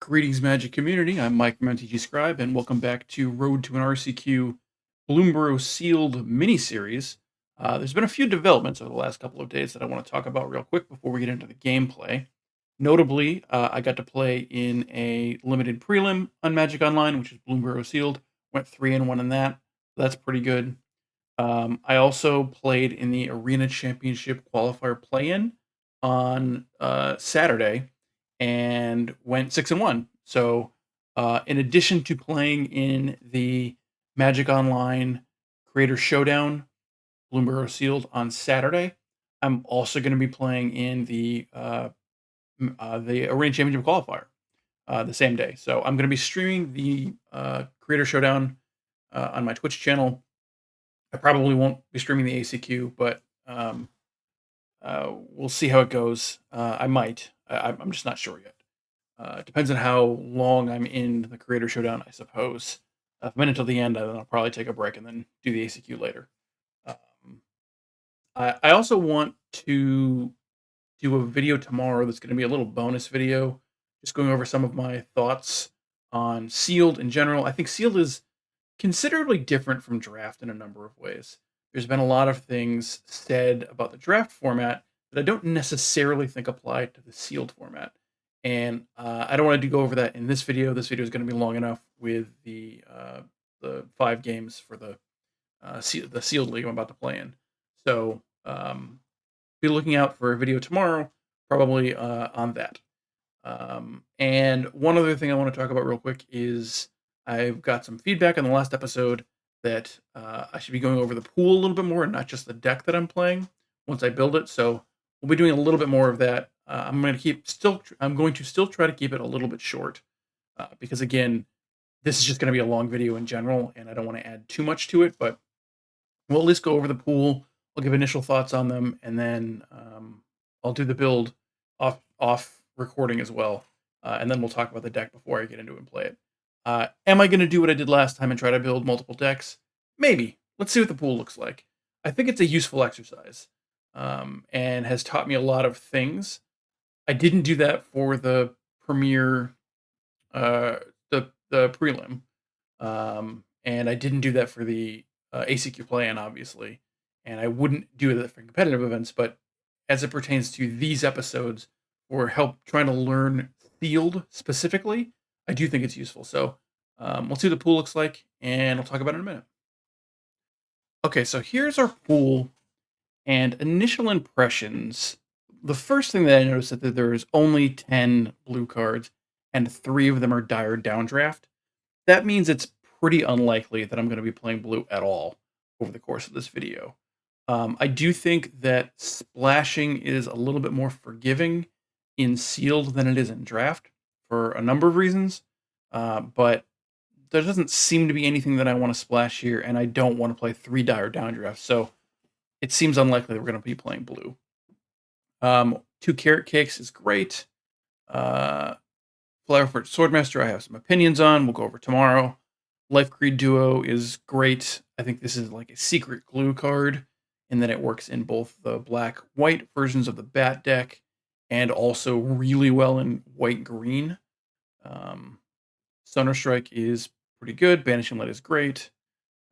Greetings, Magic community. I'm Mike from MTG Scribe, and welcome back to Road to an RCQ Bloomburrow Sealed mini-series. There's been a few developments over the last couple of days that I want to talk about real quick before we get into the gameplay. Notably, I got to play in a limited prelim on Magic Online, which is Bloomburrow Sealed. Went 3-1 in that. That's pretty good. I also played in the Arena Championship qualifier play-in on Saturday and went 6-1. So, in addition to playing in the Magic Online Creator Showdown, Bloomburrow Sealed on Saturday, I'm also going to be playing in the Arena Championship qualifier the same day. So I'm going to be streaming the Creator Showdown on my Twitch channel. I probably won't be streaming the ACQ, but we'll see how it goes. I might. I'm just not sure yet. Depends on how long I'm in the Creator Showdown, I suppose. If I'm in until the end, then I'll probably take a break and then do the ACQ later. I also want to do a video tomorrow that's going to be a little bonus video, just going over some of my thoughts on Sealed in general. I think Sealed is considerably different from Draft in a number of ways. There's been a lot of things said about the Draft format that I don't necessarily think apply to the Sealed format. And I don't want to go over that in this video. This video is going to be long enough with the 5 games for the Sealed League I'm about to play in. So be looking out for a video tomorrow, probably on that. And one other thing I want to talk about real quick is I've got some feedback on the last episode that I should be going over the pool a little bit more and not just the deck that I'm playing once I build it. So we'll be doing a little bit more of that. I'm going to still try to keep it a little bit short because again, this is just going to be a long video in general, and I don't want to add too much to it. But we'll at least go over the pool. I'll give initial thoughts on them, and then I'll do the build off recording as well, and then we'll talk about the deck before I get into it and play it. Am I going to do what I did last time and try to build multiple decks? Maybe. Let's see what the pool looks like. I think it's a useful exercise and has taught me a lot of things. I didn't do that for the premiere, the prelim, and I didn't do that for the ACQ play-in, obviously, and I wouldn't do that for competitive events. But as it pertains to these episodes, or help trying to learn Sealed specifically, I do think it's useful. So we'll see what the pool looks like, and I'll talk about it in a minute. Okay, so here's our pool and initial impressions. The first thing that I noticed is that there is only 10 blue cards, and 3 of them are dire downdraft. That means it's pretty unlikely that I'm going to be playing blue at all over the course of this video. I do think that splashing is a little bit more forgiving in Sealed than it is in Draft for a number of reasons, but there doesn't seem to be anything that I want to splash here, and I don't want to play 3 dire downdrafts, so it seems unlikely that we're going to be playing blue. 2 Carrot Cakes is great. Flowerfoot Swordmaster I have some opinions on. We'll go over tomorrow. Life Creed Duo is great. I think this is like a secret glue card in that it works in both the black-white versions of the Bat deck and also really well in white-green. Stunner Strike is pretty good. Banishing Light is great.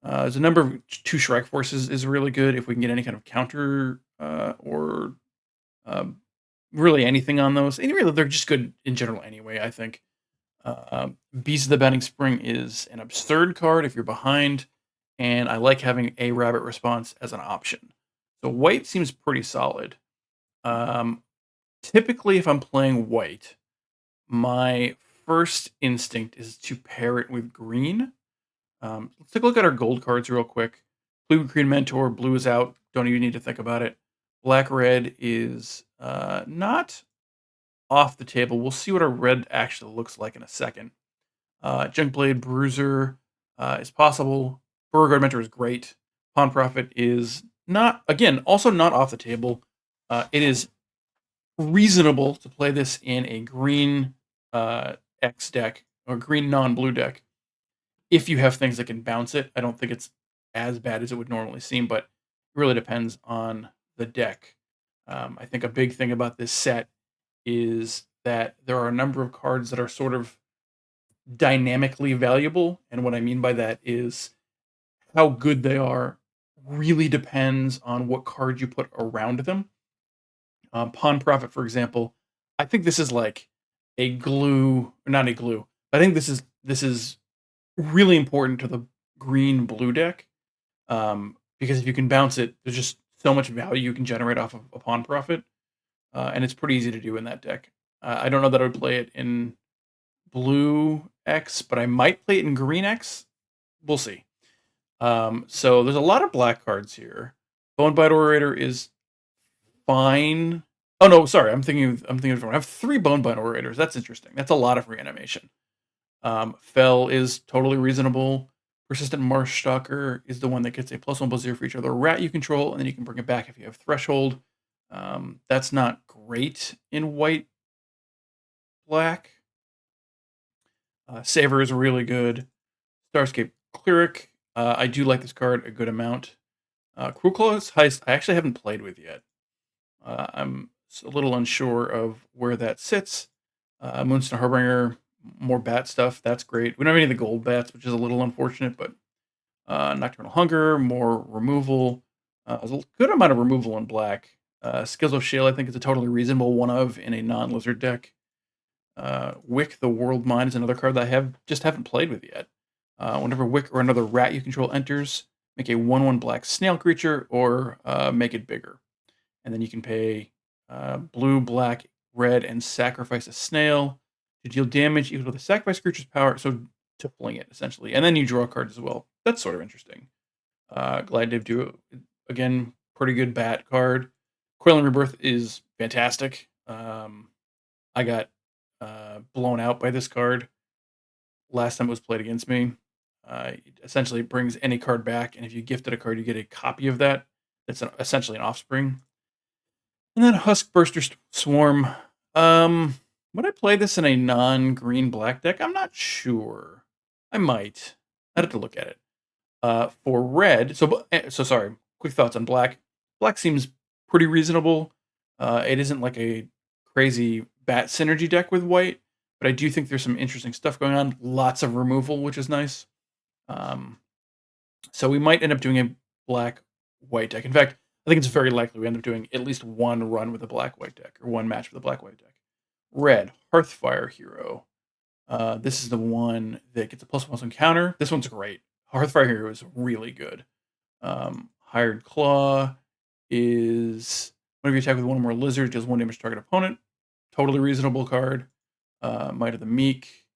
There's a number of 2 Shrike Forces is really good if we can get any kind of counter or really anything on those. And really, they're just good in general anyway, I think. Beast of the Bending Spring is an absurd card if you're behind, and I like having a Rabbit Response as an option. So white seems pretty solid. Typically, if I'm playing white, my first instinct is to pair it with green. Let's take a look at our gold cards real quick. Blue, Green Mentor, blue is out. Don't even need to think about it. Black, red is not off the table. We'll see what our red actually looks like in a second. Junkblade Bruiser is possible. Beauregard Mentor is great. Pawn Prophet is not, again, also not off the table. It is reasonable to play this in a green X deck or green non-blue deck if you have things that can bounce it. I don't think it's as bad as it would normally seem, but it really depends on the deck. I think a big thing about this set is that there are a number of cards that are sort of dynamically valuable. And what I mean by that is how good they are really depends on what card you put around them. Pawn Profit, for example, I think this is like a glue, or not a glue. I think this is really important to the green blue deck, because if you can bounce it, there's just so much value you can generate off of a Pawn Profit, and it's pretty easy to do in that deck. I don't know that I would play it in blue X, but I might play it in green X. We'll see. So there's a lot of black cards here. Bonebite Orator is fine. Oh no, sorry, I'm thinking of I have 3 Bonebite Orators. That's interesting. That's a lot of reanimation. Fell is totally reasonable. Persistent Marsh Stalker is the one that gets a +1/+0 for each other rat you control, and then you can bring it back if you have Threshold. That's not great in white black. Saver is really good. Starscape Cleric. I do like this card a good amount. Cruel Claws Heist, I actually haven't played with yet. I'm a little unsure of where that sits. Moonstone Harbinger, more bat stuff. That's great. We don't have any of the gold bats, which is a little unfortunate, but Nocturnal Hunger, more removal. There's a good amount of removal in black. Skills of Shale, I think, is a totally reasonable one of in a non-lizard deck. Wick the World Mine is another card that I just haven't played with yet. Whenever Wick or another rat you control enters, make a 1/1 black snail creature or make it bigger. And then you can pay blue, black, red, and sacrifice a snail to deal damage equal to the sacrifice creature's power, so to fling it, essentially. And then you draw cards as well. That's sort of interesting. Gladiative Duo, again, pretty good bat card. Coiling Rebirth is fantastic. I got blown out by this card last time it was played against me. It essentially brings any card back, and if you gifted a card, you get a copy of that. That's essentially an offspring. And then Huskburster Swarm. Would I play this in a non-green black deck? I'm not sure. I might. I'd have to look at it. For red, so sorry. Quick thoughts on black. Black seems pretty reasonable. It isn't like a crazy bat synergy deck with white, but I do think there's some interesting stuff going on. Lots of removal, which is nice. So we might end up doing a black-white deck. In fact, I think it's very likely we end up doing at least one run with a black-white deck, or one match with a black-white deck. Red, Hearthfire Hero. This is the one that gets a +1/+1 counter. This one's great. Hearthfire Hero is really good. Hired Claw is whenever you attack with one or more lizards, deals 1 damage to target opponent. Totally reasonable card. Might of the Meek.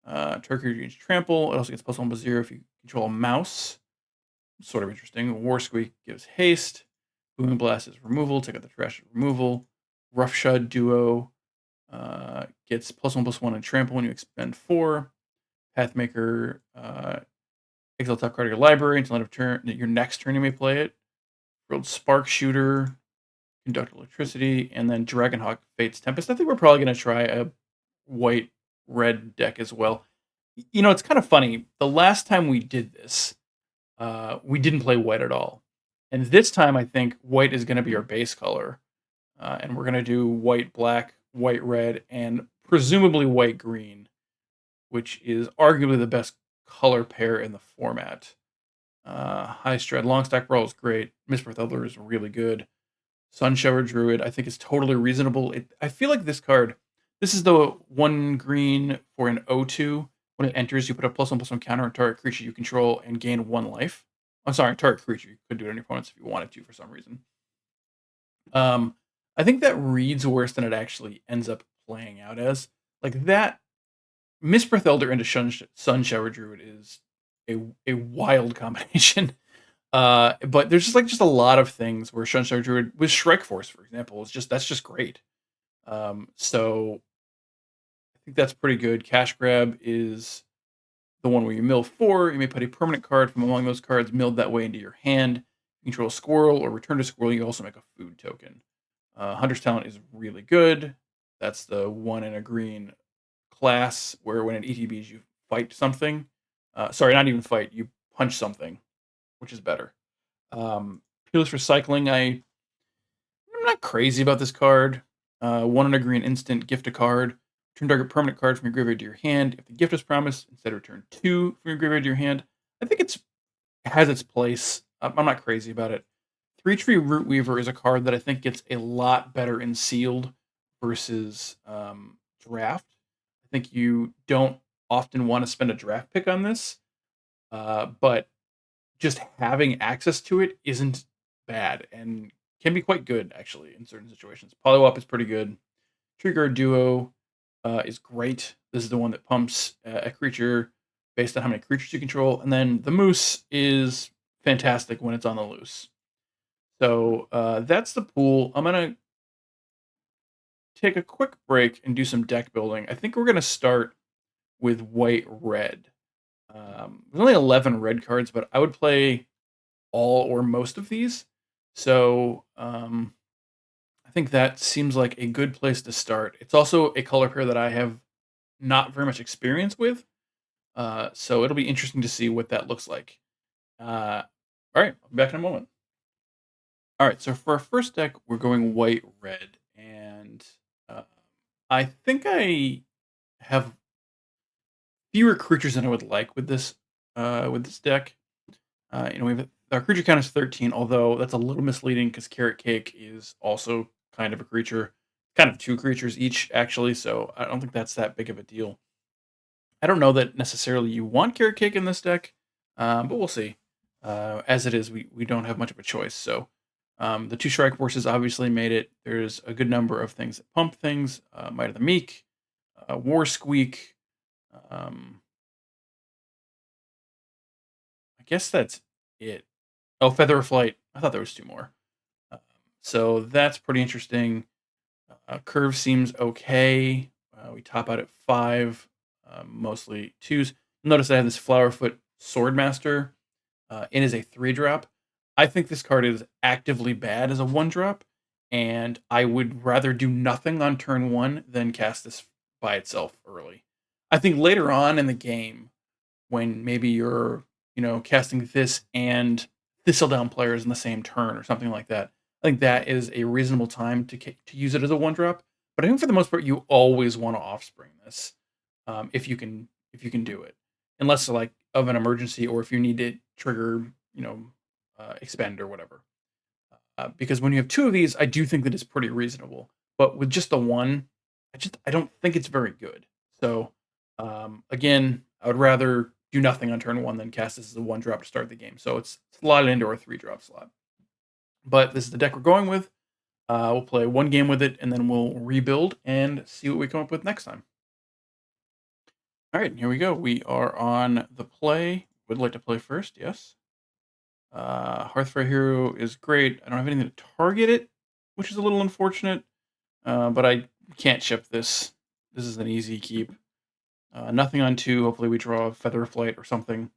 Turkey gains Trample. It also gets +1/+0 if you control a mouse. Sort of interesting. War Squeak gives haste. Booming Blast is removal. Take out the trash removal. Roughshod Duo gets +1/+1 and trample when you expend 4. Pathmaker exile top card of your library until end of turn. Your next turn you may play it. World Spark Shooter, Conduct Electricity, and then Dragonhawk Fate's Tempest. I think we're probably going to try a white-red deck as well. You know, it's kind of funny. The last time we did this, we didn't play white at all. And this time, I think white is going to be our base color. And we're going to do white-black, white-red, and presumably white-green, which is arguably the best color pair in the format. High Stride Longstack Brawl is great. Mistbirth Elder is really good. Sunshower Druid, I think, is totally reasonable. I feel like this card, this is the 1 green for an O2. When it enters, you put a +1/+1 counter on target creature you control and gain 1 life. I'm sorry, target creature. You could do it on your opponents if you wanted to for some reason. I think that reads worse than it actually ends up playing out as. Like that, Mistbirth Elder into Sunshower Druid is a wild combination. But there's just a lot of things where Sunshower Druid with Shrike Force, for example, that's just great. So I think that's pretty good. Cash Grab is the one where you mill 4. You may put a permanent card from among those cards milled that way into your hand. You control a squirrel or return a squirrel. You also make a food token. Hunter's Talent is really good. That's the 1 in a green class where when it ETBs you fight something. Sorry, not even fight. You punch something, which is better. Peerless Recycling, I'm not crazy about this card. 1 in a green instant, gift a card. Return target permanent card from your graveyard to your hand. If the gift is promised, instead return 2 from your graveyard to your hand. I think it has its place. I'm not crazy about it. Three Tree Root Weaver is a card that I think gets a lot better in sealed versus draft. I think you don't often want to spend a draft pick on this, but just having access to it isn't bad and can be quite good actually in certain situations. Polywop is pretty good. Trigger Duo is great. This is the one that pumps a creature based on how many creatures you control, and then the Moose is fantastic when it's on the loose. So that's the pool. I'm gonna take a quick break and do some deck building. I think we're gonna start with white red. There's only 11 red cards, but I would play all or most of these. So I think that seems like a good place to start. It's also a color pair that I have not very much experience with. So it'll be interesting to see what that looks like. All right, I'll be back in a moment. All right, so for our first deck, we're going white red, and uh, I think I have fewer creatures than I would like with this deck. We have our creature count is 13, although that's a little misleading because Carrot Cake is also kind of a creature, kind of two creatures each actually. So I don't think that's that big of a deal. I don't know that necessarily you want Carrot Cake in this deck, but we'll see. As it is, we don't have much of a choice. So the two Strike Forces obviously made it. There's a good number of things that pump things. Might of the Meek, War Squeak. I guess that's it. Oh, Feather of Flight. I thought there was two more. So that's pretty interesting. Curve seems okay. We top out at 5, mostly 2s. Notice I have this Flowerfoot Swordmaster. It is a 3-drop. I think this card is actively bad as a 1-drop, and I would rather do nothing on turn 1 than cast this by itself early. I think later on in the game, when maybe you're, casting this and Thistledown players in the same turn or something like that, I think that is a reasonable time to use it as a 1-drop. But I think for the most part, you always want to offspring this, if you can do it, unless like of an emergency or if you need to trigger, expend or whatever. Because when you have two of these, I do think that it's pretty reasonable. But with just the one, I don't think it's very good. So again, I would rather do nothing on turn 1 than cast this as a 1-drop to start the game. So it's slotted into our 3-drop slot. But this is the deck we're going with. We'll play one game with it, and then we'll rebuild and see what we come up with next time. All right, here we go. We are on the play. Would like to play first, yes. Hearthfire Hero is great. I don't have anything to target it, which is a little unfortunate. But I can't ship this. This is an easy keep. Nothing on 2. Hopefully we draw a Feather Flight or something.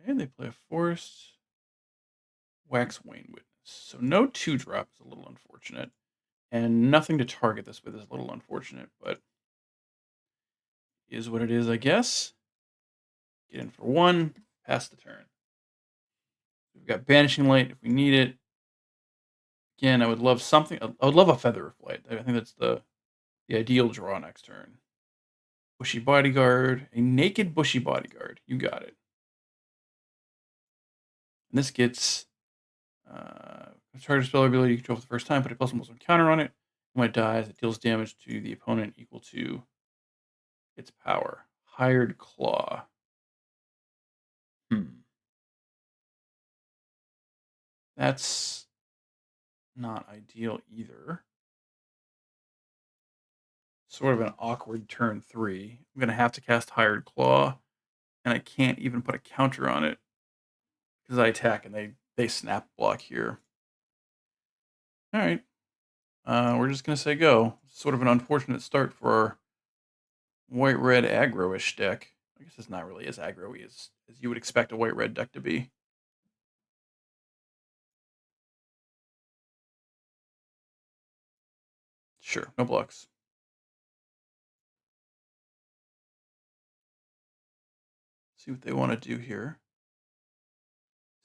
Okay, they play a Forest. Wax Wayne Witness. So no 2-drop is a little unfortunate. And nothing to target this with is a little unfortunate, but is what it is, I guess. Get in for 1, pass the turn. We've got Banishing Light if we need it. Again, I would love something. I would love a Feather Flight. I think that's the ideal draw next turn. Bushy Bodyguard. A Naked Bushy Bodyguard. You got it. And this gets target spell ability you control for the first time, put a +1/+1 counter on it. When it dies, it deals damage to the opponent equal to its power. Hired Claw. That's not ideal either. Sort of an awkward turn 3. I'm going to have to cast Hired Claw, and I can't even put a counter on it because I attack and they snap block here. All right. We're just going to say go. Sort of an unfortunate start for our white-red aggro-ish deck. I guess it's not really as aggro-y as you would expect a white-red deck to be. Sure, no blocks. See what they want to do here.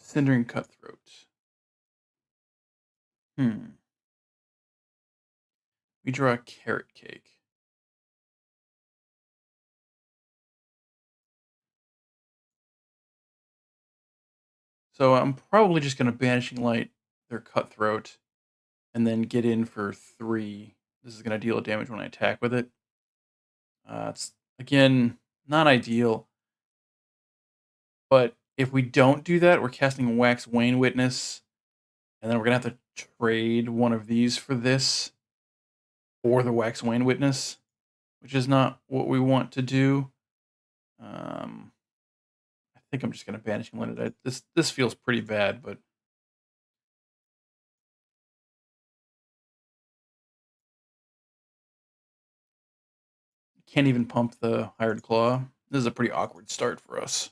Cindering Cutthroat. We draw a Carrot Cake. So I'm probably just going to Banishing Light their Cutthroat and then get in for 3. This is going to deal damage when I attack with it. It's, again, not ideal. But if we don't do that, we're casting Wax Wayne Witness, and then we're going to have to trade one of these for this, or the Wax Wayne Witness, which is not what we want to do. I think I'm just going to Banishing Light it. This feels pretty bad, but can't even pump the Hired Claw. This is a pretty awkward start for us.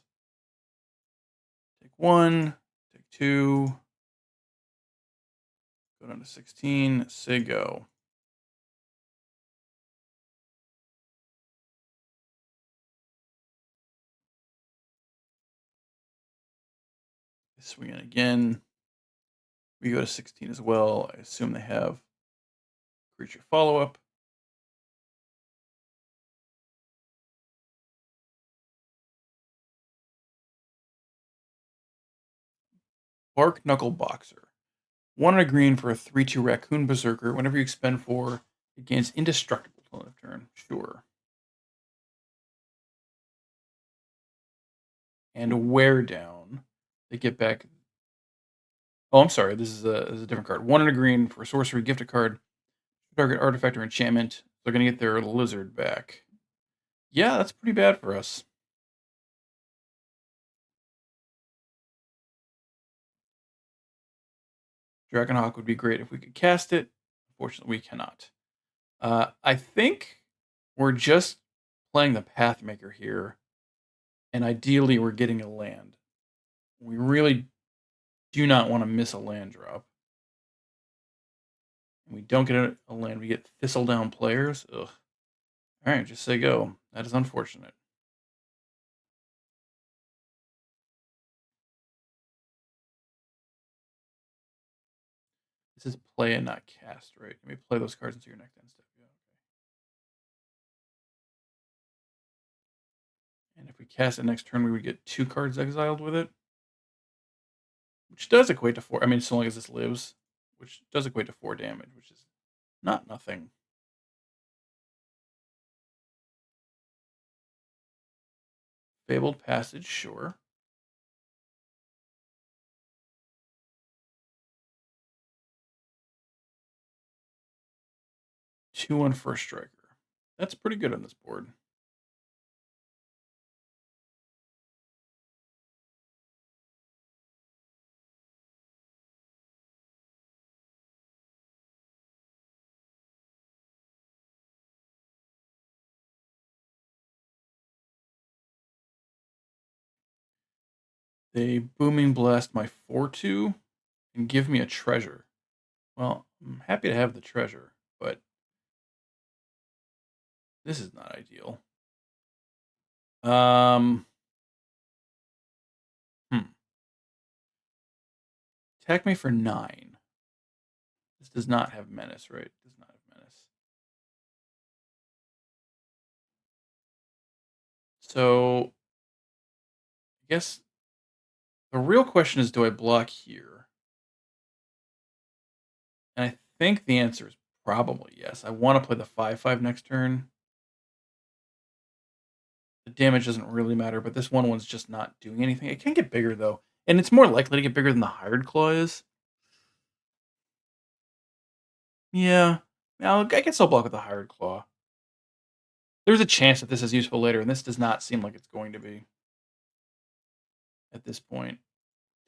Take 1, take 2, go down to 16, say go. Swing in again. We go to 16 as well. I assume they have creature follow-up. Bark Knuckle Boxer. 1 and a green for a 3/2 Raccoon Berserker. Whenever you expend 4, it gains indestructible till end of turn. Sure. And Wear Down. They get back. Oh, I'm sorry. This is a different card. 1 and a green for sorcery. Gift a card. Target artifact or enchantment. They're going to get their lizard back. Yeah, that's pretty bad for us. Dragonhawk would be great if we could cast it. Unfortunately, we cannot. I think we're just playing the Pathmaker here, and ideally we're getting a land. We really do not want to miss a land drop. And we don't get a land, we get Thistledown Players. Ugh. Alright, just say go. That is unfortunate. This is play and not cast, right? Let me play those cards into your next end step. Yeah, okay. And if we cast it next turn, we would get 2 cards exiled with it. Which does equate to 4. I mean, so long as this lives. Which does equate to 4 damage, which is not nothing. Fabled Passage, sure. 2 on First Striker. That's pretty good on this board. They Booming Blast my 4/2 and give me a treasure. Well, I'm happy to have the treasure, but this is not ideal. Attack me for 9. This does not have Menace, right? It does not have Menace. So, I guess the real question is, do I block here? And I think the answer is probably yes. I want to play the 5/5 next turn. The damage doesn't really matter, but this one's just not doing anything. It can get bigger, though. And it's more likely to get bigger than the Hired Claw is. Yeah. Now, I guess I'll block with the Hired Claw. There's a chance that this is useful later, and this does not seem like it's going to be at this point.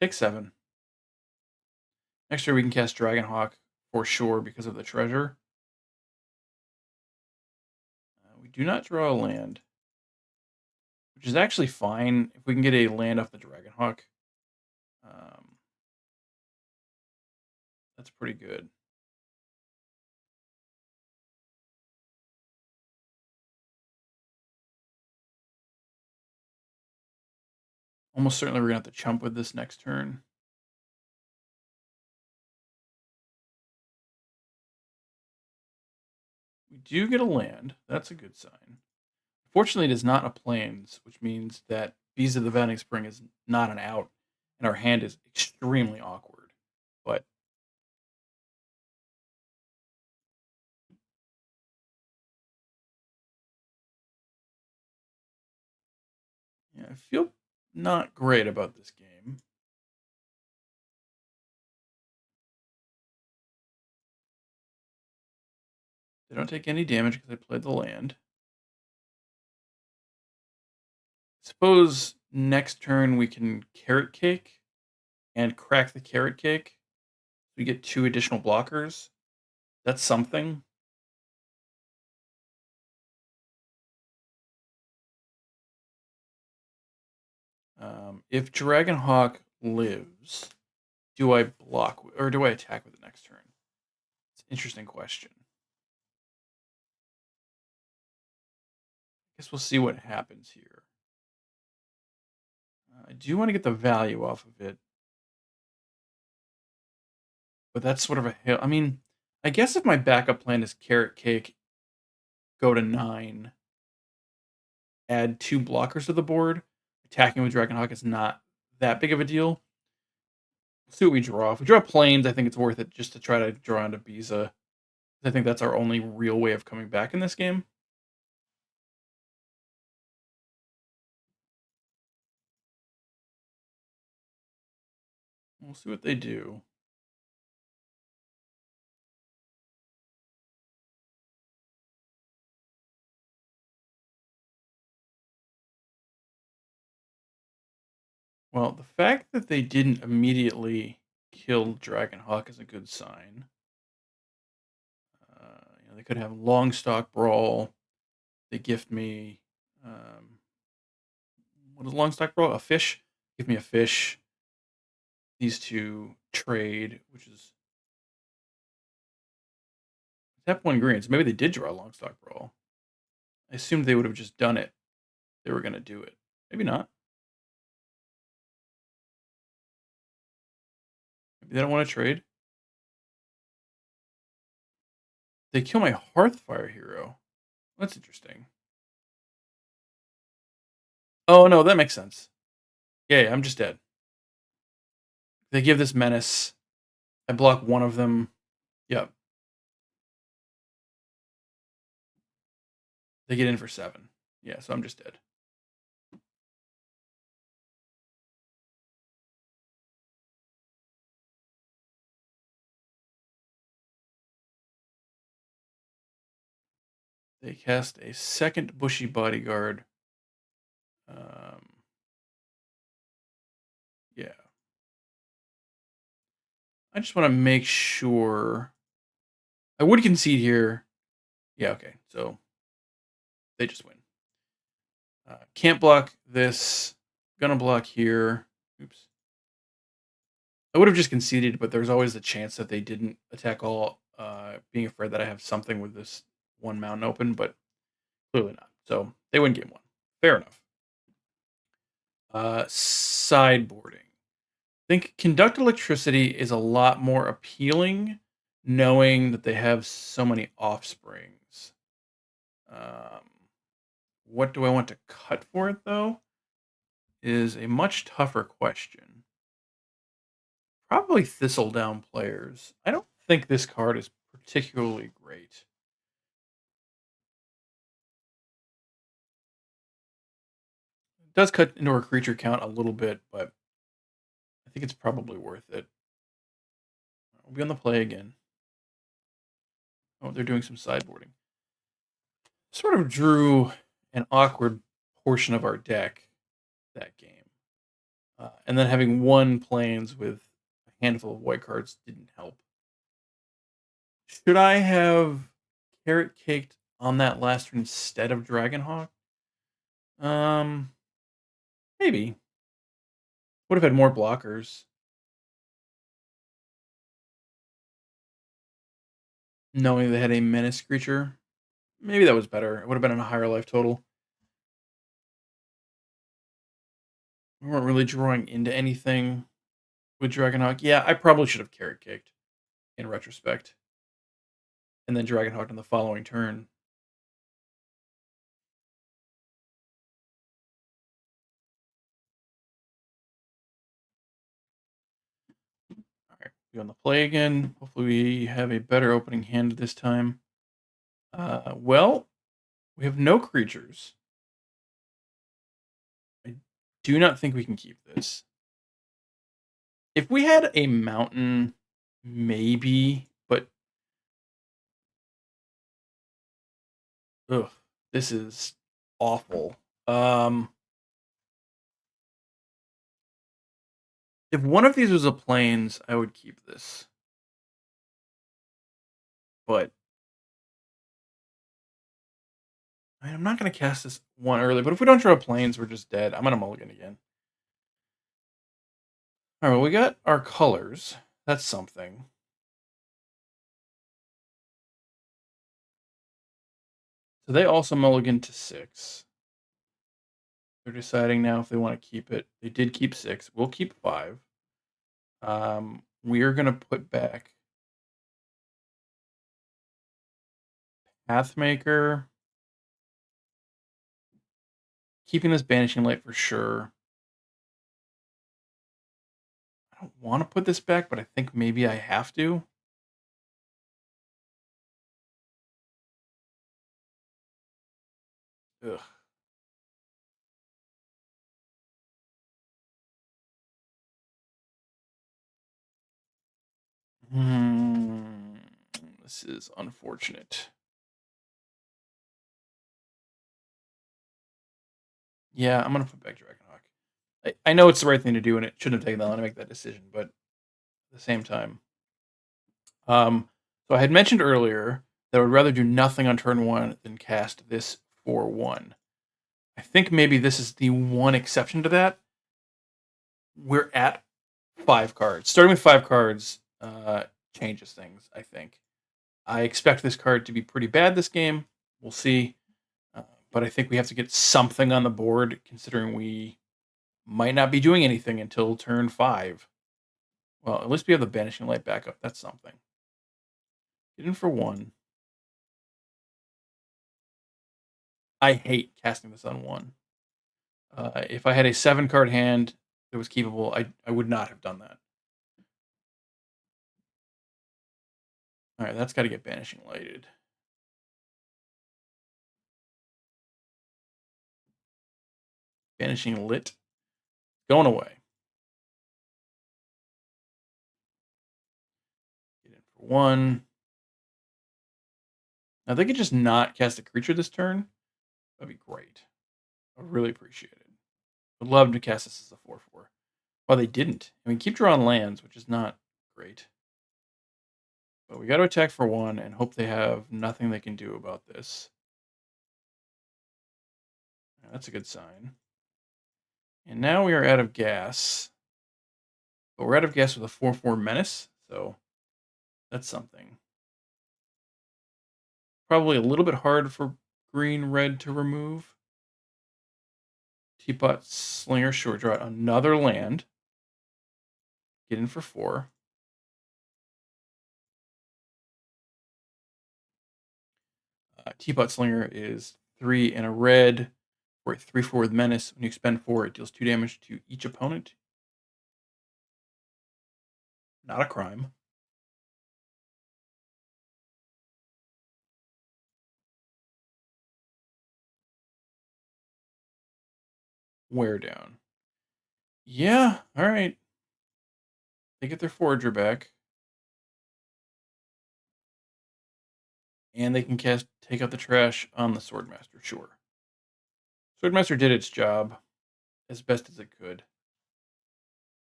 Take 7. Next turn, we can cast Dragonhawk for sure because of the treasure. We do not draw a land, which is actually fine if we can get a land off the Dragonhawk. That's pretty good. Almost certainly we're gonna have to chump with this next turn. We do get a land. That's a good sign. Fortunately, it is not a plains, which means that Bees of the Vending Spring is not an out, and our hand is extremely awkward. But yeah, I feel not great about this game. They don't take any damage because I played the land. Suppose next turn we can carrot cake and crack the carrot cake. We get 2 additional blockers. That's something. If Dragonhawk lives, do I block or do I attack with it next turn? It's an interesting question. Guess we'll see what happens here. I do want to get the value off of it, but that's sort of a hill. I mean, I guess if my backup plan is carrot cake, go to 9, add 2 blockers to the board, attacking with Dragonhawk is not that big of a deal. Let's see what we draw. If we draw planes, I think it's worth it just to try to draw into Biza. I think that's our only real way of coming back in this game. We'll see what they do. Well, the fact that they didn't immediately kill Dragonhawk is a good sign. They could have Longstock Brawl. They gift me. What is Longstock Brawl? A fish? Give me a fish. These two trade, which is tap 1 green. So maybe they did draw Longstock Brawl. I assumed they would have just done it. They were going to do it. Maybe not. Maybe they don't want to trade. They kill my Hearthfire hero. That's interesting. Oh, no, that makes sense. Yeah, I'm just dead. They give this menace. I block one of them. Yep. They get in for 7. Yeah, so I'm just dead. They cast a second Bushy Bodyguard. Yeah. I just want to make sure. I would concede here. Yeah, okay. So they just win. Can't block this. Gonna block here. Oops. I would have just conceded, but there's always the chance that they didn't attack all, being afraid that I have something with this 1 mountain open, but clearly not. So they win game 1. Fair enough. Sideboarding. I think conduct electricity is a lot more appealing, knowing that they have so many offsprings. Um, what do I want to cut for it, though? Is a much tougher question. Probably Thistledown players. I don't think this card is particularly great. It does cut into our creature count a little bit, but I think it's probably worth it. We'll be on the play again. Oh, they're doing some sideboarding. Sort of drew an awkward portion of our deck that game. And then having 1 planes with a handful of white cards didn't help. Should I have carrot caked on that last turn instead of Dragonhawk? Maybe. Would have had more blockers. Knowing they had a menace creature. Maybe that was better. It would have been a higher life total. We weren't really drawing into anything with Dragonhawk. Yeah, I probably should have carrot kicked in retrospect, and then Dragonhawk on the following turn. All right, we on the play again. Hopefully, we have a better opening hand this time. Well, we have no creatures. I do not think we can keep this. If we had a mountain, maybe, but ugh, this is awful. Um, if one of these was a plains, I would keep this, but I mean, I'm not going to cast this one early. But if we don't draw plains, we're just dead. I'm going to mulligan again. All right, well, we got our colors. That's something. So they also mulligan to 6. They're deciding now if they want to keep it. They did keep 6. We'll keep 5. We are going to put back Pathmaker. Keeping this Banishing Light for sure. I don't want to put this back, but I think maybe I have to. Ugh. This is unfortunate. Yeah, I'm gonna put back Dragonhawk. I know it's the right thing to do, and it shouldn't have taken that long to make that decision, but at the same time, so I had mentioned earlier that I would rather do nothing on turn 1 than cast this for 1. I think maybe this is the one exception to that. We're at 5 cards. Starting with 5 cards changes things, I think. I expect this card to be pretty bad this game. We'll see. But I think we have to get something on the board, considering we might not be doing anything until turn 5. Well, at least we have the Banishing Light backup. That's something. Get in for 1. I hate casting this on 1. If I had a 7-card hand that was keepable, I would not have done that. All right, that's got to get Banishing Lighted. Banishing Lit. Going away. Get in for 1. Now, they could just not cast a creature this turn. That'd be great. I really appreciate it. Would love to cast this as a 4/4. Well, they didn't. I mean, keep drawing lands, which is not great. But we got to attack for 1 and hope they have nothing they can do about this. That's a good sign. And now we are out of gas. But we're out of gas with a 4/4 menace, so that's something. Probably a little bit hard for green-red to remove. Teapot Slinger, sure, draw another land. Get in for 4. Teapot Slinger is 3 and a red for a 3/4 with menace. When you expend 4, it deals 2 damage to each opponent. Not a crime. Wear down. Yeah, all right. They get their Forager back. And they can cast Take Out the Trash on the Swordmaster, sure. Swordmaster did its job as best as it could.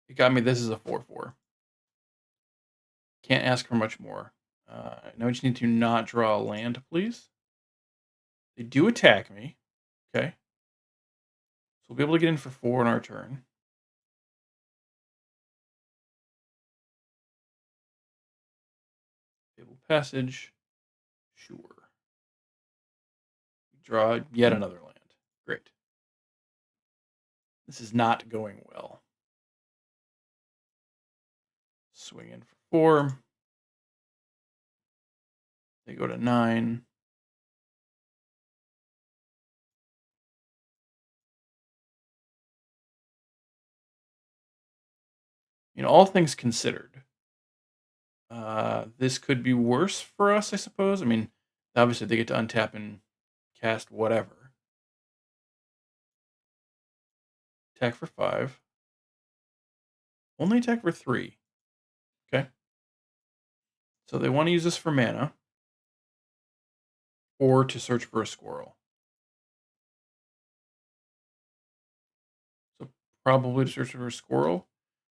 It got me. This is a 4/4. Can't ask for much more. Now we just need to not draw a land, please. They do attack me. Okay. So we'll be able to get in for 4 on our turn. Fabled Passage. Sure. Draw yet another land. Great. This is not going well. Swing in for 4. They go to 9. All things considered, this could be worse for us, I suppose. I mean, obviously they get to untap and cast whatever. Attack for 5. Only attack for 3. Okay. So they want to use this for mana or to search for a squirrel. So probably to search for a squirrel,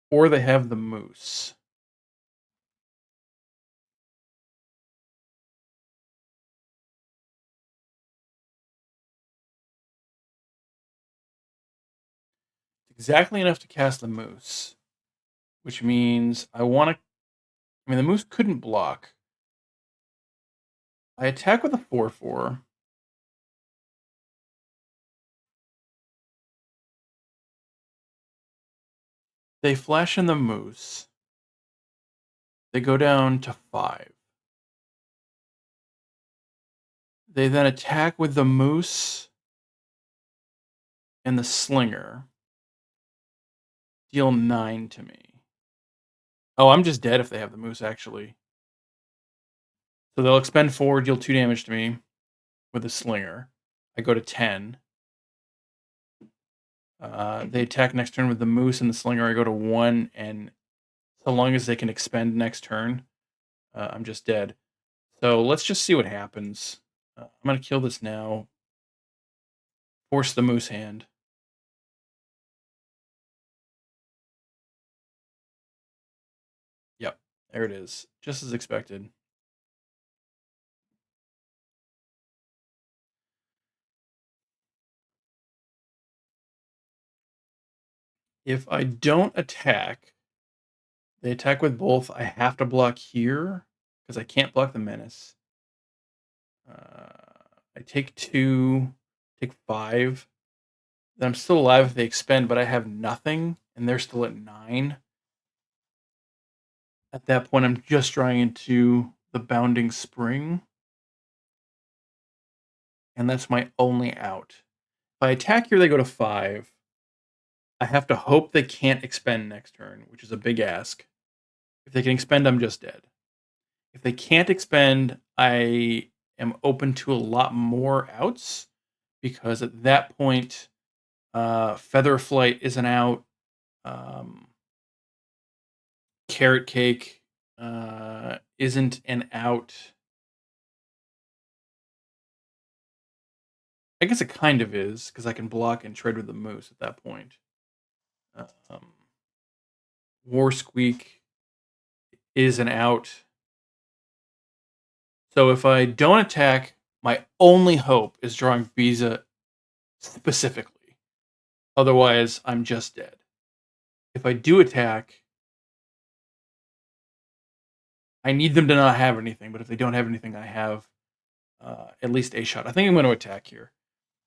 or they have the moose. Exactly enough to cast the moose, which means I want to. I mean, the moose couldn't block. I attack with a 4/4. They flash in the moose. They go down to 5. They then attack with the moose and the slinger. Deal 9 to me. Oh, I'm just dead if they have the moose, actually. So they'll expend 4, deal 2 damage to me with the slinger. I go to 10. They attack next turn with the moose and the slinger. I go to 1, and so long as they can expend next turn, I'm just dead. So let's just see what happens. I'm going to kill this now. Force the moose hand. Yep, there it is. Just as expected. If I don't attack, they attack with both. I have to block here because I can't block the menace. I take 2, take 5. Then I'm still alive if they expend, but I have nothing, and they're still at 9. At that point, I'm just drawing into the Bounding Spring, and that's my only out. If I attack here, they go to 5. I have to hope they can't expend next turn, which is a big ask. If they can expend, I'm just dead. If they can't expend, I am open to a lot more outs, because at that point, Feather Flight isn't out. Carrot Cake isn't an out. I guess it kind of is, because I can block and trade with the moose at that point. War Squeak is an out. So if I don't attack, my only hope is drawing Biza specifically. Otherwise, I'm just dead. If I do attack, I need them to not have anything, but if they don't have anything, I have at least a shot. I think I'm going to attack here.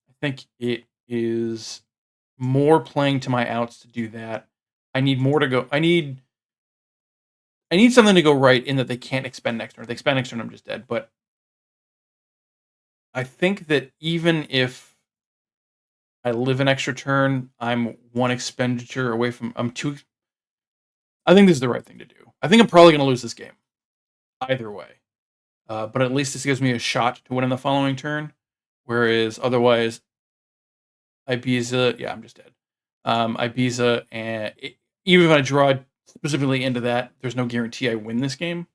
I think it is more playing to my outs to do that. I need more to go. I need something to go right in that they can't expend next turn. If they expend next turn, I'm just dead. But I think that even if I live an extra turn, I'm 1 expenditure away from. I'm 2. I think this is the right thing to do. I think I'm probably going to lose this game either way. But at least this gives me a shot to win in the following turn. Whereas otherwise, Ibiza, yeah, I'm just dead. Ibiza, and even if I draw specifically into that, there's no guarantee I win this game.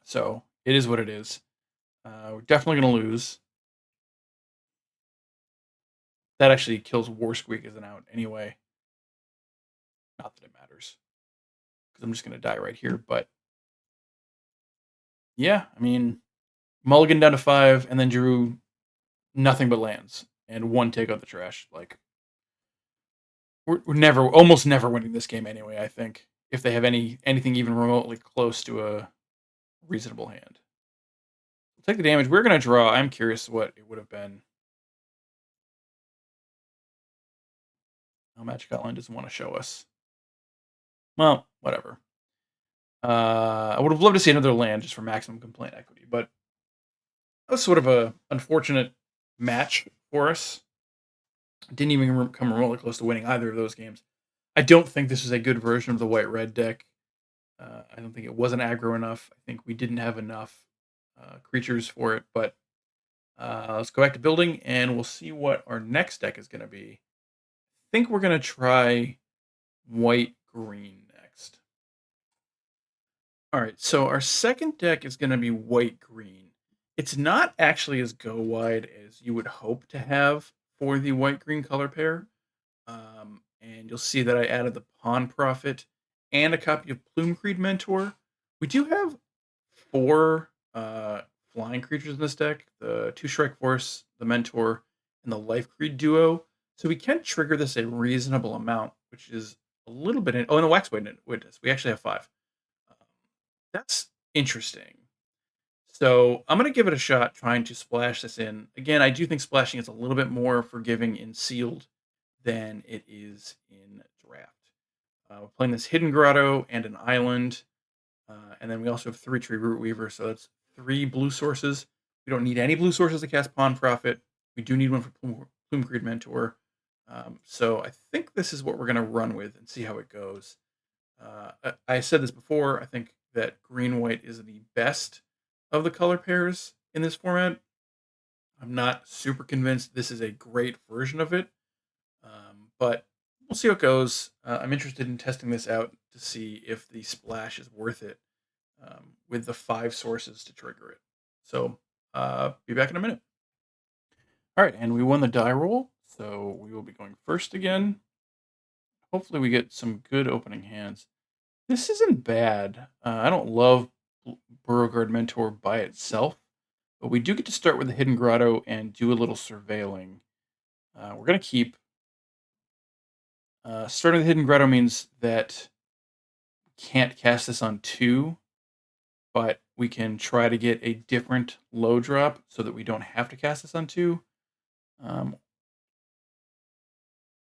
So it is what it is. We're definitely going to lose. That actually kills War Squeak as an out anyway. Not that it matters, because I'm just going to die right here. But yeah, I mean, mulligan down to 5, and then drew nothing but lands and 1 take out the trash. Like, we're almost never winning this game anyway. I think if they have anything even remotely close to a reasonable hand. We'll take the damage. We're going to draw. I'm curious what it would have been. Oh, Magic Outline doesn't want to show us. Well, whatever. I would have loved to see another land just for maximum complaint equity, but that was sort of a unfortunate match for us. Didn't even come remotely close to winning either of those games. I don't think this is a good version of the white-red deck. I don't think it wasn't aggro enough. I think we didn't have enough creatures for it, but let's go back to building and we'll see what our next deck is going to be. I think we're going to try white-green next. All right, so our second deck is going to be white-green. It's not actually as go-wide as you would hope to have for the white-green color pair. And you'll see that I added the Pawn Prophet and a copy of Plume Mentor. We do have 4 flying creatures in this deck: the 2 Shrike Force, the Mentor, and the Life Creed duo. So we can trigger this a reasonable amount, which is a little bit. And the Wax Witness. We actually have 5. Um, that's interesting. So I'm going to give it a shot trying to splash this in. Again, I do think splashing is a little bit more forgiving in Sealed than it is in Draft. We're playing this Hidden Grotto and an island. And then we also have 3 Tree Root Weaver, so that's 3 blue sources. We don't need any blue sources to cast Pawn Prophet. We do need one for Plume Creed Mentor. So I think this is what we're going to run with and see how it goes. I said this before. I think that green-white is the best of the color pairs in this format. I'm not super convinced this is a great version of it, but we'll see how it goes. I'm interested in testing this out to see if the splash is worth it with the 5 sources to trigger it. So be back in a minute. All right, and we won the die roll, so we will be going first again. Hopefully we get some good opening hands. This isn't bad. I don't love Burrowguard Mentor by itself, but we do get to start with the Hidden Grotto and do a little surveilling. We're going to keep. Starting with Hidden Grotto means that we can't cast this on 2, but we can try to get a different low drop so that we don't have to cast this on 2.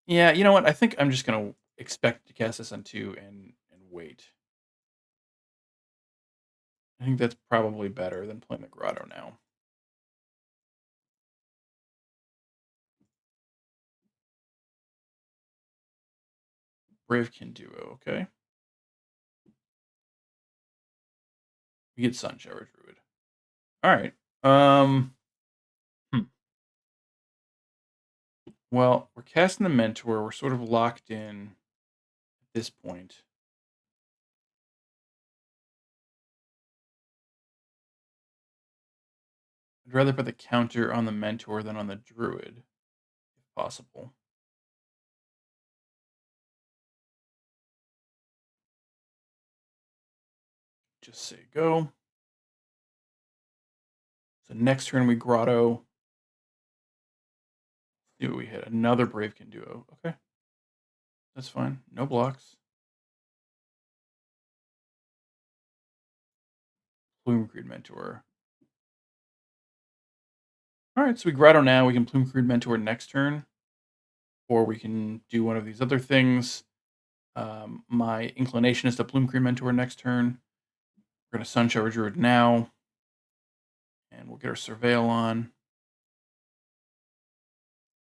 Yeah, you know what? I think I'm just going to expect to cast this on 2 and wait. I think that's probably better than playing the Grotto now. Bravekin Duo, okay. We get Sunshower Druid. All right. Well, we're casting the Mentor. We're sort of locked in at this point. I'd rather put the counter on the Mentor than on the Druid, if possible. Just say go. So next turn we Grotto. See what we hit. Another Bravekin Duo. Okay. That's fine. No blocks. Plume Creed Mentor. All right, so we Grotto now. We can Plume Creed Mentor next turn. Or we can do one of these other things. My inclination is to Plume Creed Mentor next turn. We're going to Sunshower Druid now. And we'll get our Surveil on.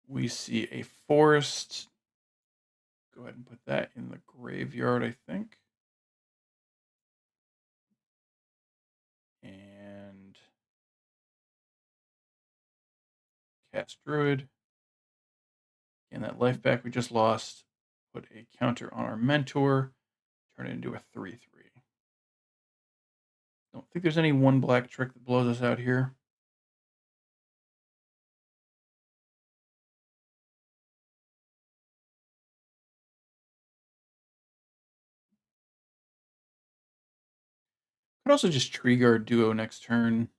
We see a forest. Go ahead and put that in the graveyard, I think. And cast Druid. And that life back we just lost. Put a counter on our Mentor. Turn it into a 3/3. Don't think there's any 1 black trick that blows us out here. Could also just Tree Guard Duo next turn.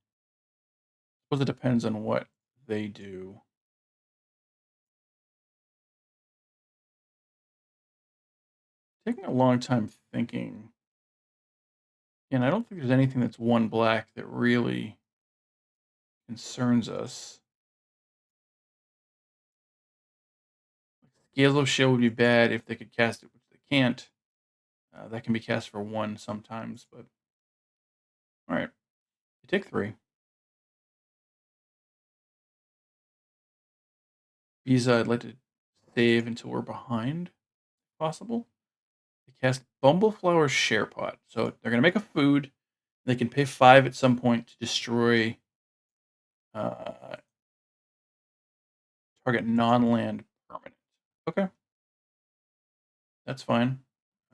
Suppose it depends on what they do. Taking a long time thinking. And I don't think there's anything that's 1 black that really concerns us. Gale's Shield would be bad if they could cast it, which they can't. That can be cast for 1 sometimes, but alright. You take 3. Visa, I'd like to save until we're behind, if possible. They cast Bumbleflower Sharepot. So they're gonna make a food. They can pay 5 at some point to destroy uh, target non-land permanent. Okay, that's fine.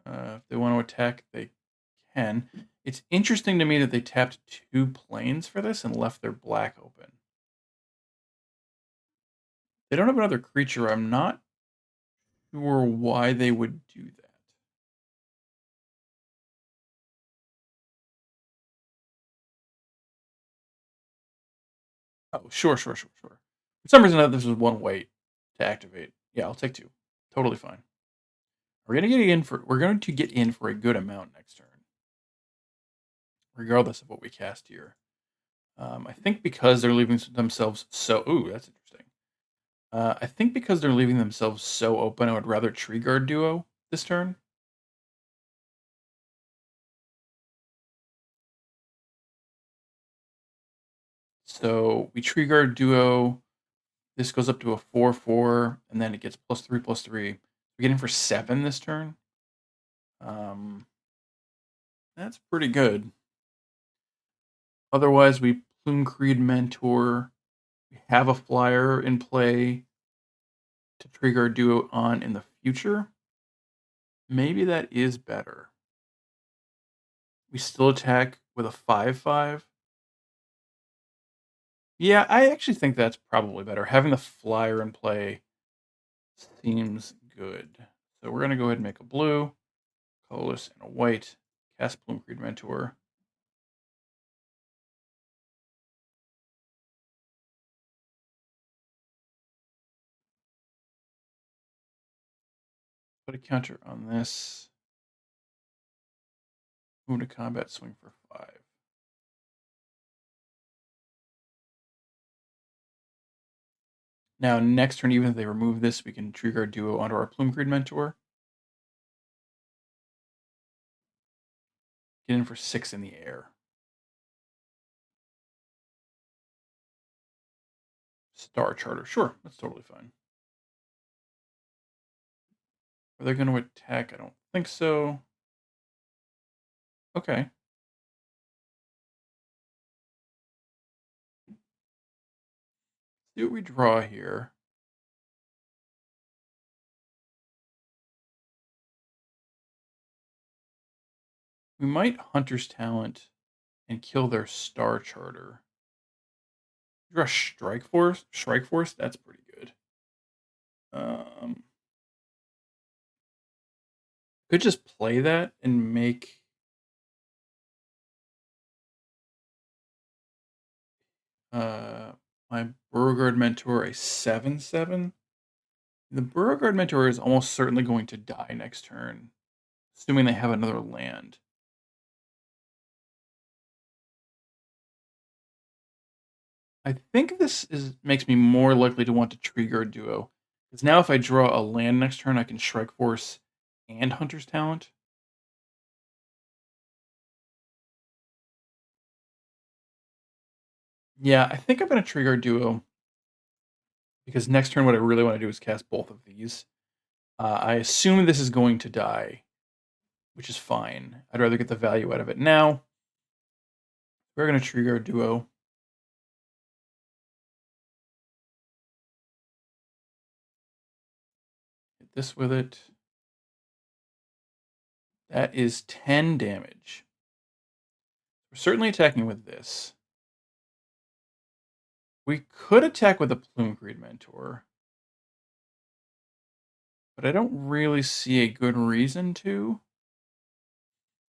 If they want to attack, they can. It's interesting to me that they tapped 2 planes for this and left their black open. They don't have another creature. I'm not sure why they would do that. Oh, sure, sure, sure, sure. For some reason, this was 1 white to activate. Yeah, I'll take 2. Totally fine. We're going to get in for a good amount next turn, regardless of what we cast here. I think because they're leaving themselves so. Ooh, that's interesting. I think because they're leaving themselves so open, I would rather Tree Guard Duo this turn. So we Tree Guard Duo. This goes up to a 4/4, and then it gets +3/+3. We're getting for 7 this turn. Um, that's pretty good. Otherwise, we Plume Creed Mentor. We have a flyer in play to Tree Guard Duo on in the future. Maybe that is better. We still attack with a 5/5. Yeah, I actually think that's probably better. Having the flyer in play seems good. So we're gonna go ahead and make a blue, colorless, and a white. Cast Plume Creed Mentor. Put a counter on this. Move to combat, swing for 5. Now, next turn, even if they remove this, we can trigger a duo onto our Plume Creed Mentor. Get in for 6 in the air. Star Charter. Sure, that's totally fine. Are they going to attack? I don't think so. Okay. See what we draw here. We might Hunter's Talent and kill their Star Charter. Draw Strike Force. That's pretty good. Um, could just play that and make uh my Beauregard Mentor a 7/7. The Beauregard Mentor is almost certainly going to die next turn, assuming they have another land. I think this is makes me more likely to want to trigger a duo. Because now if I draw a land next turn, I can Strike Force and Hunter's Talent. Yeah, I think I'm going to trigger a duo because next turn what I really want to do is cast both of these. I assume this is going to die, which is fine. I'd rather get the value out of it now. We're going to trigger a duo. Hit this with it. That is 10 damage. We're certainly attacking with this. We could attack with a Plume Creed Mentor, but I don't really see a good reason to.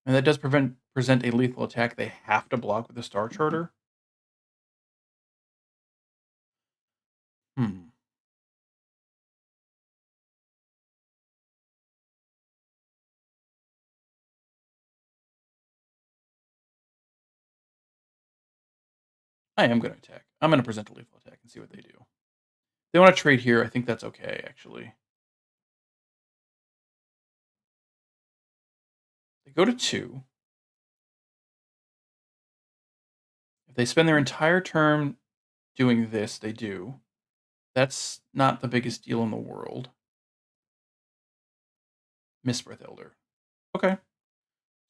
And that does present a lethal attack they have to block with a Star Charter. Hmm. I am going to attack. I'm going to present a lethal attack and see what they do. If they want to trade here, I think that's okay, actually. They go to 2. If they spend their entire turn doing this, they do. That's not the biggest deal in the world. Mistbreath Elder. Okay.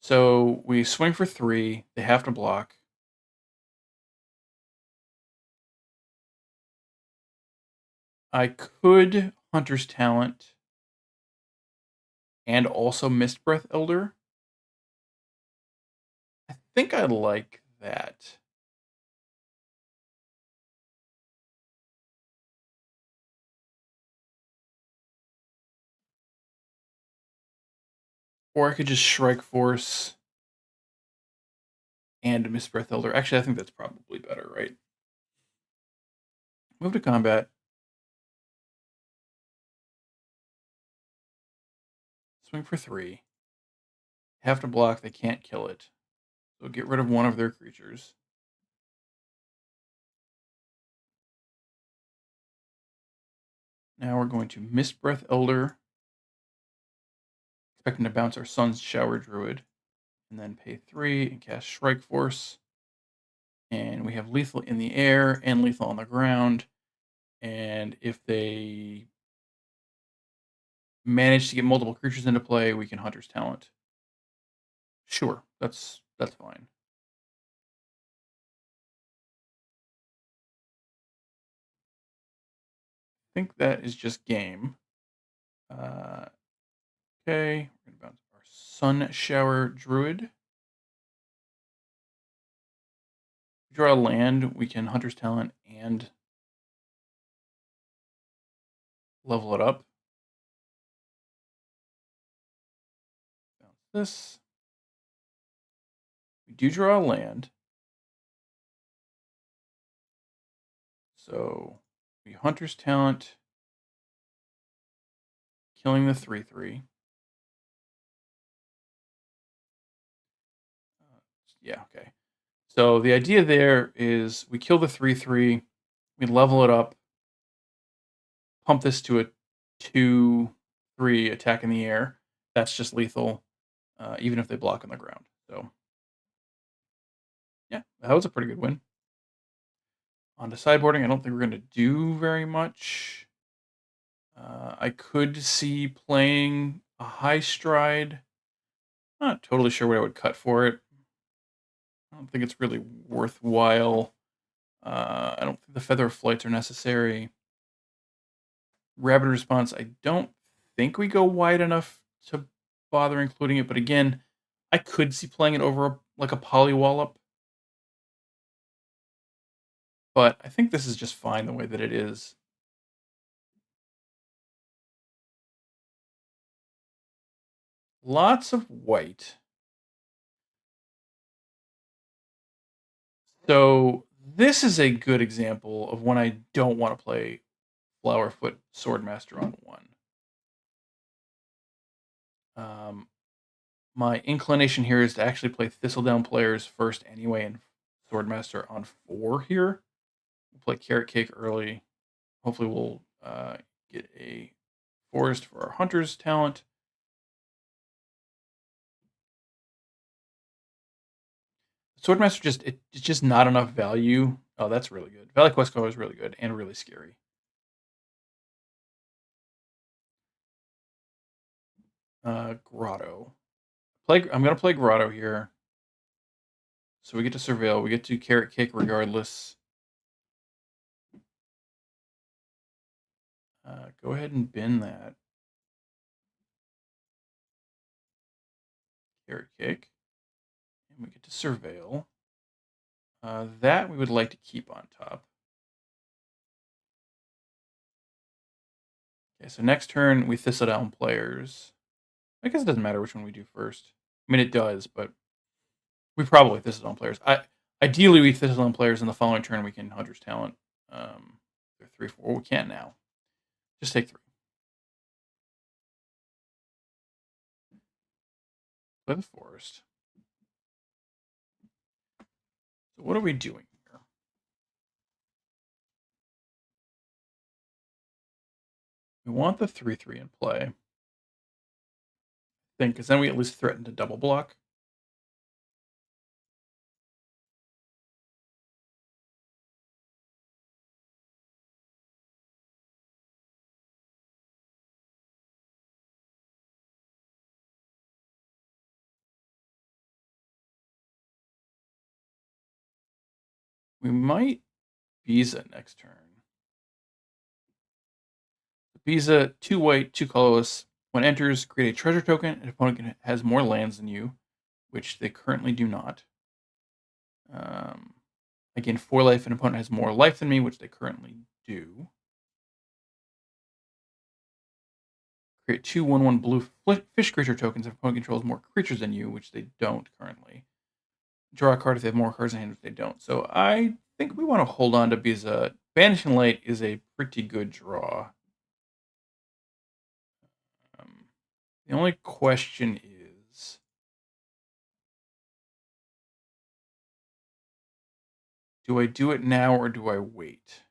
So we swing for 3. They have to block. I could Hunter's Talent and also Mistbreath Elder. I think I like that. Or I could just Shrike Force and Mistbreath Elder. Actually, I think that's probably better, right? Move to combat. Swing for 3. Have to block. They can't kill it. So get rid of one of their creatures. Now we're going to Mistbreath Elder. Expecting to bounce our Sun's Shower Druid. And then pay 3 and cast Shrike Force. And we have lethal in the air and lethal on the ground. And if they manage to get multiple creatures into play, we can Hunter's Talent. Sure, that's fine. I think that is just game. Okay, we're gonna bounce our Sun Shower Druid. Draw a land, we can Hunter's Talent and level it up. Bounce this. We do draw a land. So we Hunter's Talent, killing the 3/3. Yeah, okay. So the idea there is we kill the 3/3, we level it up, pump this to a 2/3 attack in the air. That's just lethal, even if they block on the ground. So yeah, that was a pretty good win. On to sideboarding, I don't think we're going to do very much. I could see playing a high stride. Not totally sure what I would cut for it. I don't think it's really worthwhile. I don't think the Feather of Flights are necessary. Rapid Response, I don't think we go wide enough to bother including it, but again, I could see playing it over like a Polywallop. But I think this is just fine the way that it is. Lots of white. So this is a good example of when I don't want to play Flowerfoot Swordmaster on 1. My inclination here is to actually play Thistledown players first anyway, and Swordmaster on 4 here. We'll play Carrot Cake early. Hopefully we'll get a forest for our Hunter's Talent. Swordmaster it's just not enough value. Oh, that's really good. Valley Quest Co is really good and really scary. Grotto. I'm gonna play Grotto here. So we get to Surveil. We get to Carrot Cake regardless. Go ahead and bin that. Carrot Cake. And we get to Surveil. That we would like to keep on top. Okay, so next turn we Thistledown players. I guess it doesn't matter which one we do first. I mean, it does, but we probably Thistledown players. Ideally, we Thistledown players in the following turn. We can Hunter's Talent. They're 3/4. We can't now. Just take 3. Play the forest. So what are we doing here? We want the 3/3 in play. I thing, because then we at least threaten to double block. We might Visa next turn. Visa, 2 white, 2 colorless. When enters, create a treasure token. An opponent has more lands than you, which they currently do not. Um, I gain 4 life. An opponent has more life than me, which they currently do. Create 2 1/1 blue fish creature tokens. If opponent controls more creatures than you, which they don't currently. Draw a card if they have more cards in hand, which they don't. So I think we want to hold on to Visa. Banishing Light is a pretty good draw. The only question is, do I do it now or do I wait?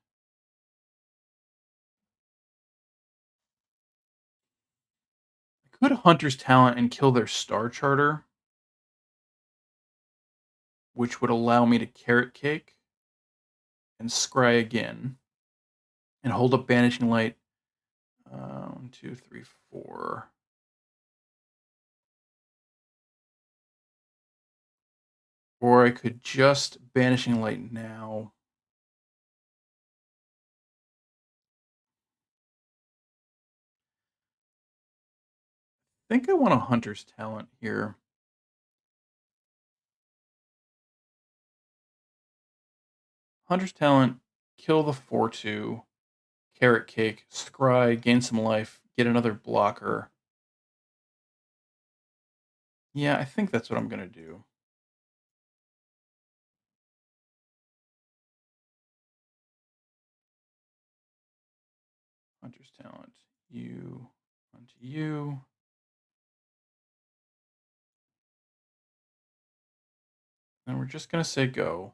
I could Hunter's Talent and kill their Star Charter, which would allow me to Carrot Cake and Scry again and hold up Banishing Light. 1, 2, 3, 4. Or I could just Banishing Light now. I think I want a Hunter's Talent here. Hunter's Talent, kill the 4/2, Carrot Cake, Scry, gain some life, get another blocker. Yeah, I think that's what I'm going to do. Hunter's Talent, you, onto you. And we're just going to say go,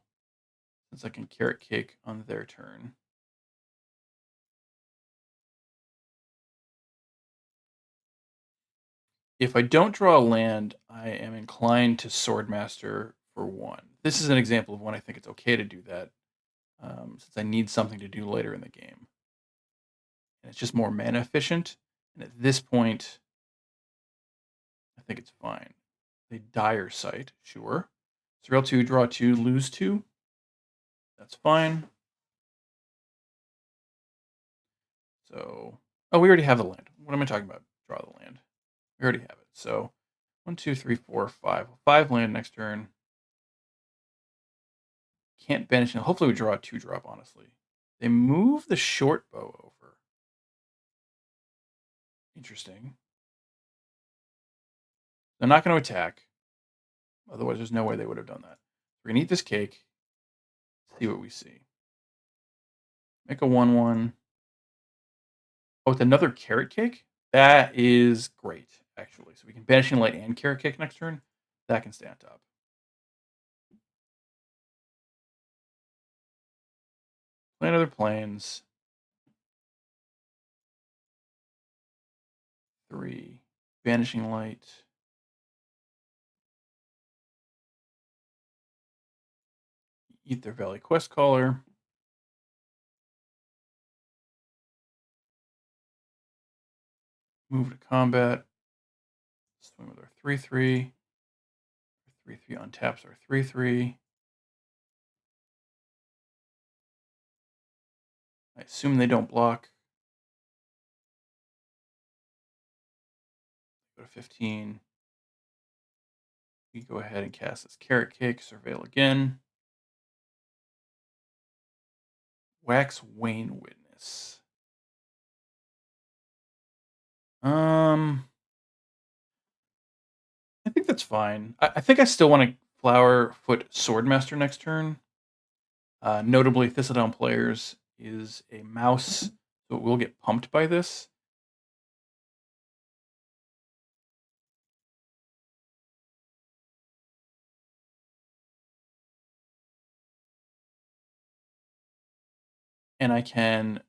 since I can Carrot Cake on their turn. If I don't draw a land, I am inclined to Swordmaster for 1. This is an example of when I think it's okay to do that, since I need something to do later in the game. And it's just more mana efficient. And at this point, I think it's fine. A Dire Sight, sure. Surreal 2, draw 2, lose 2. That's fine. So, oh, we already have the land. What am I talking about? Draw the land. We already have it. So, 1, 2, 3, 4, 5. 5 land next turn. Can't banish. And hopefully we draw a 2-drop, honestly. They move the short bow over. Interesting. They're not going to attack. Otherwise, there's no way they would have done that. We're going to eat this cake. See what we see. Make a 1/1. Oh, with another Carrot Cake? That is great, actually. So we can Banishing Light and Carrot Cake next turn. That can stay on top. Play another Plains. 3. Banishing Light. Eat their Valley Quest Caller. Move to combat. Swing with our 3/3. 3/3 untaps our 3/3. I assume they don't block. Go to 15. We go ahead and cast this Carrot Cake, Surveil again. Wax Wayne Witness. I think that's fine. I think I still want to Flowerfoot Swordmaster next turn. Notably, Thistledown Players is a mouse, so it will get pumped by this. And I can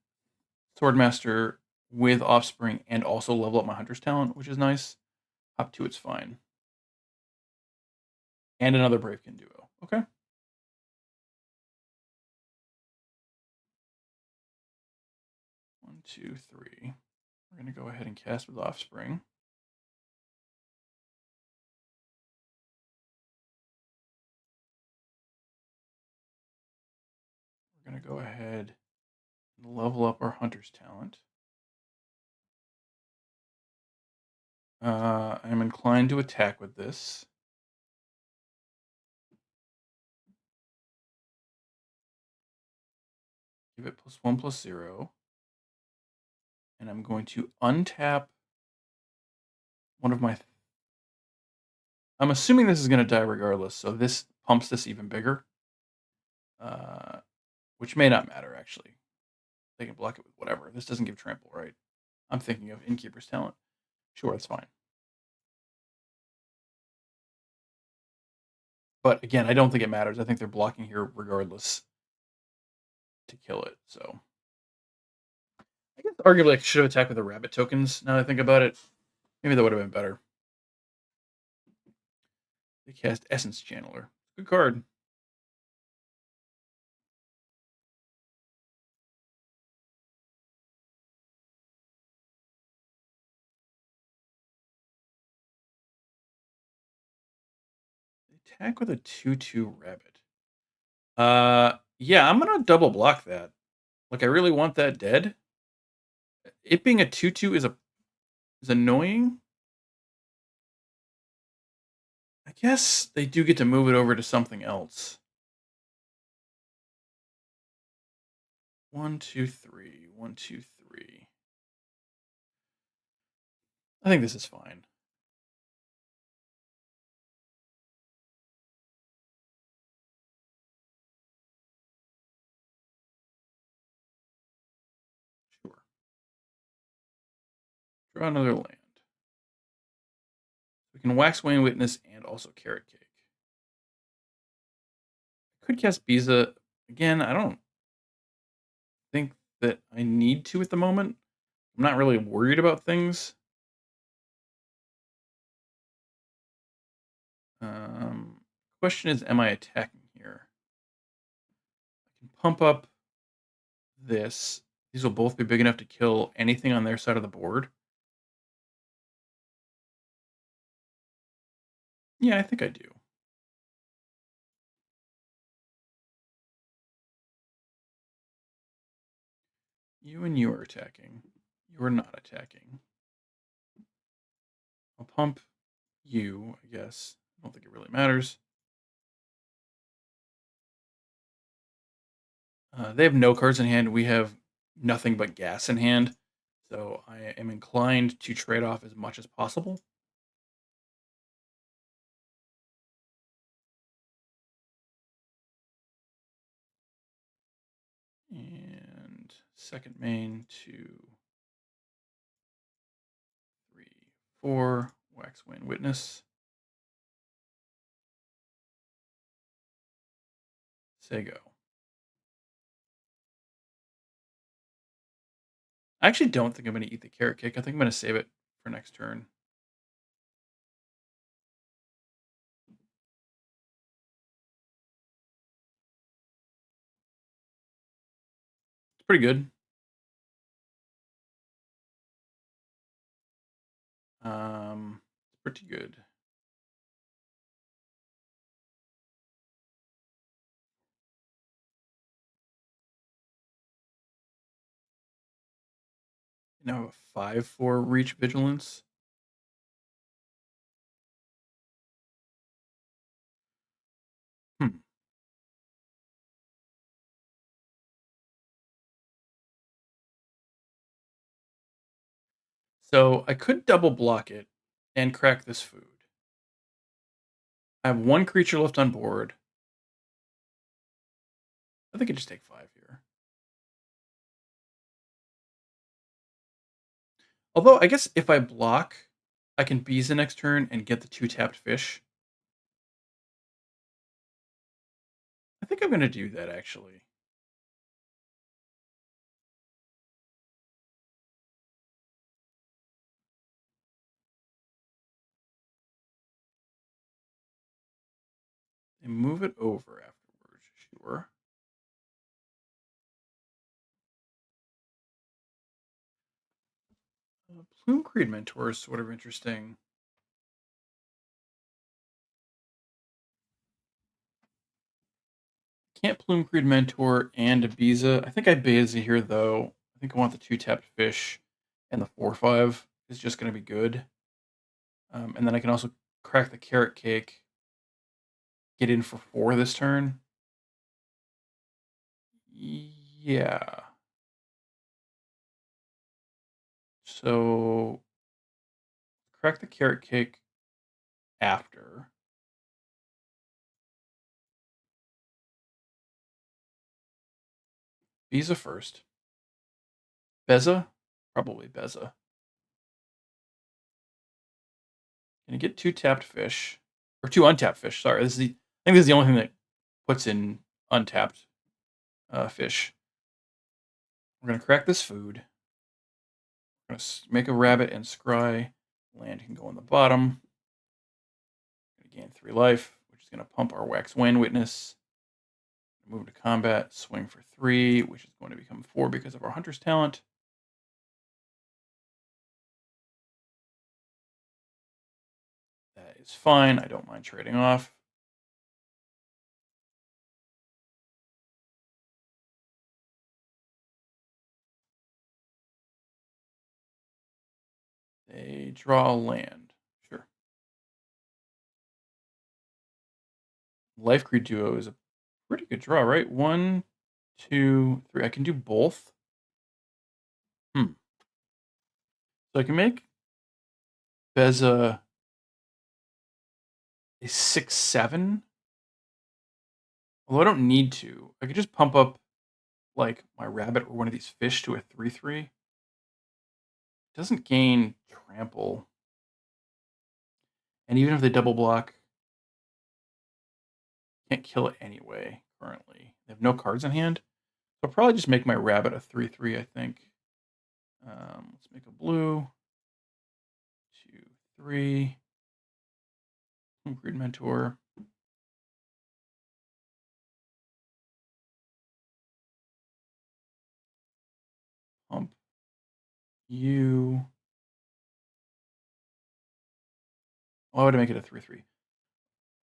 Swordmaster with Offspring and also level up my Hunter's Talent, which is nice. Hop 2, it's fine. And another Bravekin duo. Okay. 1, 2, 3. We're going to go ahead and cast with Offspring. We're going to go ahead and level up our Hunter's talent. I'm inclined to attack with this. Give it +1/+0. And I'm going to untap one of my... I'm assuming this is going to die regardless, so this pumps this even bigger. Which may not matter, actually. They can block it with whatever. This doesn't give trample, right? I'm thinking of Innkeeper's Talent. Sure, that's fine. But again, I don't think it matters. I think they're blocking here regardless to kill it, so... I guess arguably I should have attacked with the rabbit tokens, now that I think about it. Maybe that would have been better. They cast Essence Channeler. Good card. Attack with a 2/2 rabbit. Yeah, I'm gonna double block that. Like, I really want that dead. It being a 2/2 is annoying. I guess they do get to move it over to something else. 1, 2, 3. 1, 2, 3. I think this is fine. Sure. Draw another land. We can Waxwing Witness and also Carrot Cake. Could cast Biza. Again, I don't think that I need to at the moment. I'm not really worried about things. Question is, am I attacking here? I can pump up this. These will both be big enough to kill anything on their side of the board. Yeah, I think I do. You and you are attacking. You are not attacking. I'll pump you, I guess. I don't think it really matters. They have no cards in hand. We have nothing but gas in hand. So I am inclined to trade off as much as possible. And second main, 2, 3, 4. Waxwing Witness. Say go. I actually don't think I'm going to eat the Carrot Cake. I think I'm going to save it for next turn. It's pretty good. It's pretty good. Now a 5/4 Reach Vigilance. Hmm. So I could double block it and crack this food. I have one creature left on board. I think I just take 5 here. Although, I guess if I block, I can Bees the next turn and get the 2 tapped fish. I think I'm going to do that, actually. and move it over afterwards. Sure. Plume Creed Mentor is sort of interesting. Can't Plume Creed Mentor and Ibiza. I think I Ibiza here though. I think I want the 2-tapped fish, and the 4/5 is just going to be good. And then I can also crack the carrot cake, get in for 4 this turn. Yeah. So crack the carrot cake after. Ibiza first. Beza? Probably Beza. Gonna get 2 tapped fish. Or 2 untapped fish, sorry. I think this is the only thing that puts in untapped fish. We're gonna crack this food. We're gonna make a rabbit and scry. Land can go on the bottom. Gonna gain 3 life, which is gonna pump our Wax Wind Witness. Move to combat, swing for 3, which is going to become 4 because of our Hunter's talent. That is fine. I don't mind trading off. They draw land. Sure. Life Creed Duo is a pretty good draw, right? 1, 2, 3. I can do both. So I can make Beza a 6/7. Although I don't need to. I could just pump up like my rabbit or one of these fish to a 3/3. It doesn't gain trample. And even if they double block, can't kill it anyway, currently. They have no cards in hand. So I'll probably just make my rabbit a 3/3, I think. Let's make a blue. 2, 3. Grid Mentor. Pump you. Why would I make it a 3/3?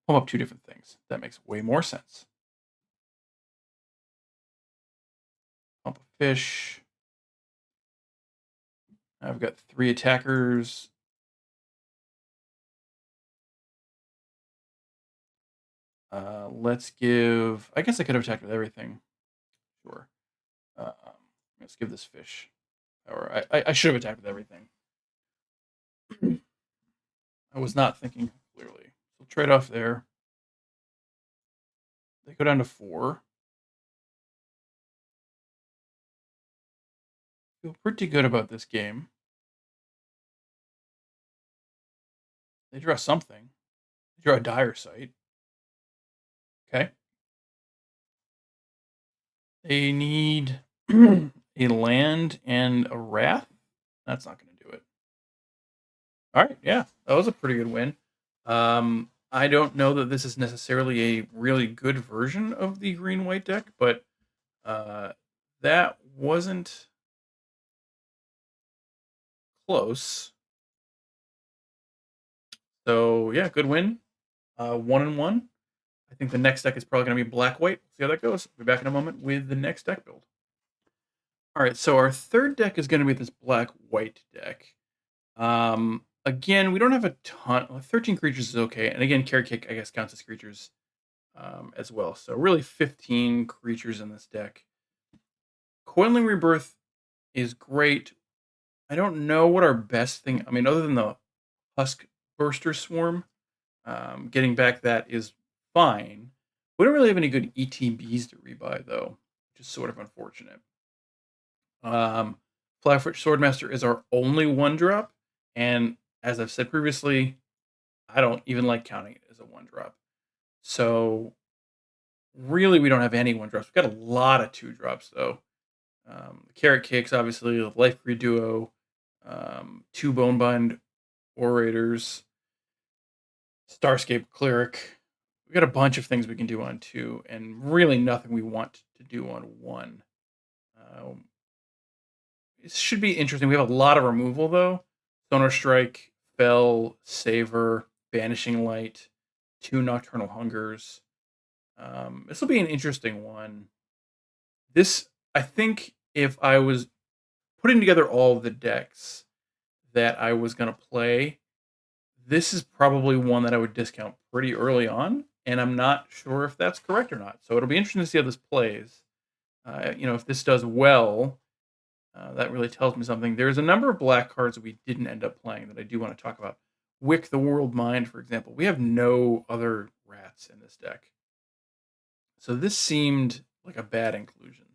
Pump up 2 different things. That makes way more sense. Pump a fish. I've got 3 attackers. Let's give. I guess I could have attacked with everything. Sure. Let's give this fish. Or I should have attacked with everything. I was not thinking clearly. So trade off there. They go down to 4. Feel pretty good about this game. They draw something. They draw a dire sight. Okay. They need a land and a wrath. That's not going to do it. All right. Yeah, that was a pretty good win. I don't know that this is necessarily a really good version of the green-white deck, but that wasn't close. So yeah, good win. 1-1. I think the next deck is probably going to be black-white. See how that goes. We'll be back in a moment with the next deck build. All right, so our third deck is going to be this black-white deck. Again, we don't have a ton. 13 creatures is okay. And again, Carrot Cake, I guess, counts as creatures as well. So really 15 creatures in this deck. Coiling Rebirth is great. I don't know what our best thing... I mean, other than the Husk Burster Swarm, getting back that is fine. We don't really have any good ETBs to rebuy, though, which is sort of unfortunate. Flatfoot Swordmaster is our only 1-drop, and as I've said previously, I don't even like counting it as a 1-drop. So really, we don't have any 1-drops. We've got a lot of 2-drops, though. The Carrot Cakes, obviously, the Life Creed Duo, 2 Bonebind Orators, Starscape Cleric. we got a bunch of things we can do on 2, and really nothing we want to do on 1. Um, it should be interesting. We have a lot of removal though. Sonar Strike, Fell, Savor, Banishing Light, 2 Nocturnal Hungers. This will be an interesting one. This, I think, if I was putting together all of the decks that I was going to play, this is probably one that I would discount pretty early on, and I'm not sure if that's correct or not. So it'll be interesting to see how this plays. If this does well, that really tells me something. There's a number of black cards that we didn't end up playing that I do want to talk about. Wick the World Mind, for example. We have no other rats in this deck. So this seemed like a bad inclusion.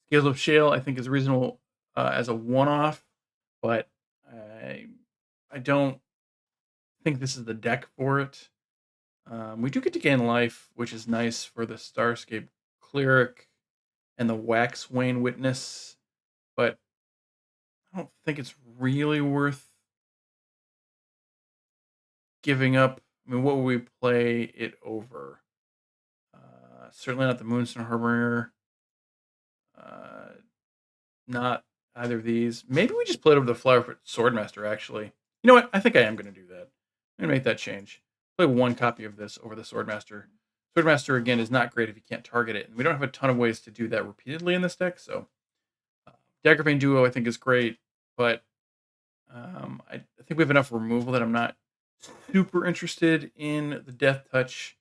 Scales of Shale, I think, is reasonable as a one-off, but I don't think this is the deck for it. We do get to gain life, which is nice for the Starscape Cleric and the Waxwane Witness, but I don't think it's really worth giving up. I mean, what would we play it over? Certainly not the Moonstone Harbinger. Not either of these. Maybe we just played over the Flowerfoot Swordmaster, actually. You know what? I think I am going to do that. I'm going to make that change. Play 1 copy of this over the Swordmaster. Swordmaster, again, is not great if you can't target it. And we don't have a ton of ways to do that repeatedly in this deck, so... Daggervein Duo, I think, is great, but I think we have enough removal that I'm not super interested in the Death Touch.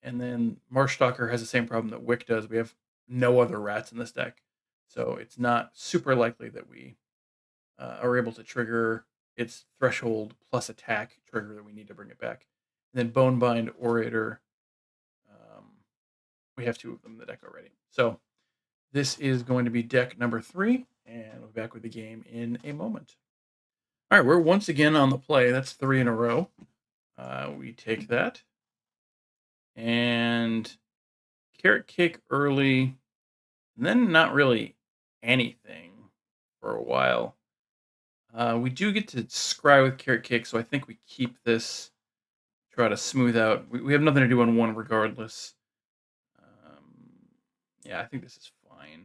And then Marshstalker has the same problem that Wick does. We have no other rats in this deck, so it's not super likely that we are able to trigger its threshold plus attack trigger that we need to bring it back. And then Bonebind, Orator, we have 2 of them in the deck already. So this is going to be deck number 3, and we'll be back with the game in a moment. All right, we're once again on the play. That's 3 in a row. We take that. And Carrot Cake early, and then not really anything for a while. We do get to scry with Carrot Cake, so I think we keep this, try to smooth out. We have nothing to do on 1 regardless. Yeah, I think this is fine.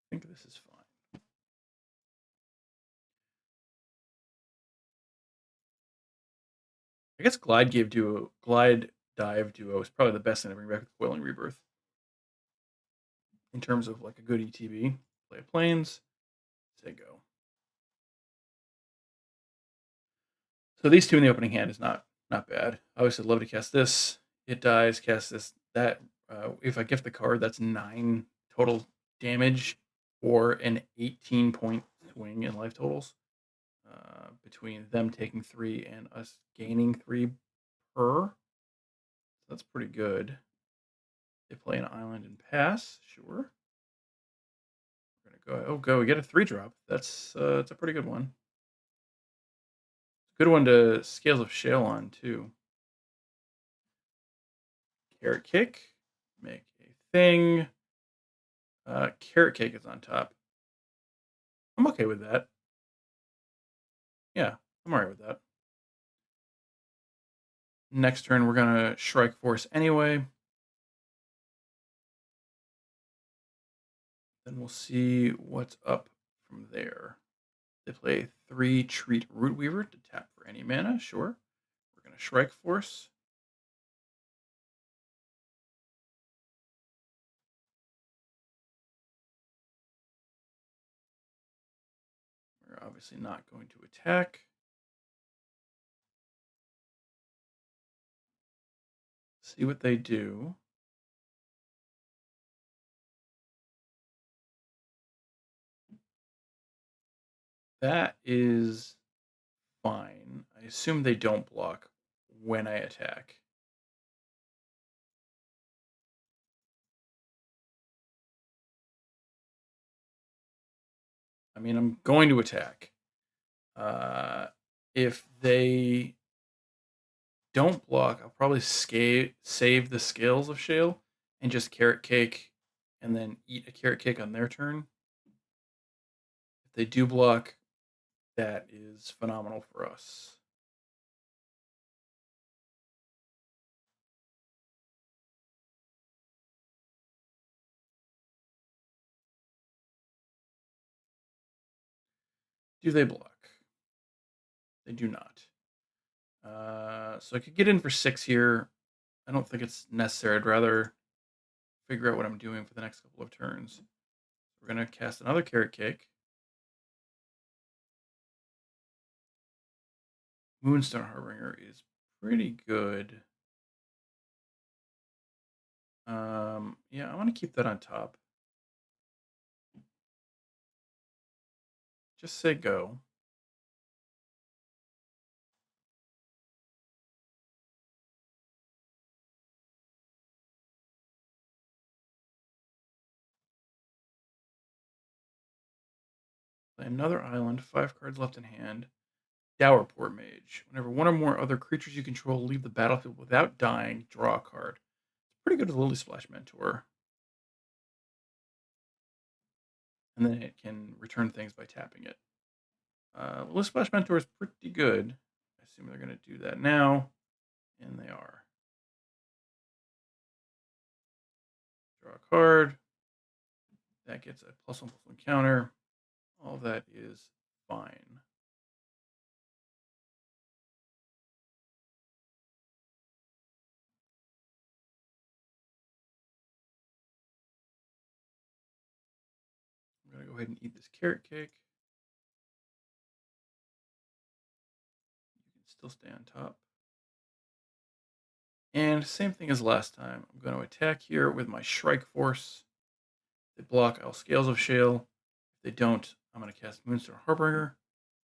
I think this is fine. I guess Glide Dive Duo is probably the best thing to bring back with Coiling Rebirth. In terms of like a good ETB. Play Plains. Say go. So these 2 in the opening hand is not bad. Obviously, I'd love to cast this. It dies, cast this. That if I gift the card, that's 9 total damage or an 18-point swing in life totals between them taking 3 and us gaining 3 per. That's pretty good. They play an island and pass, sure. We're gonna go. Oh, go! We get a 3-drop. That's a pretty good one. Good one to Scales of Shale on too. Carrot Cake, make a thing. Carrot Cake is on top. I'm okay with that. Yeah, I'm alright with that. Next turn, we're gonna Shrike Force anyway. Then we'll see what's up from there. They play 3 Treat Root Weaver to tap for any mana, sure. We're gonna Shrike Force. We're obviously not going to attack. See what they do. That is fine. I assume they don't block when I attack. I mean, I'm going to attack. If they don't block, I'll probably save the Scales of Shale and just Carrot Cake and then eat a carrot cake on their turn. If they do block, that is phenomenal for us. Do they block? They do not. So I could get in for 6 here. I don't think it's necessary. I'd rather figure out what I'm doing for the next couple of turns. We're going to cast another carrot cake. Moonstone Harbinger is pretty good. Yeah, I want to keep that on top. Just say go. Play another island, 5 cards left in hand. Dowerport Mage. Whenever one or more other creatures you control leave the battlefield without dying, draw a card. It's pretty good as Lily Splash Mentor. And then it can return things by tapping it. Lily Splash Mentor is pretty good. I assume they're going to do that now. And they are. Draw a card. That gets a +1/+1 counter. All that is fine. I'm going to go ahead and eat this carrot cake. You can still stay on top. And same thing as last time. I'm going to attack here with my Shrike Force. If they block, I'll Scales of Shale. If they don't, I'm going to cast Moonstone Harbinger.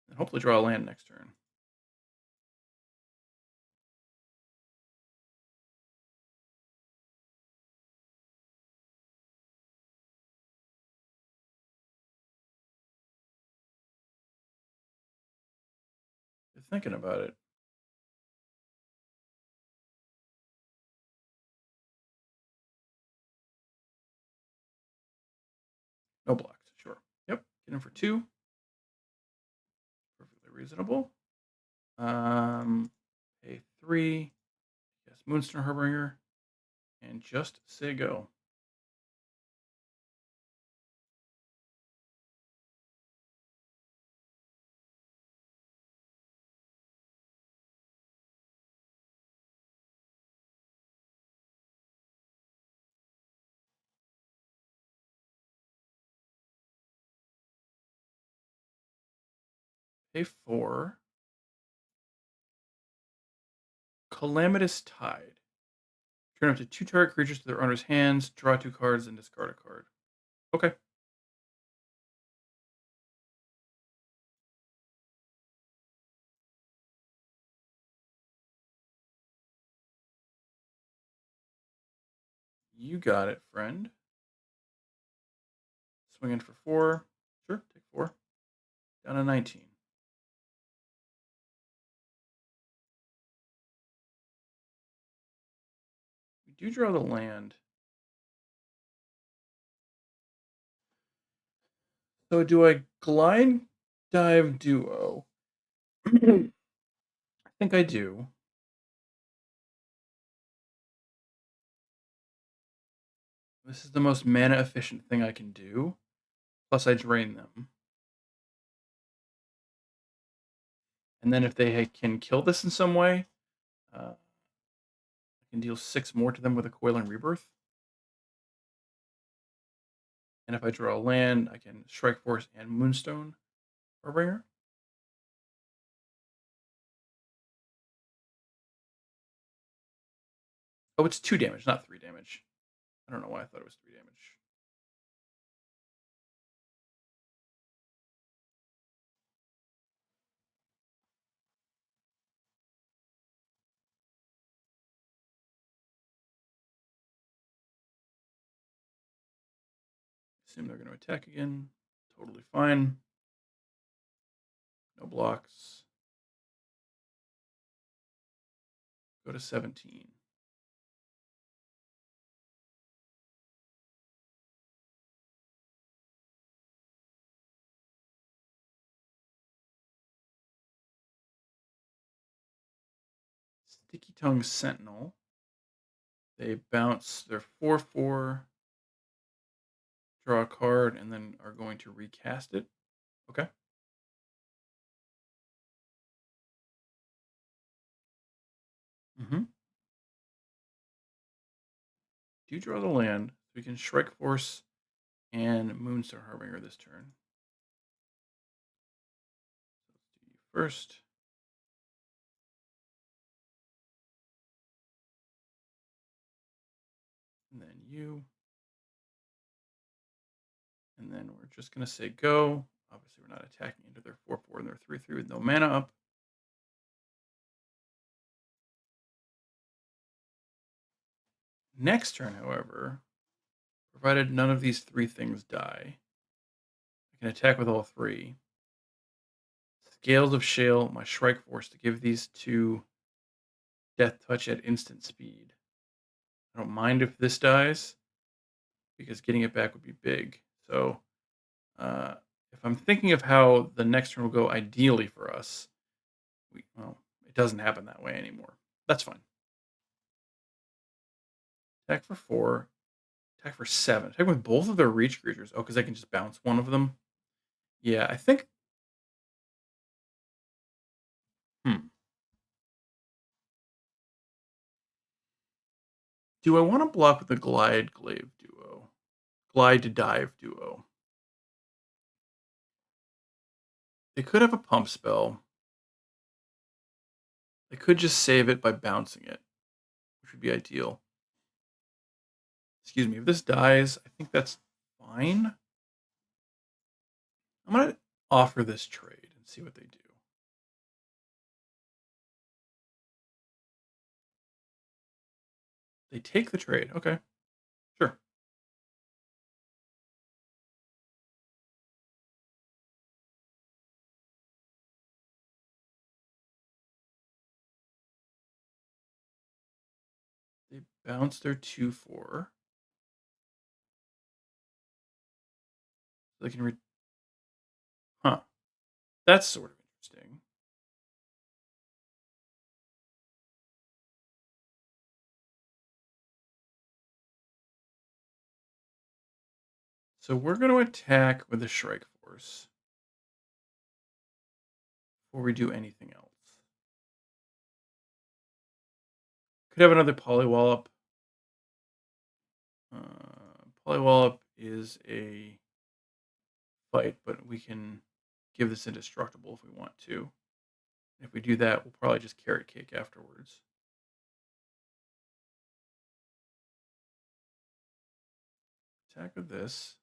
And hopefully draw a land next turn. You're thinking about it. No blocks, sure. Yep, get in for 2. Perfectly reasonable. Pay 3. Yes, Moonstone Harbinger. And just say go. Pay 4. Calamitous Tide. Turn up to 2 target creatures to their owner's hands, draw 2 cards, and discard a card. Okay. You got it, friend. Swing in for 4. Sure, take 4. Down to 19. We do draw the land. So do I Glide Dive Duo? I think I do. This is the most mana efficient thing I can do. Plus I drain them. And then if they can kill this in some way, I can deal 6 more to them with a Coiling Rebirth. And if I draw a land, I can Strike Force and Moonstone Harbinger. Oh, it's 2 damage, not 3 damage. I don't know why I thought it was 3 damage. Assume they're going to attack again. Totally fine. No blocks. Go to 17. Sticky Tongue Sentinel. They bounce their 4/4, draw a card, and then are going to recast it. Okay. Mm-hmm. Do draw the land. So we can Strike Force and Moonstar Harbinger this turn. Let's do you first. And then you. And then we're just going to say go. Obviously, we're not attacking into their 4/4 and their 3/3 with no mana up. Next turn, however, provided none of these three things die, I can attack with all three. Scales of Shale, my Strike Force to give these two Death Touch at instant speed. I don't mind if this dies, because getting it back would be big. So uh, if I'm thinking of how the next turn will go ideally for us, well, it doesn't happen that way anymore. That's fine. Attack for 4. Attack for 7. Attack with both of their reach creatures. Oh, because I can just bounce one of them. Yeah, I think. Do I want to block with the Glide Glaive duo? Glide to Dive duo. They could have a pump spell. They could just save it by bouncing it, which would be ideal. Excuse me. If this dies, I think that's fine. I'm going to offer this trade and see what they do. They take the trade. Okay. Sure. They bounce their 2/4. They can huh. That's sort of interesting. So we're going to attack with the Strike Force before we do anything else. Could have another Polywallop. Polywallop is a fight, but we can give this indestructible if we want to. If we do that, we'll probably just carrot cake afterwards. Attack with this.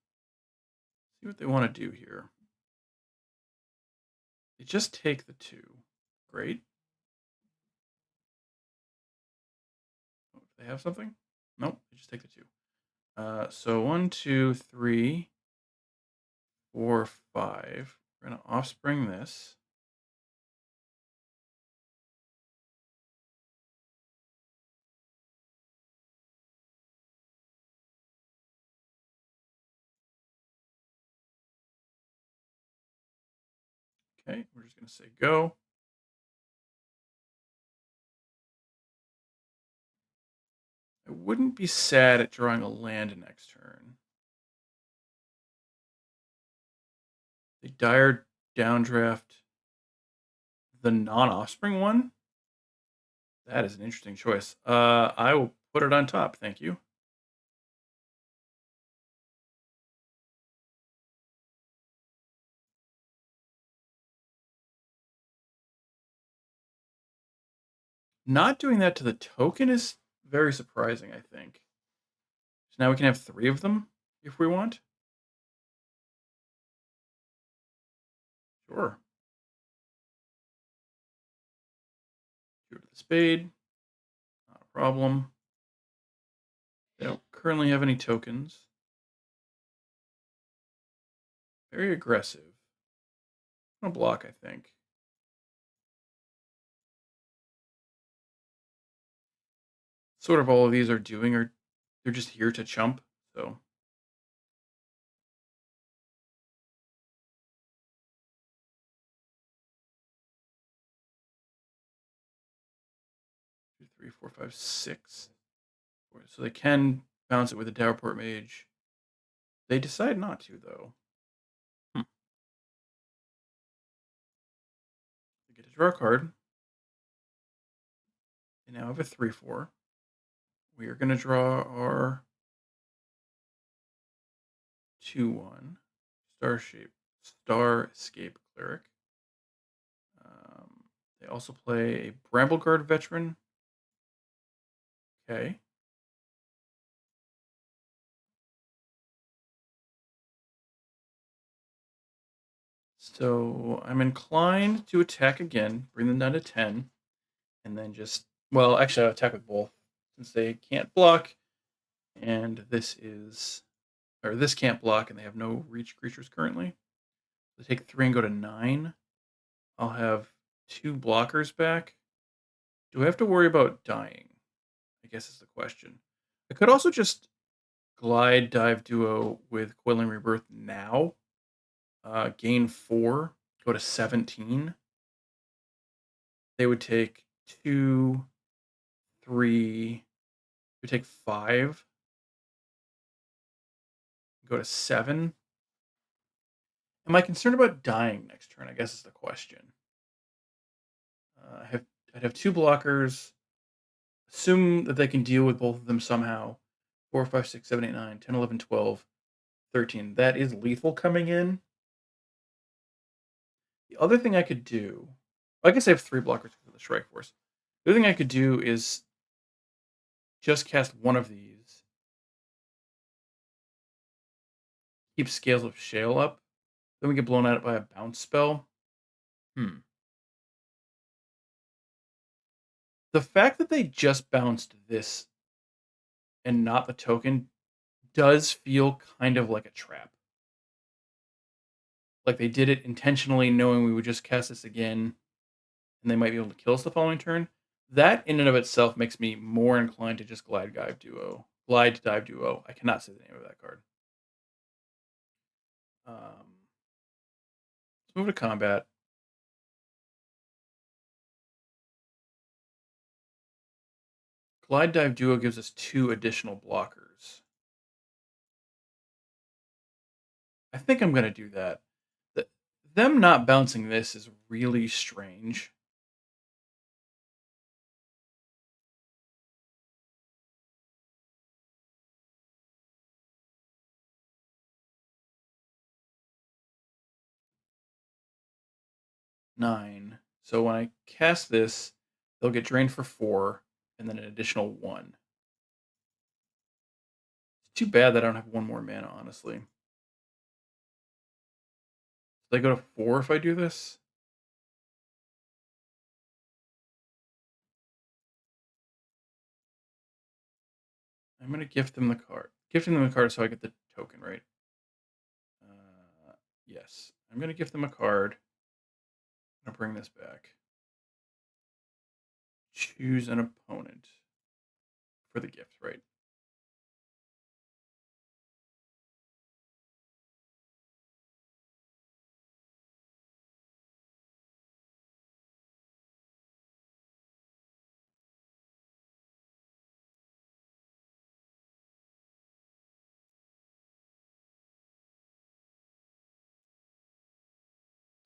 See what they want to do here. They just take the 2. Great. Oh, do they have something? Nope, they just take the 2. So 1, 2, 3, 4, 5. We're going to offspring this. Okay, we're just going to say go. I wouldn't be sad at drawing a land next turn. They dire downdraft the non-offspring one. That is an interesting choice. I will put it on top. Thank you. Not doing that to the token is very surprising, I think. So now we can have 3 of them if we want. Sure. Go to the spade. Not a problem. They don't currently have any tokens. Very aggressive. I'm gonna block, I think. Sort of all of these are doing, or they're just here to chump. So 3, 4, 5, 6. So they can bounce it with a Dowerport Mage. They decide not to, though. They get to draw a card. They now have a 3/4. We are going to draw our 2/1 Star Escape Cleric. They also play a Brambleguard Veteran. Okay. So I'm inclined to attack again, bring them down to 10, and then just, well, actually I'll attack with both since they can't block, and this can't block, and they have no reach creatures currently. They take 3 and go to 9. I'll have 2 blockers back. Do I have to worry about dying? I guess is the question. I could also just Glide Dive Duo with Coiling Rebirth now. Gain 4, go to 17. They would take 2, 3, would take 5, go to 7. Am I concerned about dying next turn? I guess is the question. I'd have 2 blockers. Assume that they can deal with both of them somehow. 4, 5, 6, 7, 8, 9, 10, 11, 12, 13. That is lethal coming in. The other thing I could do, I guess I have 3 blockers for the Strike Force. The other thing I could do is just cast one of these. Keep Scales of Shale up. Then we get blown out by a bounce spell. The fact that they just bounced this and not the token does feel kind of like a trap. Like they did it intentionally, knowing we would just cast this again, and they might be able to kill us the following turn. That in and of itself makes me more inclined to just Glide Dive Duo. I cannot say the name of that card. Let's move to combat. Glide Dive Duo gives us 2 additional blockers. I think I'm going to do that. Them not bouncing this is really strange. Nine. So when I cast this, they'll get drained for 4, and then an additional 1. It's too bad that I don't have 1 more mana, honestly. So they go to 4 if I do this? I'm going to gift them the card. Gifting them the card so I get the token, right? Yes. I'm going to gift them a card. I'm going to bring this back. Choose an opponent for the gift, right?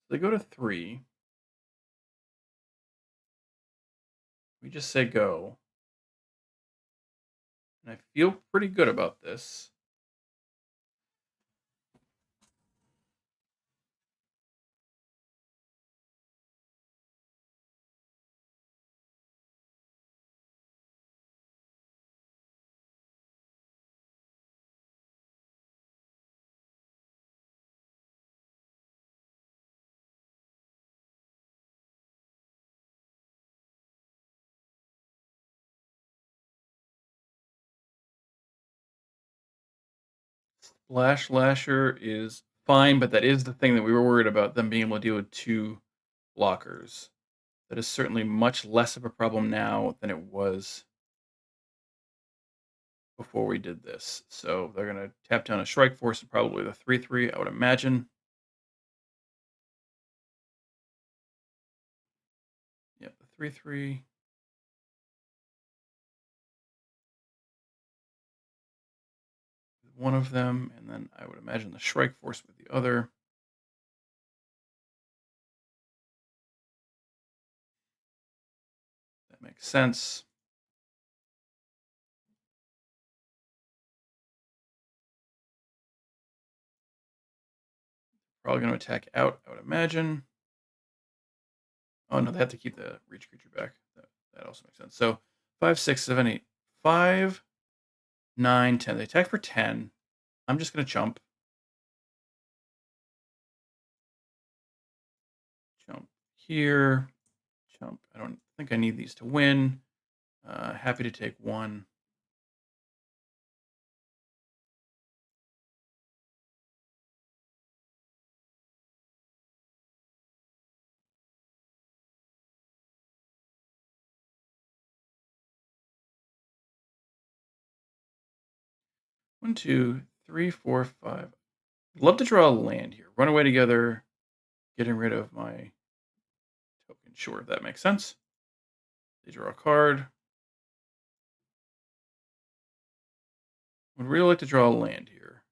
So they go to 3. We just say go. And I feel pretty good about this. Splash Lasher is fine, but that is the thing that we were worried about, them being able to deal with 2 blockers. That is certainly much less of a problem now than it was before we did this. So they're going to tap down a Strike Force and probably the 3/3, I would imagine. Yep, the 3/3. one of them, and then I would imagine the Shrike Force with the other. That makes sense. Probably going to attack out, I would imagine. Oh, no, they have to keep the reach creature back. That also makes sense. So 5, 6, 7, 8, 5, 9, 10. They attack for 10. I'm just going to jump. Jump here. Jump. I don't think I need these to win. Happy to take one. One, two, three, four, five. Love to draw a land here. Run away together. Getting rid of my token. Sure, that makes sense. They draw a card. Would really like to draw a land here.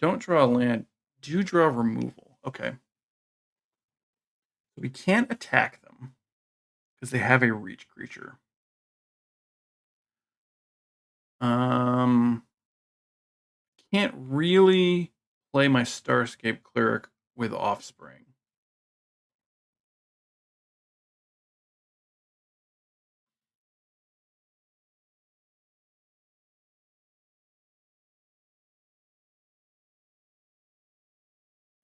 Don't draw a land. Do draw removal. Okay. We can't attack them because they have a reach creature. Can't really play my Starscape Cleric with Offspring.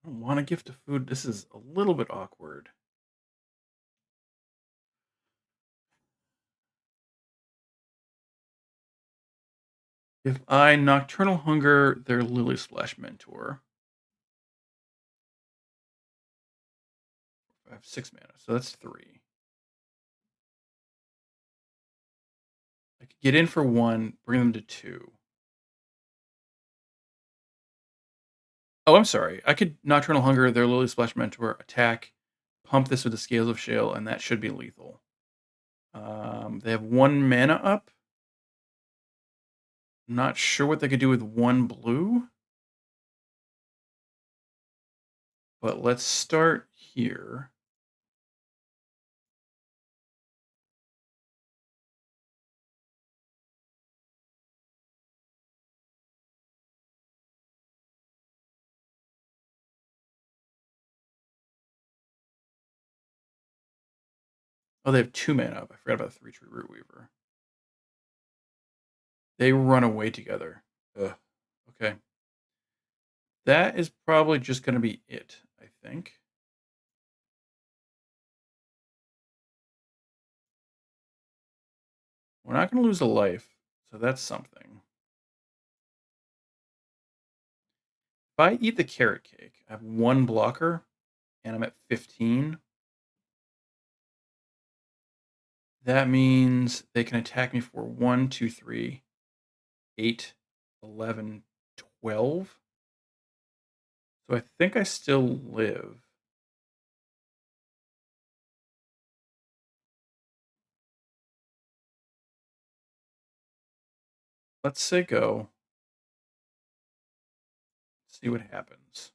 I don't want a gift of food. This is a little bit awkward. If I Nocturnal Hunger their Lily Splash Mentor, I have 6 mana, so that's 3. I could get in for 1, bring them to 2. Oh, I'm sorry. I could Nocturnal Hunger their Lily Splash Mentor, attack, pump this with the Scales of Shale, and that should be lethal. They have 1 mana up. Not sure what they could do with 1 blue. But let's start here. Oh, they have 2 mana up. I forgot about the 3-tree Root Weaver. They run away together. Ugh. Okay. That is probably just going to be it, I think. We're not going to lose a life, so that's something. If I eat the carrot cake, I have 1 blocker, and I'm at 15. That means they can attack me for 1, 2, 3, 8, 11, 12. So I think I still live. Let's say go. See what happens.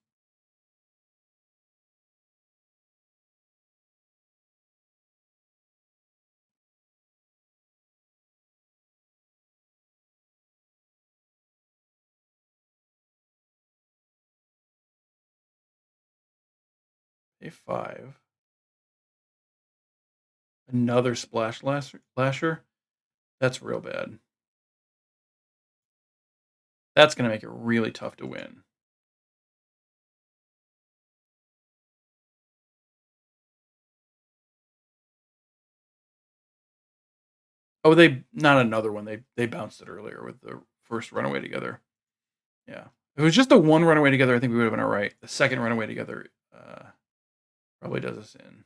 A5. Another Splash Lasher. That's real bad. That's going to make it really tough to win. Oh, not another one. They bounced it earlier with the first runaway together. Yeah. If it was just the one runaway together, I think we would have been all right. The second runaway together probably does us in.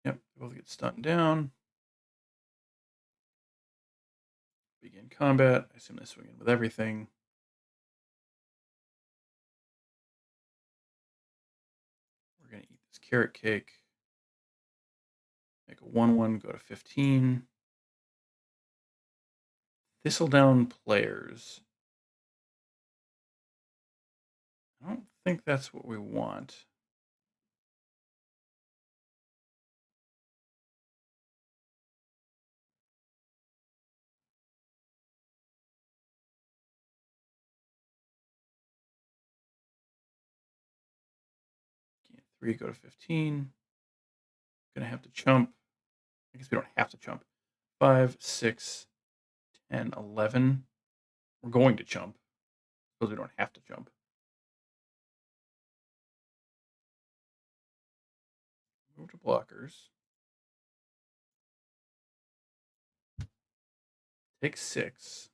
Yep, both get stunned down. Begin combat. I assume they swing in with everything. carrot cake. Make a 1/1, go to 15. Thistledown players. I don't think that's what we want. Gain 3, go to 15. Gonna have to chump. I guess we don't have to chump. 5, 6, 10, 11. We're going to chump. Suppose we don't have to jump. Move to blockers. Take 6.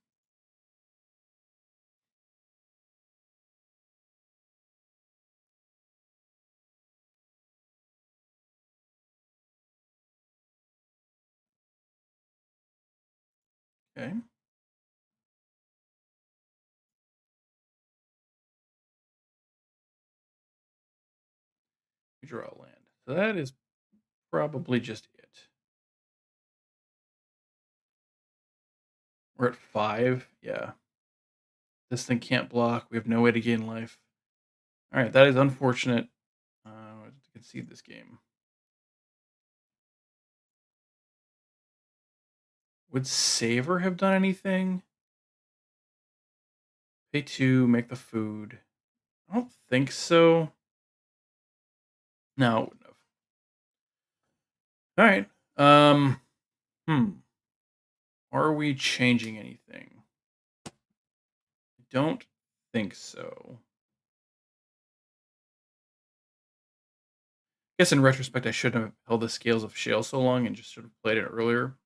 Okay. We draw a land. So that is probably just it. We're at 5. Yeah. This thing can't block. We have no way to gain life. All right, that is unfortunate. I have to concede this game. Would Saver have done anything? Pay 2, make the food. I don't think so. No, it wouldn't have. All right. Are we changing anything? I don't think so. I guess in retrospect, I shouldn't have held the scales of shale so long and just sort of played it earlier.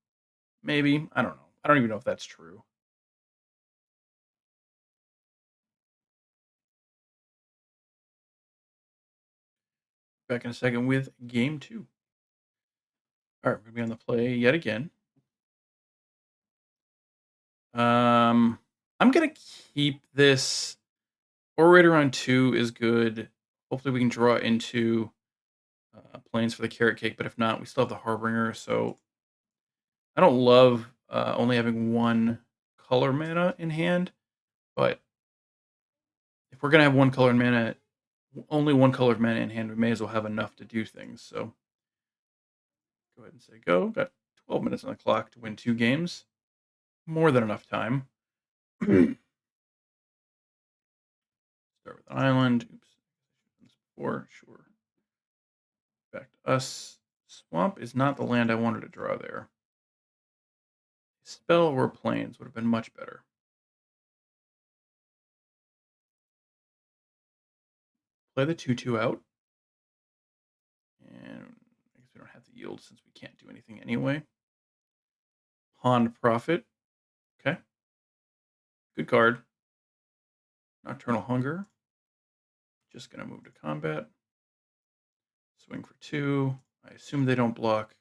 Maybe. I don't know. I don't even know if that's true. Back in a second with game 2. All right, we're going to be on the play yet again. I'm going to keep this. Orator on 2 is good. Hopefully we can draw into planes for the carrot cake, but if not, we still have the Harbinger. So I don't love only having 1 color mana in hand, but if we're going to have 1 color mana, only 1 color mana in hand, we may as well have enough to do things. So go ahead and say go. Got 12 minutes on the clock to win 2 games. More than enough time. Start with an island. Oops. Before, sure. Back to us. Swamp is not the land I wanted to draw there. Spell or plains would have been much better. Play the 2/2 out. And I guess we don't have to yield since we can't do anything anyway. Pawn Profit. Okay. Good card. Nocturnal Hunger. Just going to move to combat. Swing for 2. I assume they don't block.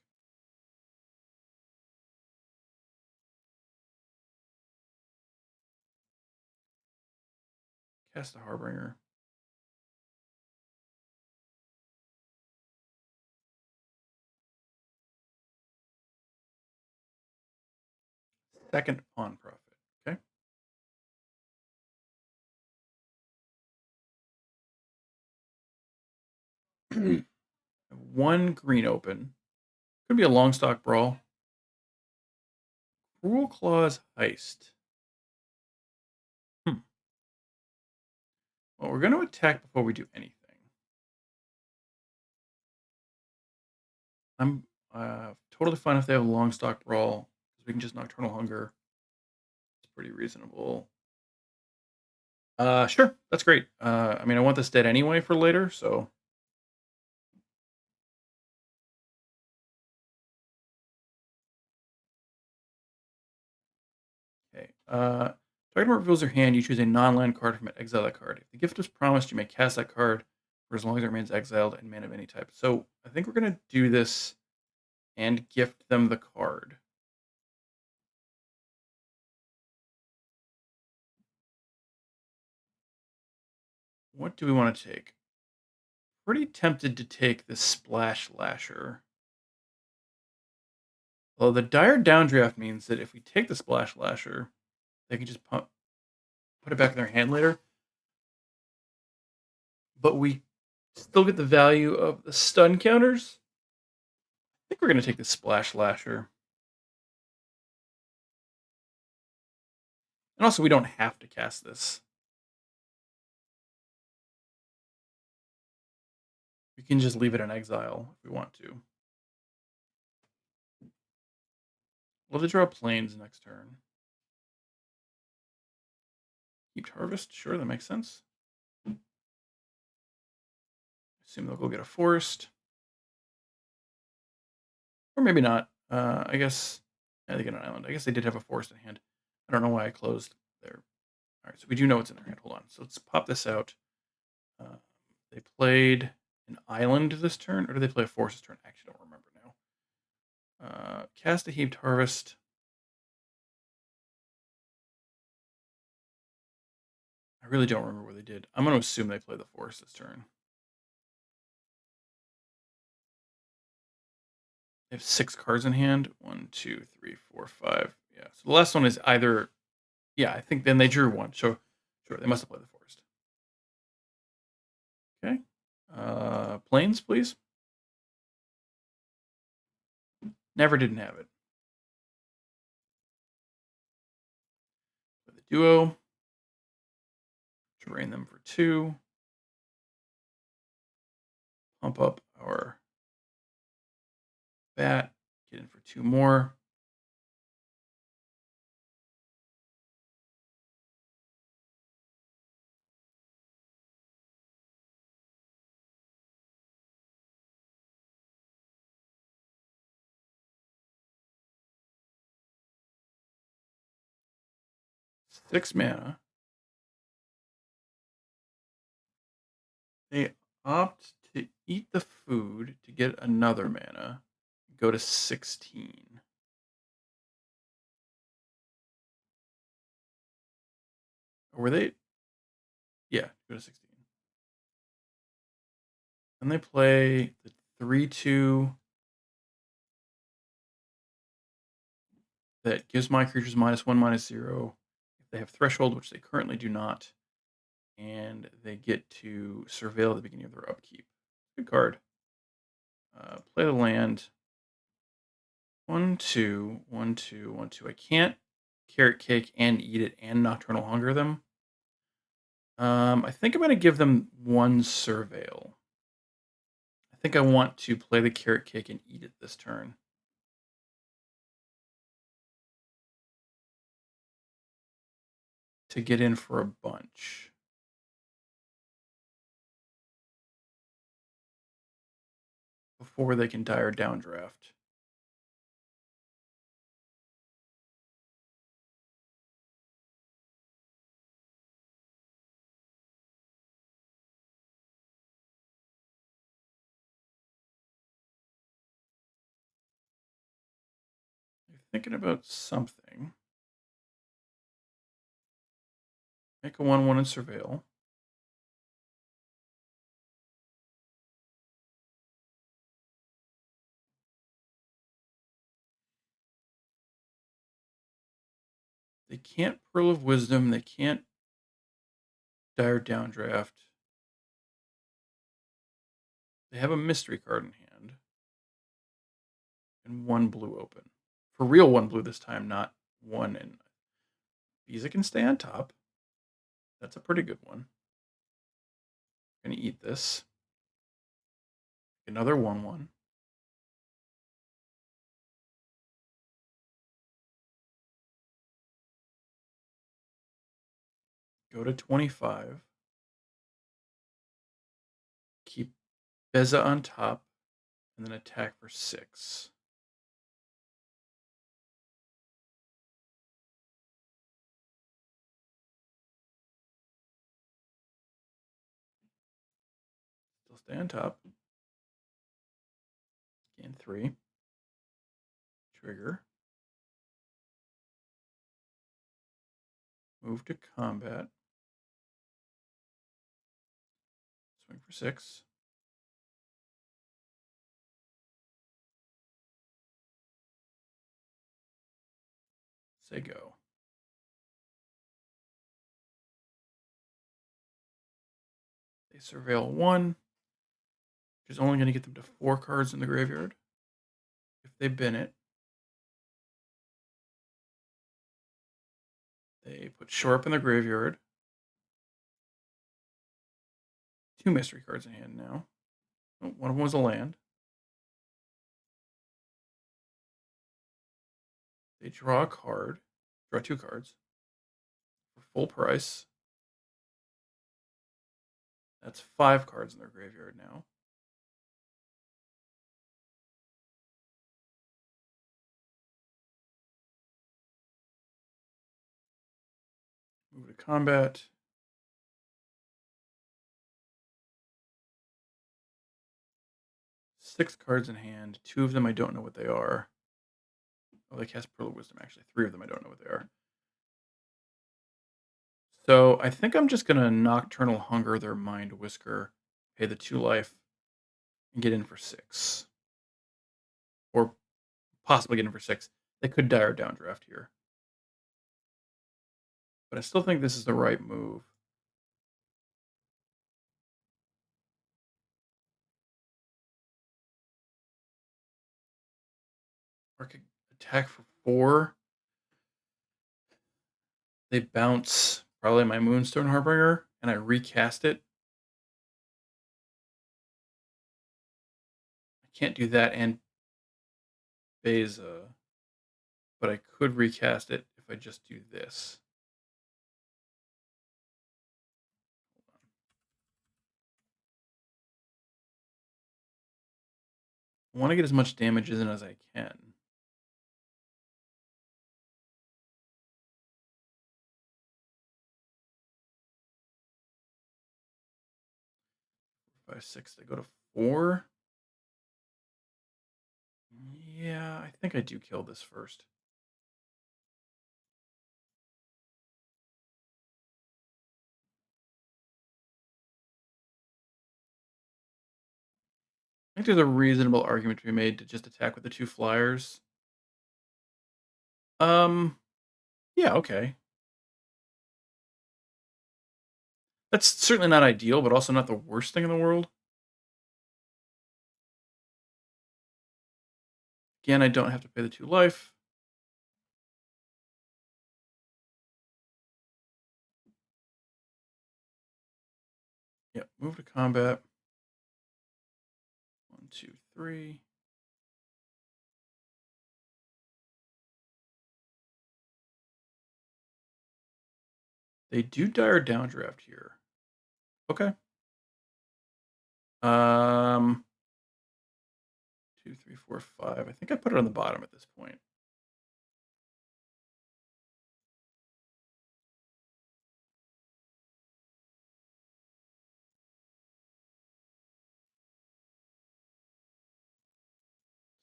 Cast a Harbinger. Second Pawn Profit. Okay. One green open. Could be a Longstock Brawl. Cruel Claws Heist. Well, we're going to attack before we do anything. I'm totally fine if they have a Longstock Brawl, because we can just Nocturnal Hunger. It's pretty reasonable. Sure, that's great. I mean, I want this dead anyway for later, so. Okay. Target reveals your hand. You choose a non-land card from it. Exile that card. If the gift is promised, you may cast that card for as long as it remains exiled and mana of any type. So I think we're gonna do this and gift them the card. What do we want to take? pretty tempted to take the Splash Lasher. Well, the dire downdraft means that if we take the Splash Lasher, they can just put it back in their hand later. But we still get the value of the stun counters. I think we're going to take the Splash Lasher. And also, we don't have to cast this. We can just leave it in exile if we want to. We'll draw Plains next turn. Keep Harvest, sure, that makes sense. Assume they'll go get a Forest. Or maybe not. I guess they get an island. I guess they did have a Forest in hand. I don't know why I closed there. All right, so we do know what's in their hand. Hold on. So let's pop this out. They played an island this turn, or did they play a forest this turn? I actually don't remember now. Cast a Heaped Harvest. I really don't remember what they did. I'm going to assume they play the forest this turn. They have 6 cards in hand. 1, 2, 3, 4, 5. Yeah. So the last one is either. Yeah, I think then they drew one. So sure, they must have played the forest. Okay. Plains, please. Never didn't have it. For the duo. Drain them for 2. Pump up our bat. Get in for 2 more. Six mana. They opt to eat the food to get another mana. Go to 16. Or were they? Yeah, go to 16. And they play the 3/2 that gives my creatures -1/-0 if they have Threshold, which they currently do not. And they get to surveil at the beginning of their upkeep. Good card. Play the land. 1, 2, 1, 2, 1, 2. I can't Carrot Cake and eat it and Nocturnal Hunger them. I think I'm going to give them 1 Surveil. I think I want to play the Carrot Cake and eat it this turn. To get in for a bunch. Before they can dire downdraft. They're thinking about something. Make a 1/1 and Surveil. They can't Pearl of Wisdom. They can't dire downdraft. They have a mystery card in hand. And 1 blue open. For real 1 blue this time, not 1 in. Visa can stay on top. That's a pretty good one. Gonna eat this. Another 1/1. Go to 25. Keep Beza on top. And then attack for 6. Still stay on top. Gain 3. Trigger. Move to combat. Swing for 6. Say go. They surveil 1, which is only going to get them to 4 cards in the graveyard. If they bin it, they put shore up in the graveyard. 2 mystery cards in hand now. Oh, one of them was a land. They draw a card. Draw 2 cards. For full price. That's 5 cards in their graveyard now. Move to combat. 6 cards in hand. 2 of them I don't know what they are. Oh, they cast Pearl of Wisdom, actually. 3 of them I don't know what they are. So I think I'm just going to Nocturnal Hunger their Mind Whisker, pay the 2 life, and get in for 6. Or possibly get in for 6. They could dire downdraft here. But I still think this is the right move. Or could attack for 4. They bounce probably my Moonstone Harbinger, and I recast it. I can't do that and Beza, but I could recast it if I just do this. I want to get as much damage in as I can. Five, 6, they go to 4. Yeah, I think I do kill this first. I think there's a reasonable argument to be made to just attack with the 2 flyers. Yeah, okay. That's certainly not ideal, but also not the worst thing in the world. Again, I don't have to pay the 2 life. Yep, move to combat. 1, 2, 3. They do dire downdraft here. Okay. 2, 3, 4, 5. I think I put it on the bottom at this point.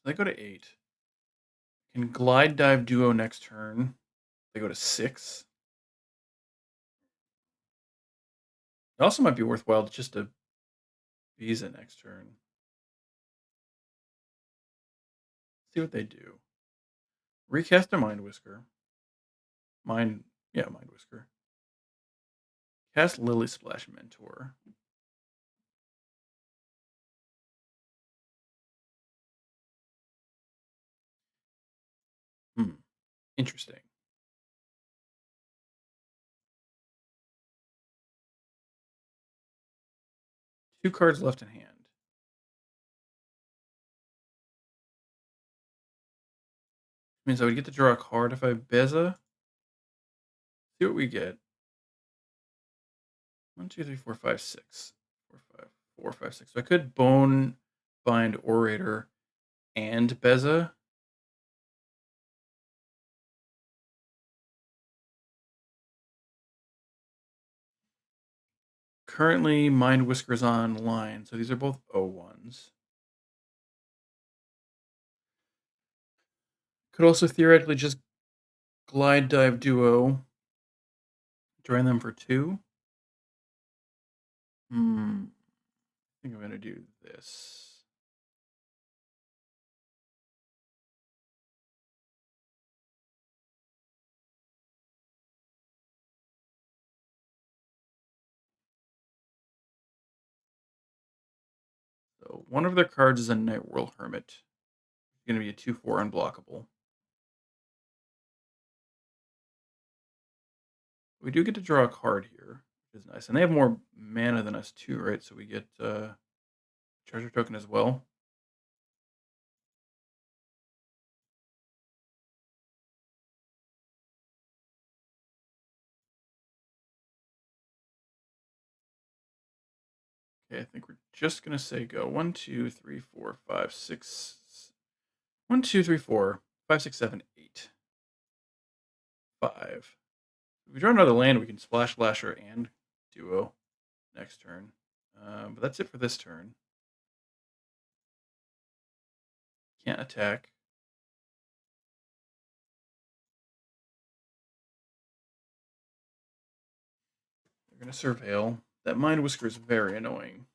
They go to 8. Can glide dive duo next turn. They go to 6. It also might be worthwhile just to Visa next turn. See what they do. Recast their Mind Whisker. Mind Whisker. Cast Lily Splash Mentor. Interesting. Two cards left in hand. Means I would get to draw a card if I Beza. See what we get. 1, 2, 3, 4, 5, 6. 4, 5, 4, 5, 6. So I could Bone Bind Orator and Beza. Currently, Mind Whisker's online, so these are both O1s. Could also theoretically just Glide Dive Duo. Drain them for 2. I think I'm going to do this. So one of their cards is a Night Whirl Hermit. It's going to be a 2/4 unblockable. We do get to draw a card here, which is nice. And they have more mana than us too, right? So we get treasure token as well. Okay, I think we're just going to say go. 1, 2, 3, 4, 5, 6. 1, 2, 3, 4, 5, 6, 7, 8. 5. If we draw another land, we can Splash Lasher and Duo next turn. But that's it for this turn. Can't attack. They're going to Surveil. That Mind Whisker is very annoying.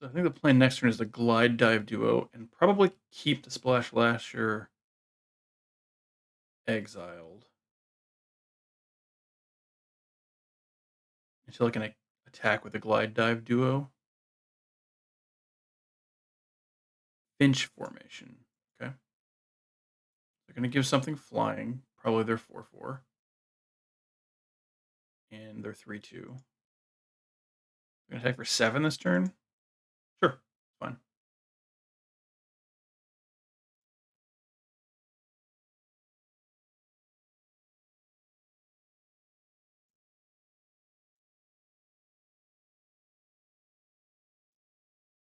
So I think the plan next turn is the Glide Dive Duo and probably keep the Splash Lasher exiled until I can attack with the Glide Dive Duo. Finch formation. Okay. They're going to give something flying, probably their 4/4. And their 3/2. They're going to attack for 7 this turn? Sure. Fine.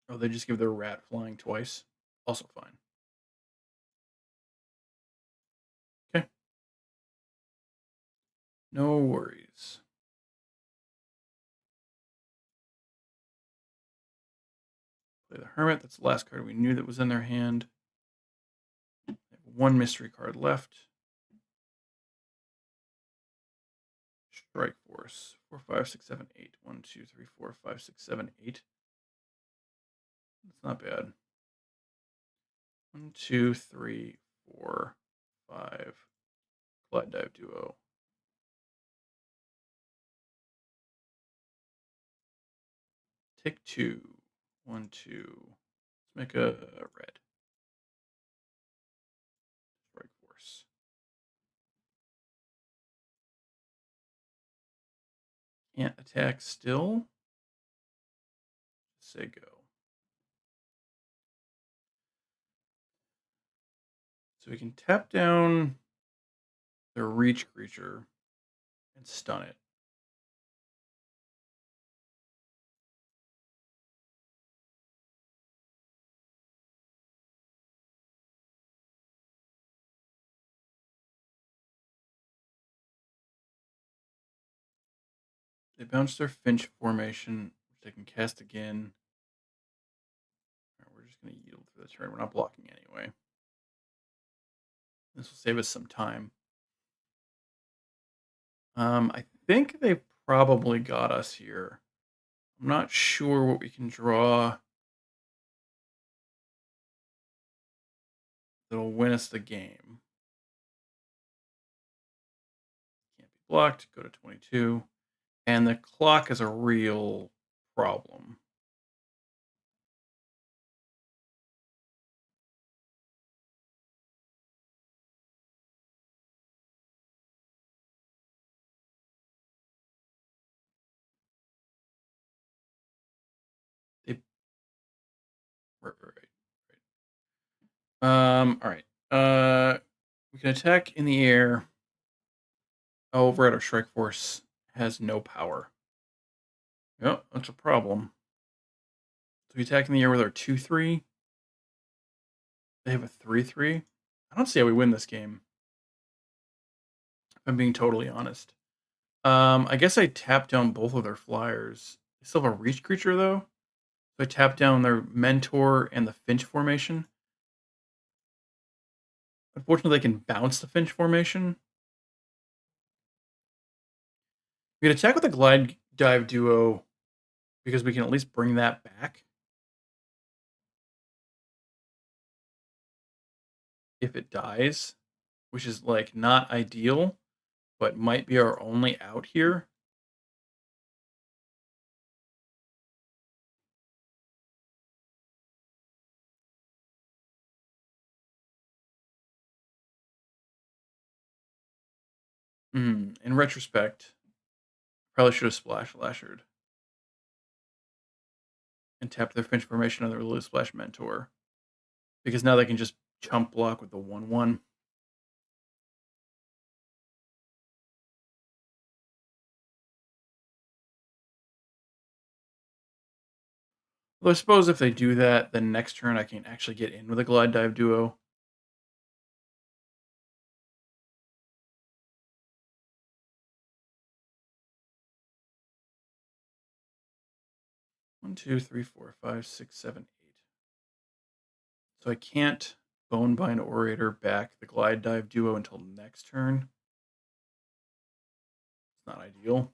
Oh, they just give their rat flying twice? Also fine. Okay. No worries. Play the Hermit. That's the last card we knew that was in their hand. They have one mystery card left. Strike Force. 4, 5, 6, 7, 8. 1, 2, 3, 4, 5, 6, 7, 8. That's not bad. 1, 2, 3, 4, 5. Glide Dive Duo. Take 2. 1, 2. Let's make a red. Strike Force. Can't attack still. Say go. So we can tap down the reach creature and stun it. They bounce their Finch formation, which they can cast again. Right, we're just going to yield for the turn. We're not blocking anyway. This will save us some time. I think they probably got us here. I'm not sure what we can draw that'll win us the game. Can't be blocked. Go to 22. And the clock is a real problem. They, right. All right. We can attack in the air. Oh, override our Strike Force has no power. Yep, that's a problem. So we attack in the air with our 2/3. They have a 3/3. I don't see how we win this game. If I'm being totally honest. I guess I tap down both of their flyers. They still have a reach creature though. So I tap down their Mentor and the Finch formation. Unfortunately, they can bounce the Finch formation. We can attack with a Glide Dive Duo because we can at least bring that back if it dies, which is like not ideal, but might be our only out here. In retrospect, probably should have splash lashered and tapped their Finch formation on the Lily Splash Mentor, because now they can just chump block with the 1/1. Although I suppose if they do that, then next turn I can actually get in with a Glide Dive Duo. One, two, three, four, five, six, seven, eight. So I can't Bonebind Orator back the Glide Dive Duo until next turn. It's not ideal.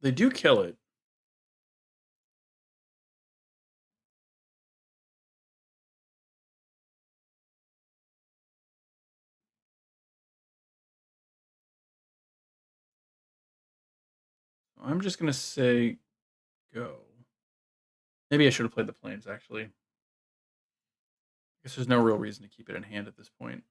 They do kill it. I'm just going to say go. Maybe I should have played the Plains, actually. I guess there's no real reason to keep it in hand at this point.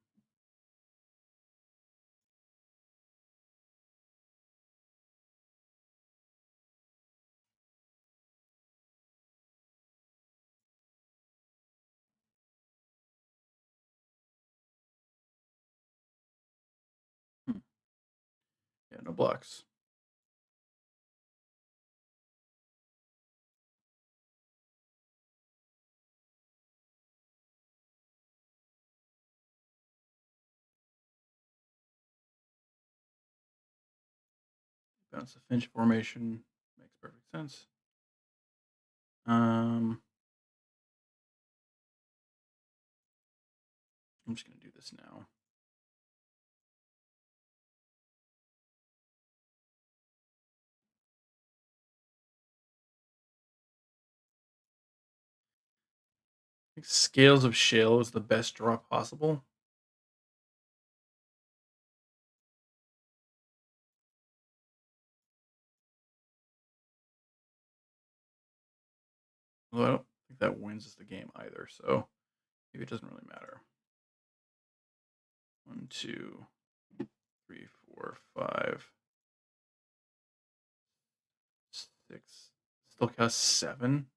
Hmm. Yeah, no blocks. Bounce the Finch formation. Makes perfect sense. I'm just going to do this now. I think Scales of Shale is the best draw possible. Although I don't think that wins us the game either, so maybe it doesn't really matter. 1, 2, 3, 4, 5, 6. Still costs 7.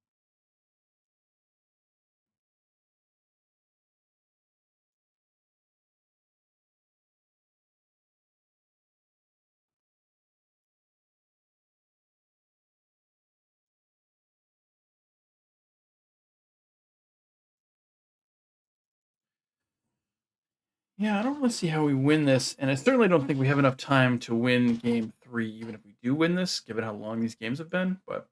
Yeah, I don't really see how we win this, and I certainly don't think we have enough time to win game 3, even if we do win this, given how long these games have been, but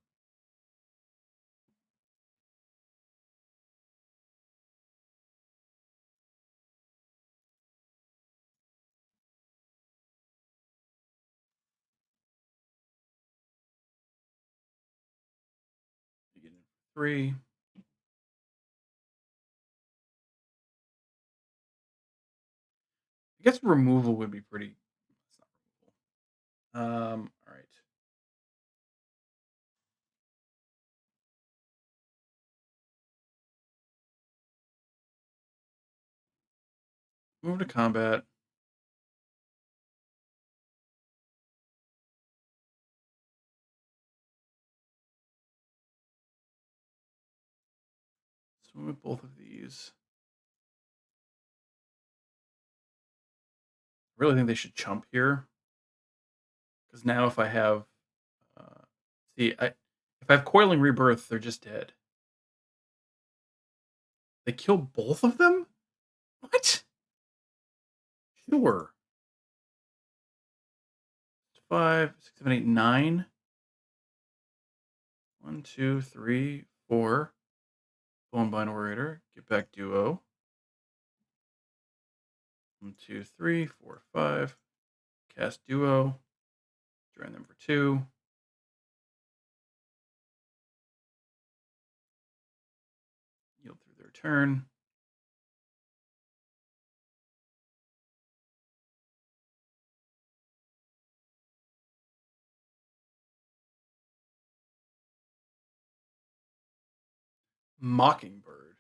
you get in 3. I guess removal would be pretty. It's not removal. All right. Move to combat. Swim with both of these. I really think they should chump here, because now if I have, uh, see, if I have Coiling Rebirth, they're just dead. They kill both of them? What? Sure. 5, 6, 7, 8, 9. 1, 2, 3, 4. Bone bind orator. Get back duo. 1, 2, 3, 4, 5. Cast duo. Drain them for 2. Yield through their turn. Mockingbird.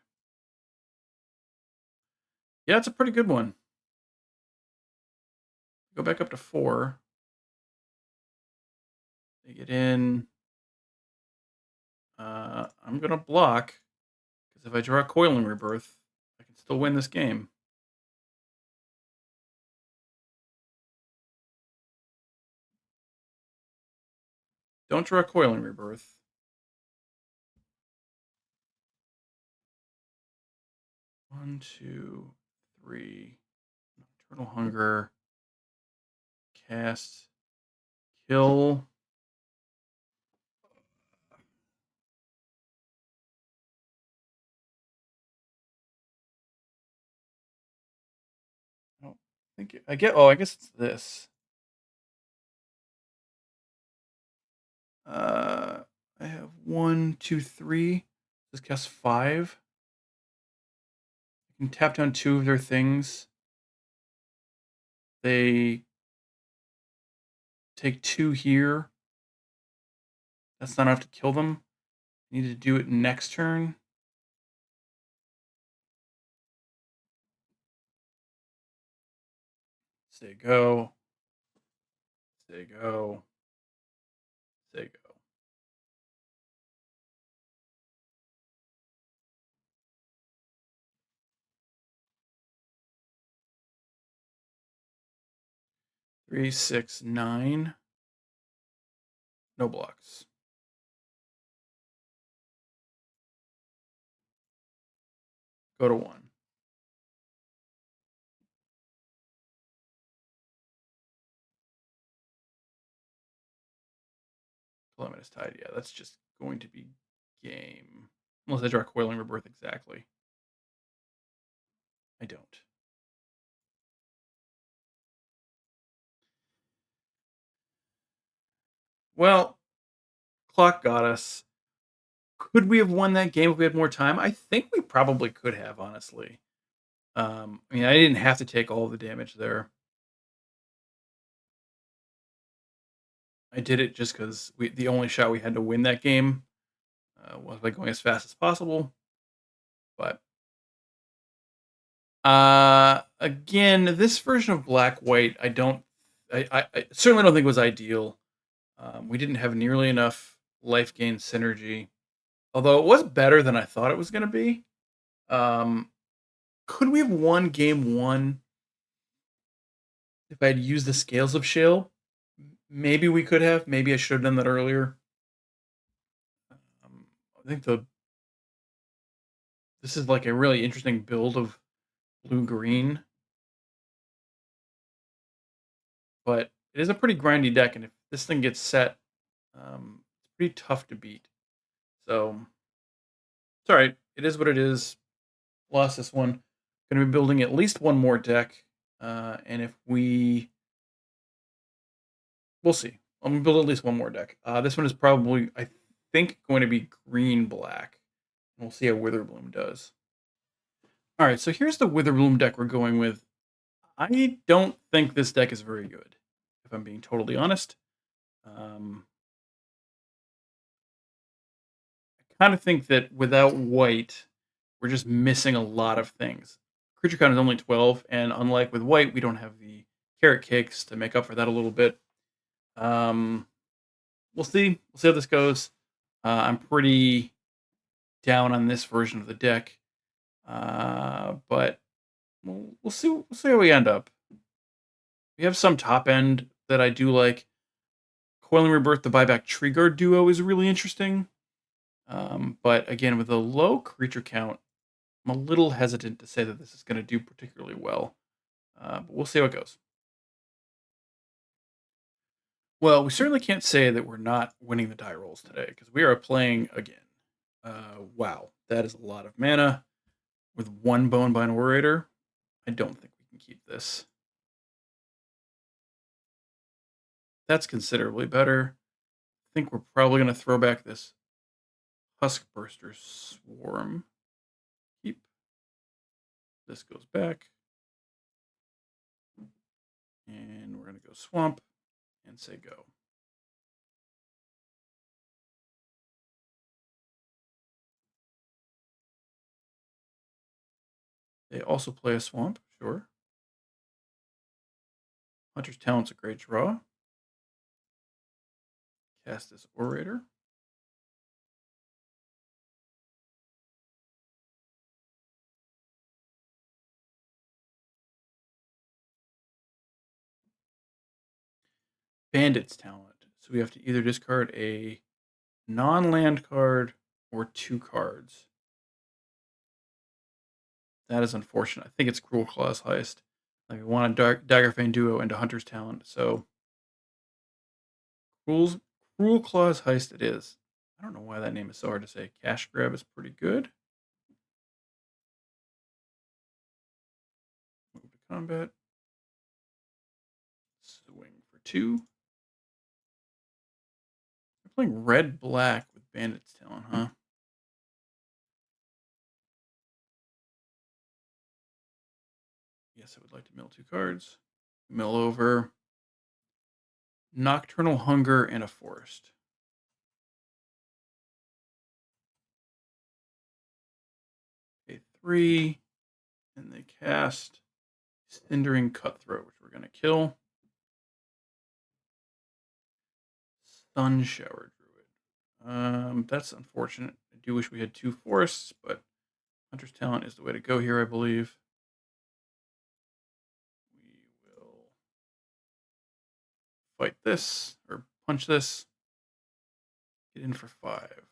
Yeah, it's a pretty good one. Go back up to 4. They get in. I'm going to block, because if I draw a Coiling Rebirth, I can still win this game. Don't draw a Coiling Rebirth. 1, 2, 3. Nocturnal Hunger. Cast. Kill. I don't think I get. Oh, I guess it's this. Uh, I have 1, 2, 3. This casts 5. I can tap down 2 of their things. They take 2 here. That's not enough to kill them. I need to do it next turn. Say go. Say go. Say go. Three, 6, 9. No blocks. Go to 1. Calamitous Tide. Yeah, that's just going to be game. Unless I draw Coiling Rebirth exactly. I don't. Well, clock got us. Could we have won that game if we had more time? I think we probably could have, honestly. I mean, I didn't have to take all the damage there. I did it just because the only shot we had to win that game was by going as fast as possible. But again, this version of Black White, I certainly don't think was ideal. We didn't have nearly enough life gain synergy, although it was better than I thought it was going to be. Um, could we have won game 1 if I had used the Scales of Shale? Maybe we could have. Maybe I should have done that earlier. I think this is like a really interesting build of blue-green, but it is a pretty grindy deck, and if this thing gets set, it's pretty tough to beat. So it's all right. It is what it is. Lost this one. Going to be building at least one more deck, and if we'll see. I'm gonna build at least one more deck. This one is probably, I think, going to be green-black, and we'll see how Witherbloom does. All right, so here's the Witherbloom deck we're going with. I don't think this deck is very good, if I'm being totally honest. I kind of think that without white, we're just missing a lot of things. Creature count is only 12, and unlike with white, we don't have the carrot cakes to make up for that a little bit. We'll see. We'll see how this goes. I'm pretty down on this version of the deck, but we'll see. We'll see how we end up. We have some top end that I do like. Coiling Rebirth, the buyback Trigger duo is really interesting. But again, with a low creature count, I'm a little hesitant to say that this is going to do particularly well. But we'll see how it goes. Well, we certainly can't say that we're not winning the die rolls today because we are playing again. Wow, that is a lot of mana with one bone bind orator. I don't think we can keep this. That's considerably better. I think we're probably going to throw back this Huskburster Swarm. Keep. This goes back. And we're going to go Swamp and say go. They also play a Swamp, sure. Hunter's Talent's a great draw. Cast this Orator. Bandit's Talent. So we have to either discard a non-land card or 2 cards. That is unfortunate. I think it's Cruel Claw's Heist. Like, we want a Daggerfang Duo into Hunter's Talent, so Cruel Claw's Heist it is. I don't know why that name is so hard to say. Cash Grab is pretty good. Move to combat. Swing for 2. We're playing red-black with Bandit's Talent, huh? Yes, I would like to mill 2 cards. Mill over Nocturnal Hunger and a Forest. Pay 3, and they cast Cindering Cutthroat, which we're going to kill. Sun Shower Druid. That's unfortunate. I do wish we had 2 forests, but Hunter's Talent is the way to go here, I believe. We will fight this, or punch this. Get in for 5.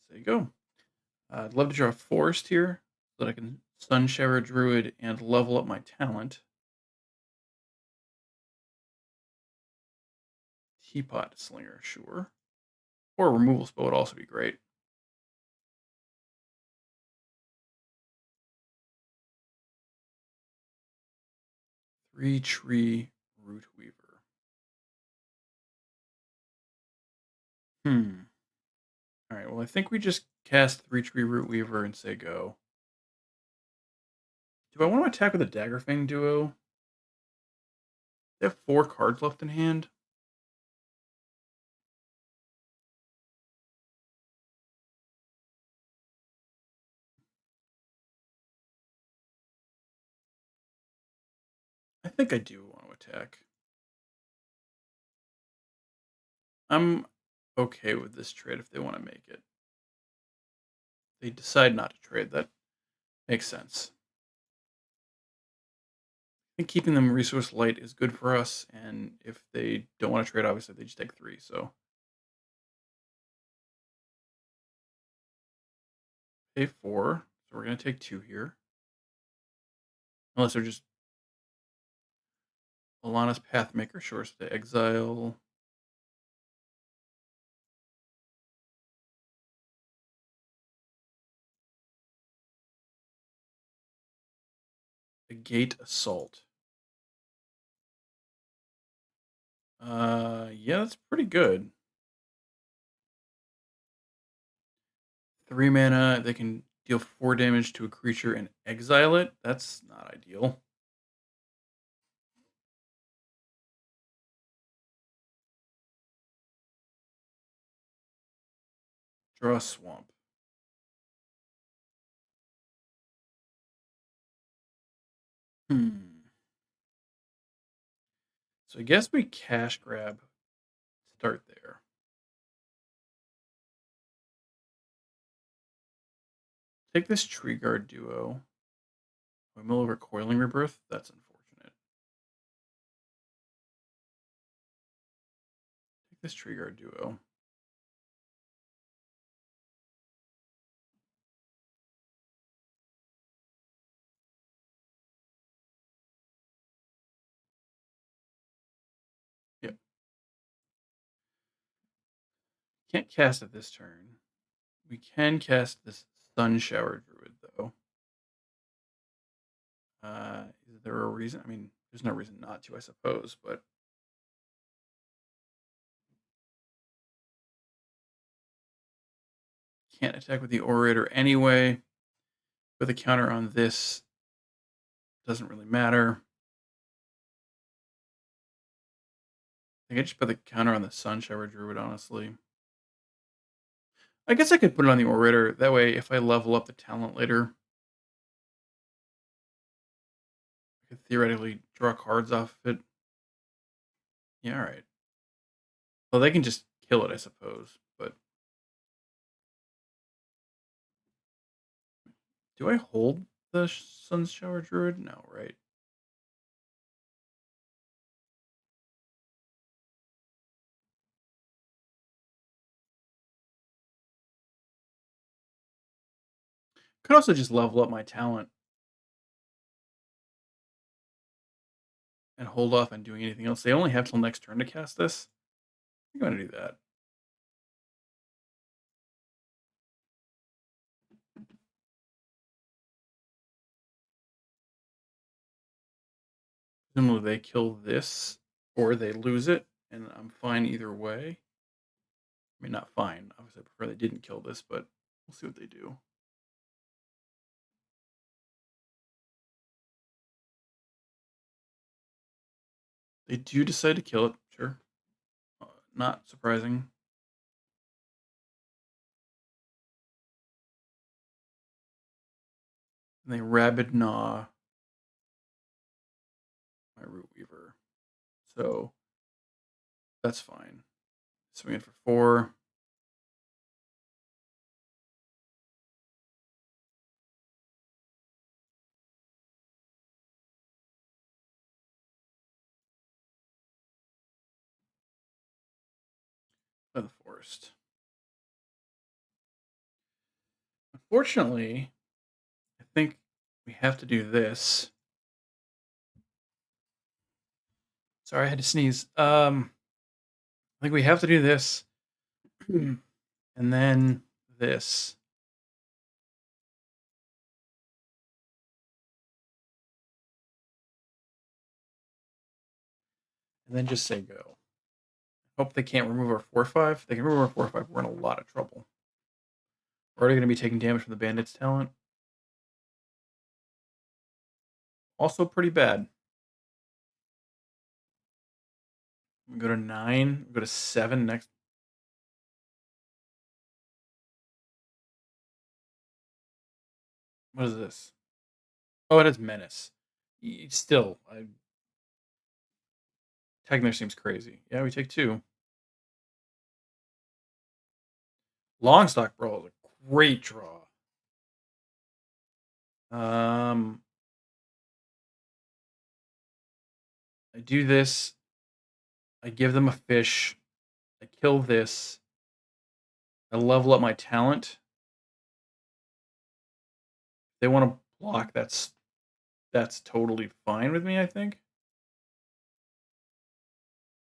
There you go. I'd love to draw a forest here so that I can Sun Shower Druid and level up my talent. Teapot Slinger, sure. Or a removal spell would also be great. Three Tree Root Weaver. All right, well, I think we just cast 3 Tree Root Weaver and say go. Do I want to attack with a Daggerfang Duo? They have 4 cards left in hand. I think I do want to attack. I'm okay with this trade if they want to make it. They decide not to trade. That makes sense. I think keeping them resource light is good for us, and if they don't want to trade, obviously they just take 3. So pay 4. So we're gonna take 2 here, unless they're just Alana's Pathmaker. Sure, so they exile. The Gate Assault. Yeah, that's pretty good. 3 mana, they can deal 4 damage to a creature and exile it. That's not ideal. Draw a Swamp. So I guess we cash grab. Start there. Take this Tree Guard Duo. We mill over Coiling Rebirth. That's unfortunate. Take this Tree Guard Duo. Can't cast it this turn. We can cast this Sun Shower Druid, though. Is there a reason? I mean, there's no reason not to, I suppose, but can't attack with the Orator anyway. With a counter on this, doesn't really matter. I think I just put the counter on the Sun Shower Druid, honestly. I guess I could put it on the Orator. That way, if I level up the talent later, I could theoretically draw cards off of it. Yeah, alright. Well, they can just kill it, I suppose, but do I hold the Sun Shower Druid? No, right? Could also just level up my talent and hold off on doing anything else. They only have till next turn to cast this. I'm going to do that. Presumably they kill this or they lose it, and I'm fine either way. I mean, not fine. Obviously, I prefer they didn't kill this, but we'll see what they do. They do decide to kill it, sure. Not surprising. And they Rabid Gnaw my Root Weaver. So that's fine. Swing it for 4. By the Forest. Unfortunately, I think we have to do this. Sorry, I had to sneeze. I think we have to do this. And then this. And then just say go. Hope they can't remove our 4/5. They can remove our 4/5. We're in a lot of trouble. We're already going to be taking damage from the Bandit's talent. Also pretty bad. We go to 9. We go to 7 next. What is this? Oh, it is Menace. Still, tagging there seems crazy. Yeah, we take 2. Longstock Brawl is a great draw. I do this. I give them a fish. I kill this. I level up my talent. If they want to block, that's totally fine with me, I think.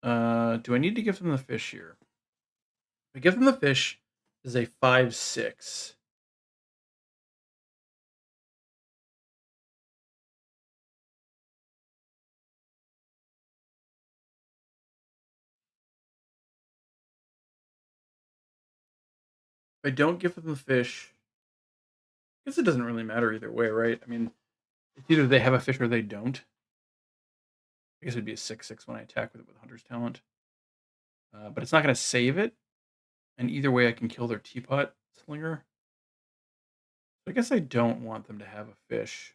Do I need to give them the fish here? If I give them the fish, this is a 5/6. If I don't give them the fish, I guess it doesn't really matter either way, right? I mean, it's either they have a fish or they don't. I guess it'd be a 6/6 when I attack with it with Hunter's Talent. But it's not going to save it. And either way, I can kill their Teapot Slinger. So I guess I don't want them to have a fish.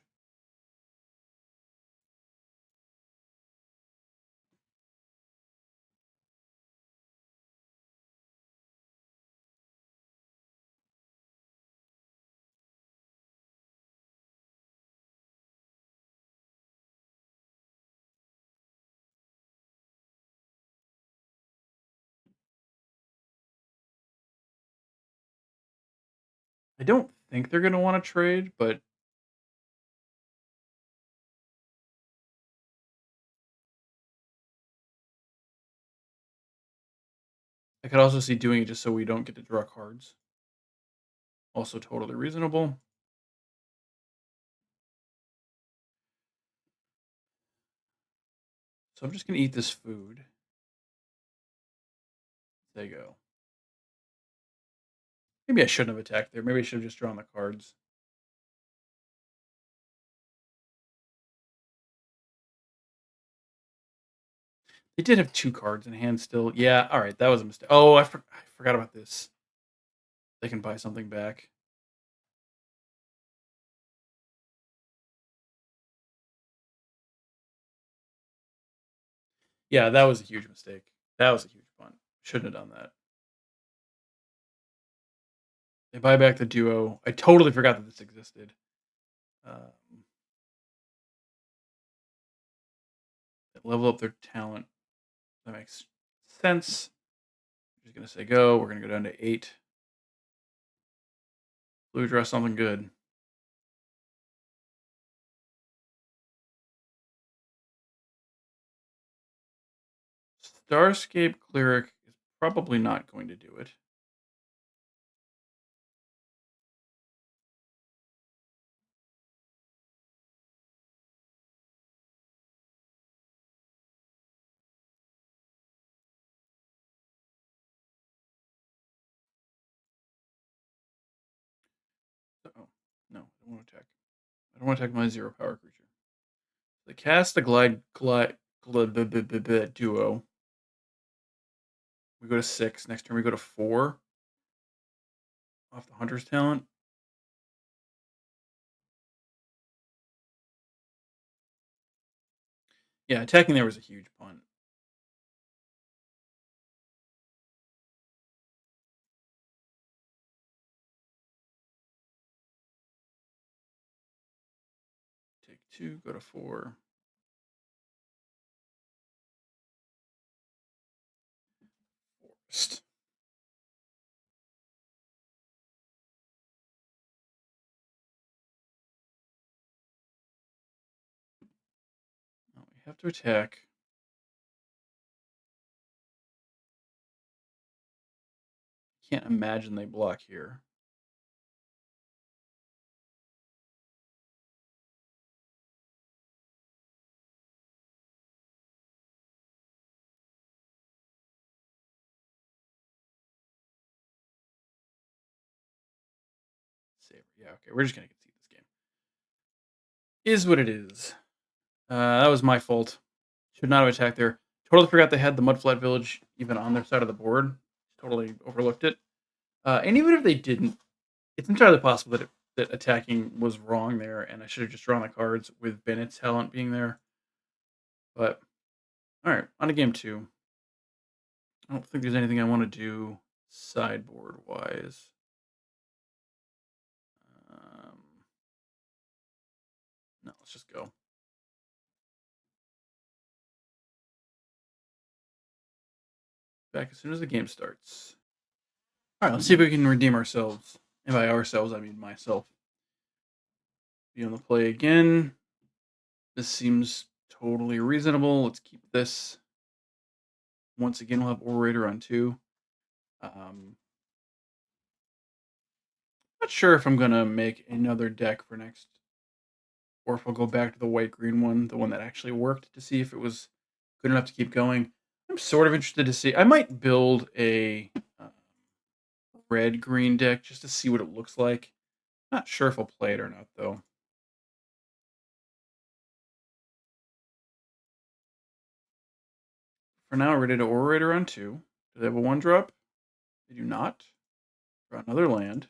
I don't think they're going to want to trade, but I could also see doing it just so we don't get to draw cards. Also totally reasonable. So I'm just gonna eat this food. There you go. Maybe I shouldn't have attacked there. Maybe I should have just drawn the cards. They did have 2 cards in hand still. Yeah, alright, that was a mistake. Oh, I forgot about this. They can buy something back. Yeah, that was a huge mistake. That was a huge punt. Shouldn't have done that. They buy back the duo. I totally forgot that this existed. Um, level up their talent. That makes sense. I'm just gonna say go. We're gonna go down to 8. Blue draw something good. Starscape Cleric is probably not going to do it. Oh, no, I don't want to attack. I don't want to attack my 0 power creature. They cast the duo. We go to 6. Next turn we go to 4. Off the Hunter's talent. Yeah, attacking there was a huge punt. Take 2, go to 4. Forest. Oh, we have to attack. Can't imagine they block here. Saber. Yeah, okay. We're just gonna concede this game. Is what it is. That was my fault. Should not have attacked there. Totally forgot they had the Mudflat Village even on their side of the board. Totally overlooked it. And even if they didn't, it's entirely possible that attacking was wrong there, and I should have just drawn the cards with Bennett's talent being there. But all right, on to game 2. I don't think there's anything I want to do sideboard wise. Um, no, let's just go. Back as soon as the game starts. All right, let's see if we can redeem ourselves. And by ourselves, I mean myself. Be on the play again. This seems totally reasonable. Let's keep this. Once again, we'll have Orator on 2. Not sure if I'm going to make another deck for next, or if I'll go back to the white-green one, the one that actually worked, to see if it was good enough to keep going. I'm sort of interested to see. I might build a red-green deck just to see what it looks like. Not sure if I'll play it or not, though. For now, ready to Orator on 2. Do they have a 1-drop? They do not. Draw another land.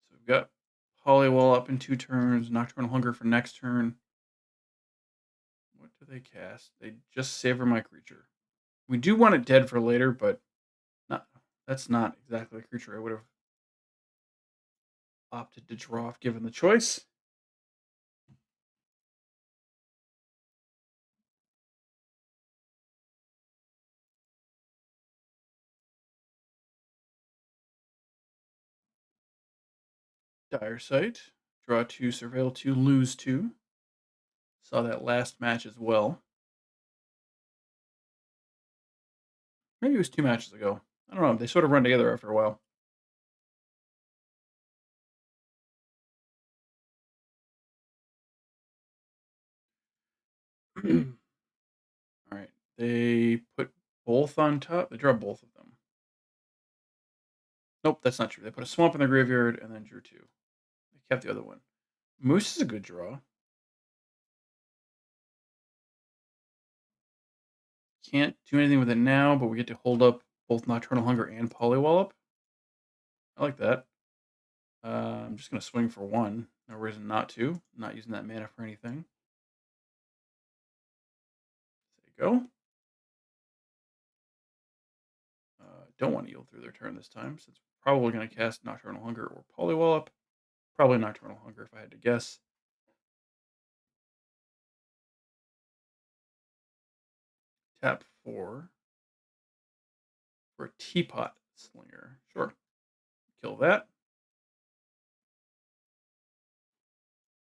So we've got Polywall up in 2 turns, Nocturnal Hunger for next turn. What do they cast? They just savor my creature. We do want it dead for later, but that's not exactly the creature I would have opted to draw if given the choice. Dire Sight. Draw 2, surveil 2, lose 2. Saw that last match as well. Maybe it was 2 matches ago. I don't know. They sort of run together after a while. All right. They put both on top. They draw both of them. Nope, that's not true. They put a swamp in the graveyard and then drew 2. They kept the other one. Moose is a good draw. Can't do anything with it now, but we get to hold up both Nocturnal Hunger and Polywallop. I like that. I'm just going to swing for 1. No reason not to. Not using that mana for anything. There you go. Don't want to yield through their turn this time, since we're probably going to cast Nocturnal Hunger or Polywallop. Probably Nocturnal Hunger if I had to guess. Tap 4 for a Teapot Slinger. Sure. Kill that.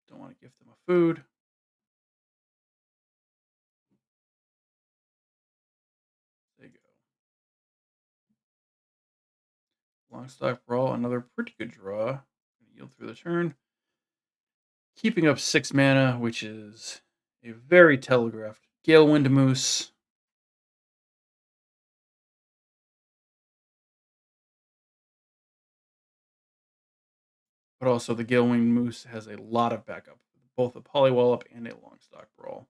Don't want to gift them a food. There you go. Longstock Brawl, another pretty good draw. Yield through the turn. Keeping up 6 mana, which is a very telegraphed Galewind Moose. But also the Galewind Moose has a lot of backup, both a Polywallop and a Longstock Brawl.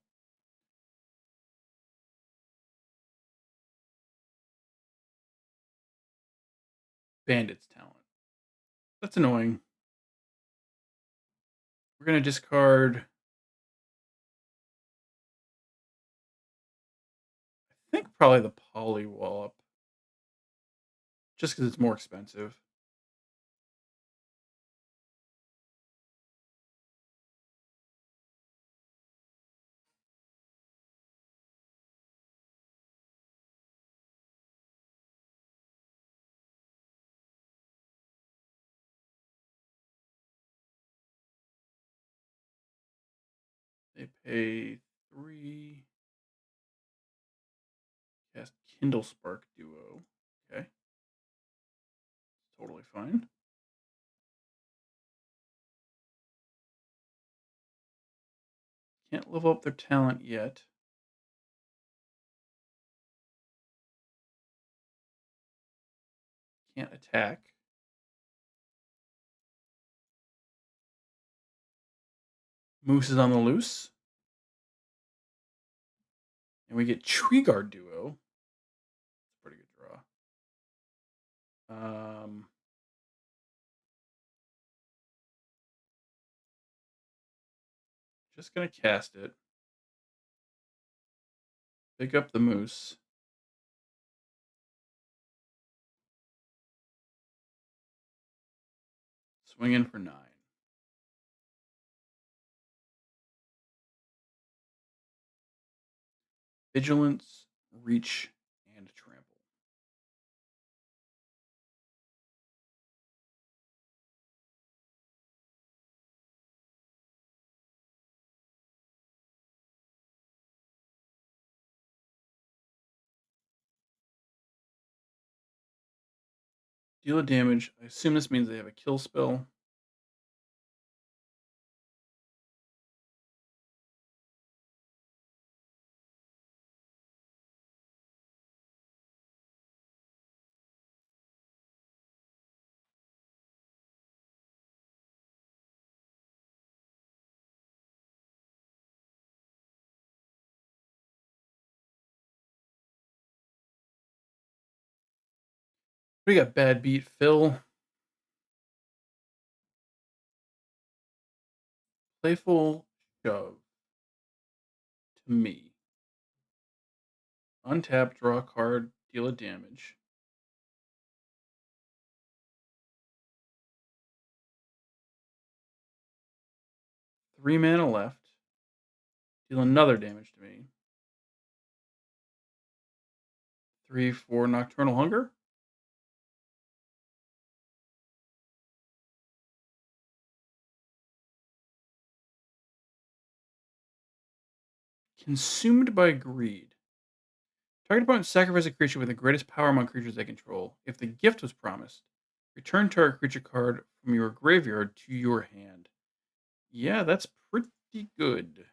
Bandit's Talent. That's annoying. We're going to discard, I think, probably the Polywallop, just because it's more expensive. They pay 3. Cast Kindle Spark Duo. Okay. Totally fine. Can't level up their talent yet. Can't attack. Moose is on the loose. And we get Treeguard Duo. Pretty good draw. Just going to cast it. Pick up the Moose. Swing in for 9. Vigilance, Reach, and Trample. Deal a damage. I assume this means they have a kill spell. We got Bad Beat Phil. Playful Shove. To me. Untap, draw a card, deal a damage. 3 mana left. Deal another damage to me. 3 for Nocturnal Hunger. Consumed by greed. Target opponent sacrifice a creature with the greatest power among creatures they control. If the gift was promised, return target creature card from your graveyard to your hand. Yeah, that's pretty good. So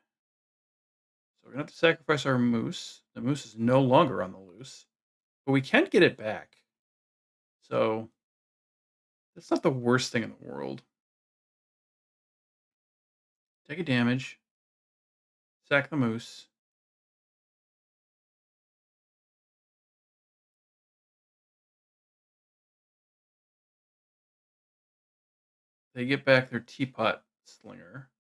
we're gonna have to sacrifice our moose. The moose is no longer on the loose, but we can get it back. So that's not the worst thing in the world. Take a damage. Sack the moose. They get back their teapot slinger.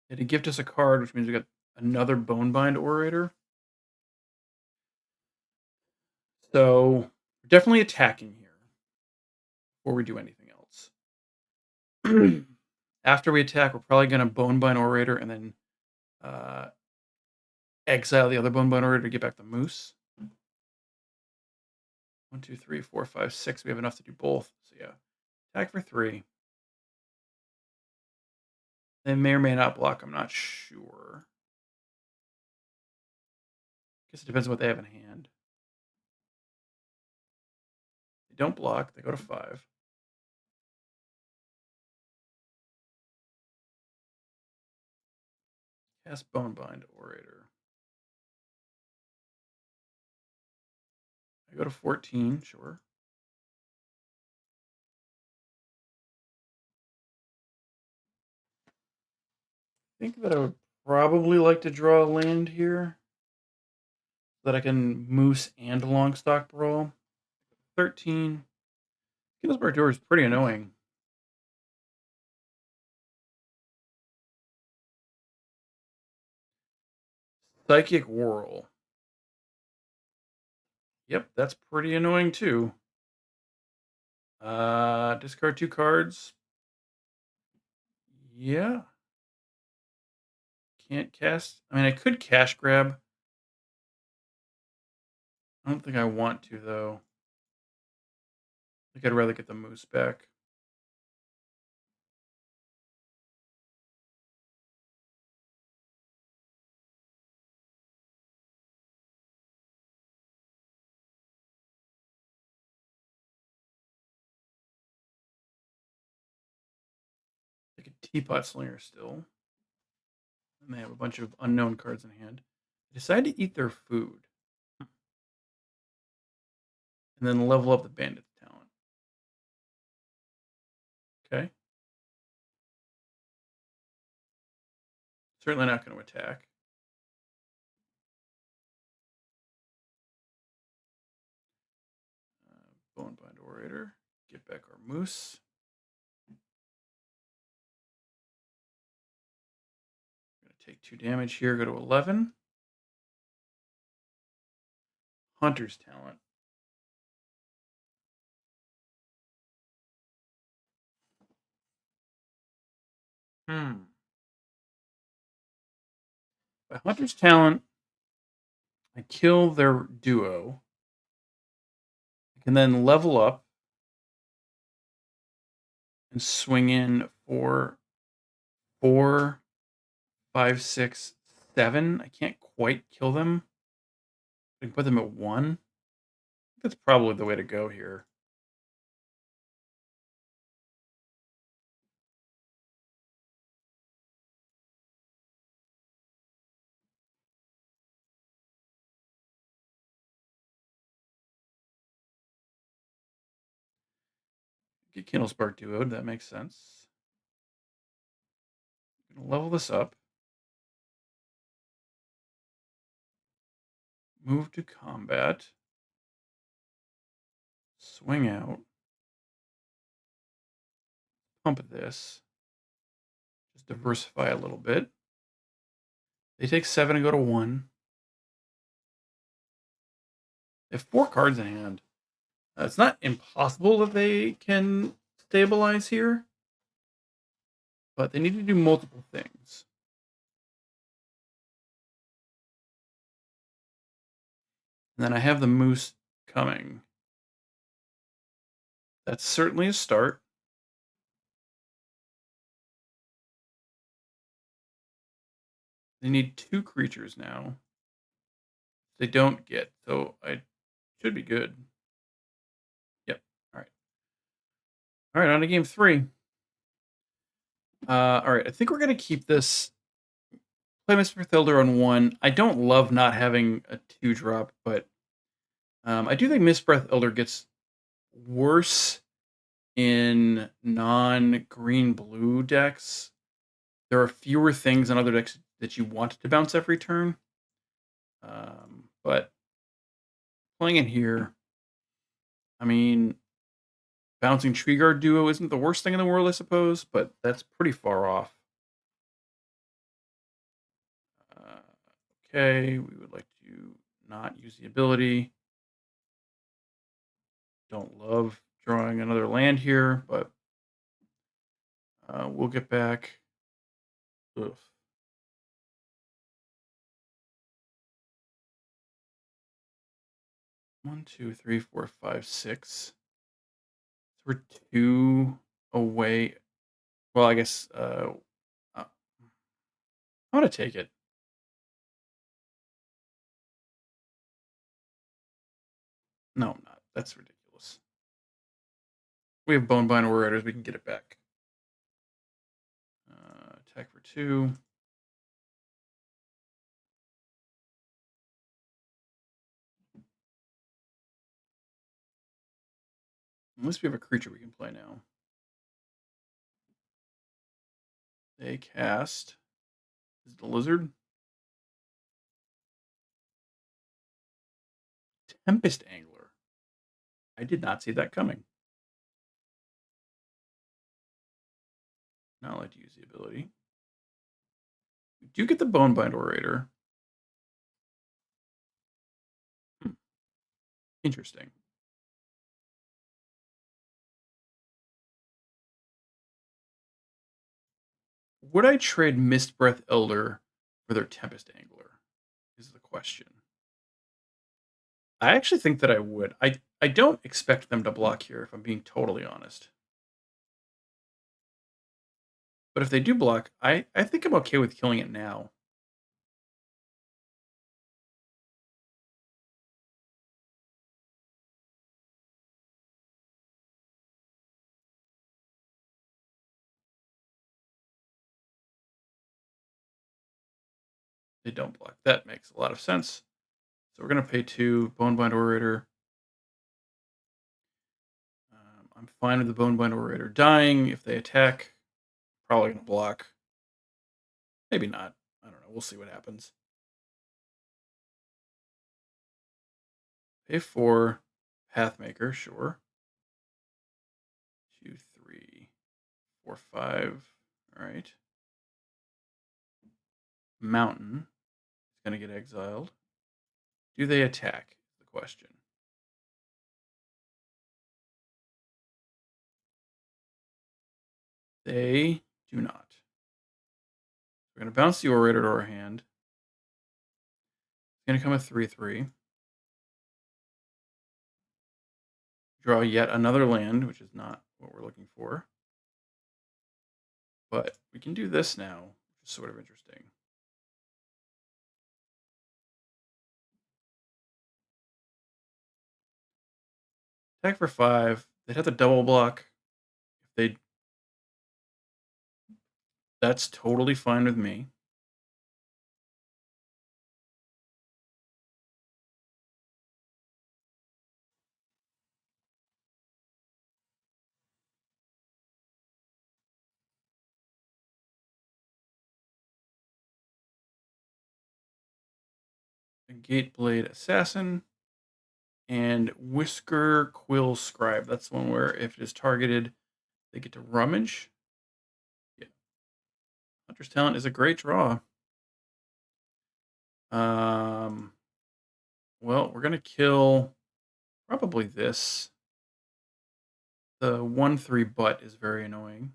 They had to gift us a card, which means we got another Bonebind Orator. So we're definitely attacking here before we do anything else. After we attack, we're probably going to Bonebind Orator and then exile the other Bonebind Orator to get back the moose. 1, 2, 3, 4, 5, 6. We have enough to do both. So yeah, attack for 3. They may or may not block. I'm not sure. Guess it depends on what they have in hand. They don't block. They go to 5. Cast Bonebind Orator. I go to 14, sure. I think that I would probably like to draw a land here so that I can Moose and Longstock Brawl. 13. Kinosbark Door is pretty annoying. Psychic Whirl. Yep, that's pretty annoying too. Discard 2 cards. Yeah. Can't cast. I mean, I could cash grab. I don't think I want to, though. I think I'd rather get the moose back. Like a Teapot Slinger still. And they have a bunch of unknown cards in hand. They decide to eat their food. And then level up the Bandit's talent. Okay. Certainly not going to attack. Bonebind Orator. Get back our moose. I'm going to take 2 damage here. Go to 11. Hunter's Talent. By Hunter's Talent, I kill their duo. I can then level up and swing in 4, 4, 5, 6, 7. I can't quite kill them. I can put them at 1. That's probably the way to go here. Get Kindlespark Duoed, that makes sense. I'm gonna level this up. Move to combat. Swing out. Pump this. Just diversify a little bit. They take 7 and go to 1. They have 4 cards in hand. It's not impossible that they can stabilize here, but they need to do multiple things. And then I have the moose coming. That's certainly a start. They need 2 creatures now. They don't get, so I should be good. Yep. Alright. Alright, on to game 3. Alright, I think we're gonna keep this play Mr. Thilder on 1. I don't love not having a 2-drop, but, I do think Mistbreath Elder gets worse in non-green-blue decks. There are fewer things in other decks that you want to bounce every turn. But playing it here, I mean, bouncing Tree Guard Duo isn't the worst thing in the world, I suppose, but that's pretty far off. Uh, okay, we would like to not use the ability. Don't love drawing another land here, but we'll get back. Ugh. One, two, three, four, five, six. So we're 2 away. Well, I guess I'm gonna take it. No, I'm not. That's ridiculous. We have Bonebinder Warriors. We can get it back. Attack for 2. Unless we have a creature we can play now. They cast. Is it the lizard? Tempest Angler. I did not see that coming. Not allowed to use the ability. We do get the Bonebind Orator. Interesting. Would I trade Mistbreath Elder for their Tempest Angler? Is the question. I actually think that I would. I don't expect them to block here, if I'm being totally honest. But if they do block, I think I'm okay with killing it now. They don't block. That makes a lot of sense. So we're going to pay 2, Bonebind Orator. I'm fine with the Bonebind Orator dying. If they attack, probably going to block. Maybe not. I don't know. We'll see what happens. Pay 4, Pathmaker, sure. 2, 3, 4, 5. All right. Mountain is going to get exiled. Do they attack? Is the question. They do not. We're going to bounce the Orator to our hand. It's going to come a 3/3. Draw yet another land, which is not what we're looking for. But we can do this now, which is sort of interesting. Attack for 5. They'd have to double block. If they, that's totally fine with me. A Gateblade Assassin and Whisker Quill Scribe. That's the one where if it is targeted, they get to rummage. Yeah. Hunter's Talent is a great draw. Well, we're gonna kill probably this. The 1/3 butt is very annoying.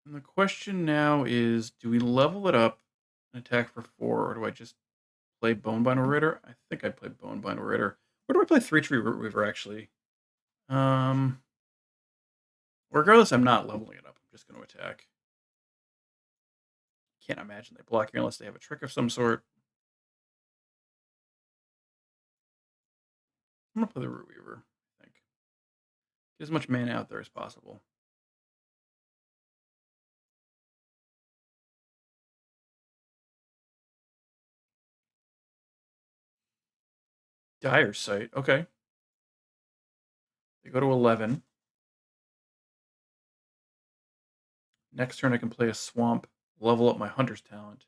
And the question now is, do we level it up an attack for 4, or do I just play Bonebind Orator? I think I'd play Bonebind Orator. Or do I play 3-tree Root Weaver, actually? Regardless, I'm not leveling it up. I'm just going to attack. Can't imagine they block here unless they have a trick of some sort. I'm going to play the Root Weaver, I think. Get as much mana out there as possible. Dire Sight. Okay. They go to 11. Next turn, I can play a Swamp, level up my Hunter's Talent,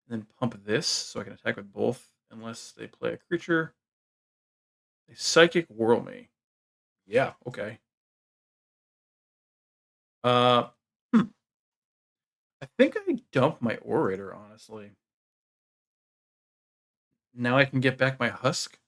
and then pump this so I can attack with both unless they play a creature. They Psychic Whirl me. Yeah, okay. Uh, hmm. I think I dump my Orator, honestly. Now I can get back my Husk.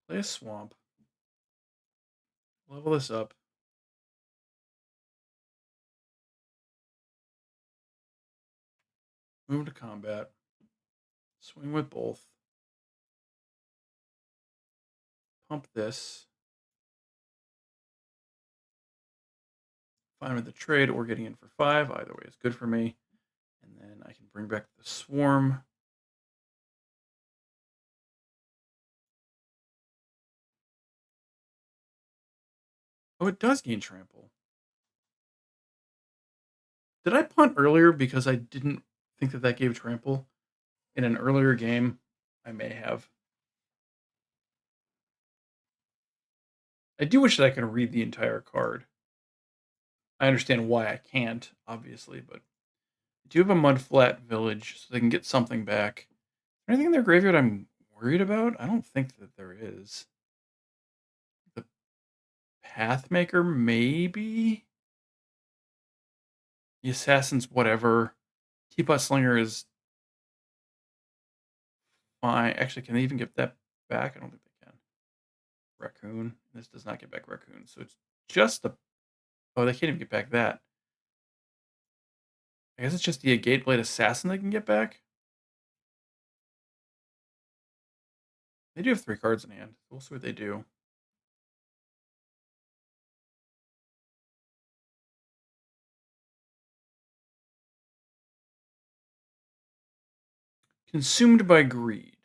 Play a Swamp. Level this up. Move to combat. Swing with both. Pump this. Fine with the trade or getting in for 5. Either way is good for me. And then I can bring back the Swarm. Oh, it does gain trample. Did I punt earlier because I didn't think that gave trample? In an earlier game, I may have. I do wish that I could read the entire card. I understand why I can't, obviously, but I do have a Mudflat Village, so they can get something back. Anything in their graveyard I'm worried about? I don't think that there is. The Pathmaker, maybe? The Assassin's whatever. Teapot Slinger is fine. Actually, can they even get that back? I don't think they can. Raccoon. This does not get back Raccoon, so it's just the... Oh, they can't even get back that. I guess it's just the Gateblade Assassin they can get back. They do have 3 cards in hand. We'll see what they do. Consumed by Greed.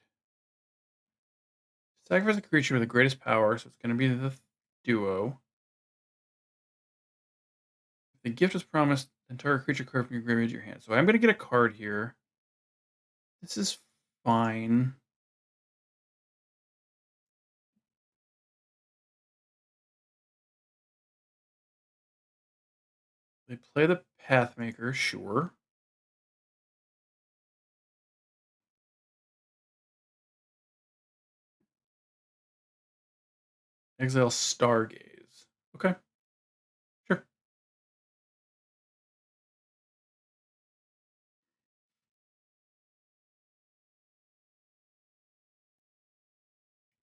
Sacrifice a creature with the greatest power, so it's going to be the duo. If the gift is promised, entire creature card from your graveyard to your hand. So I'm going to get a card here. This is fine. They play the Pathmaker, sure. Exile Stargaze. Okay. Sure.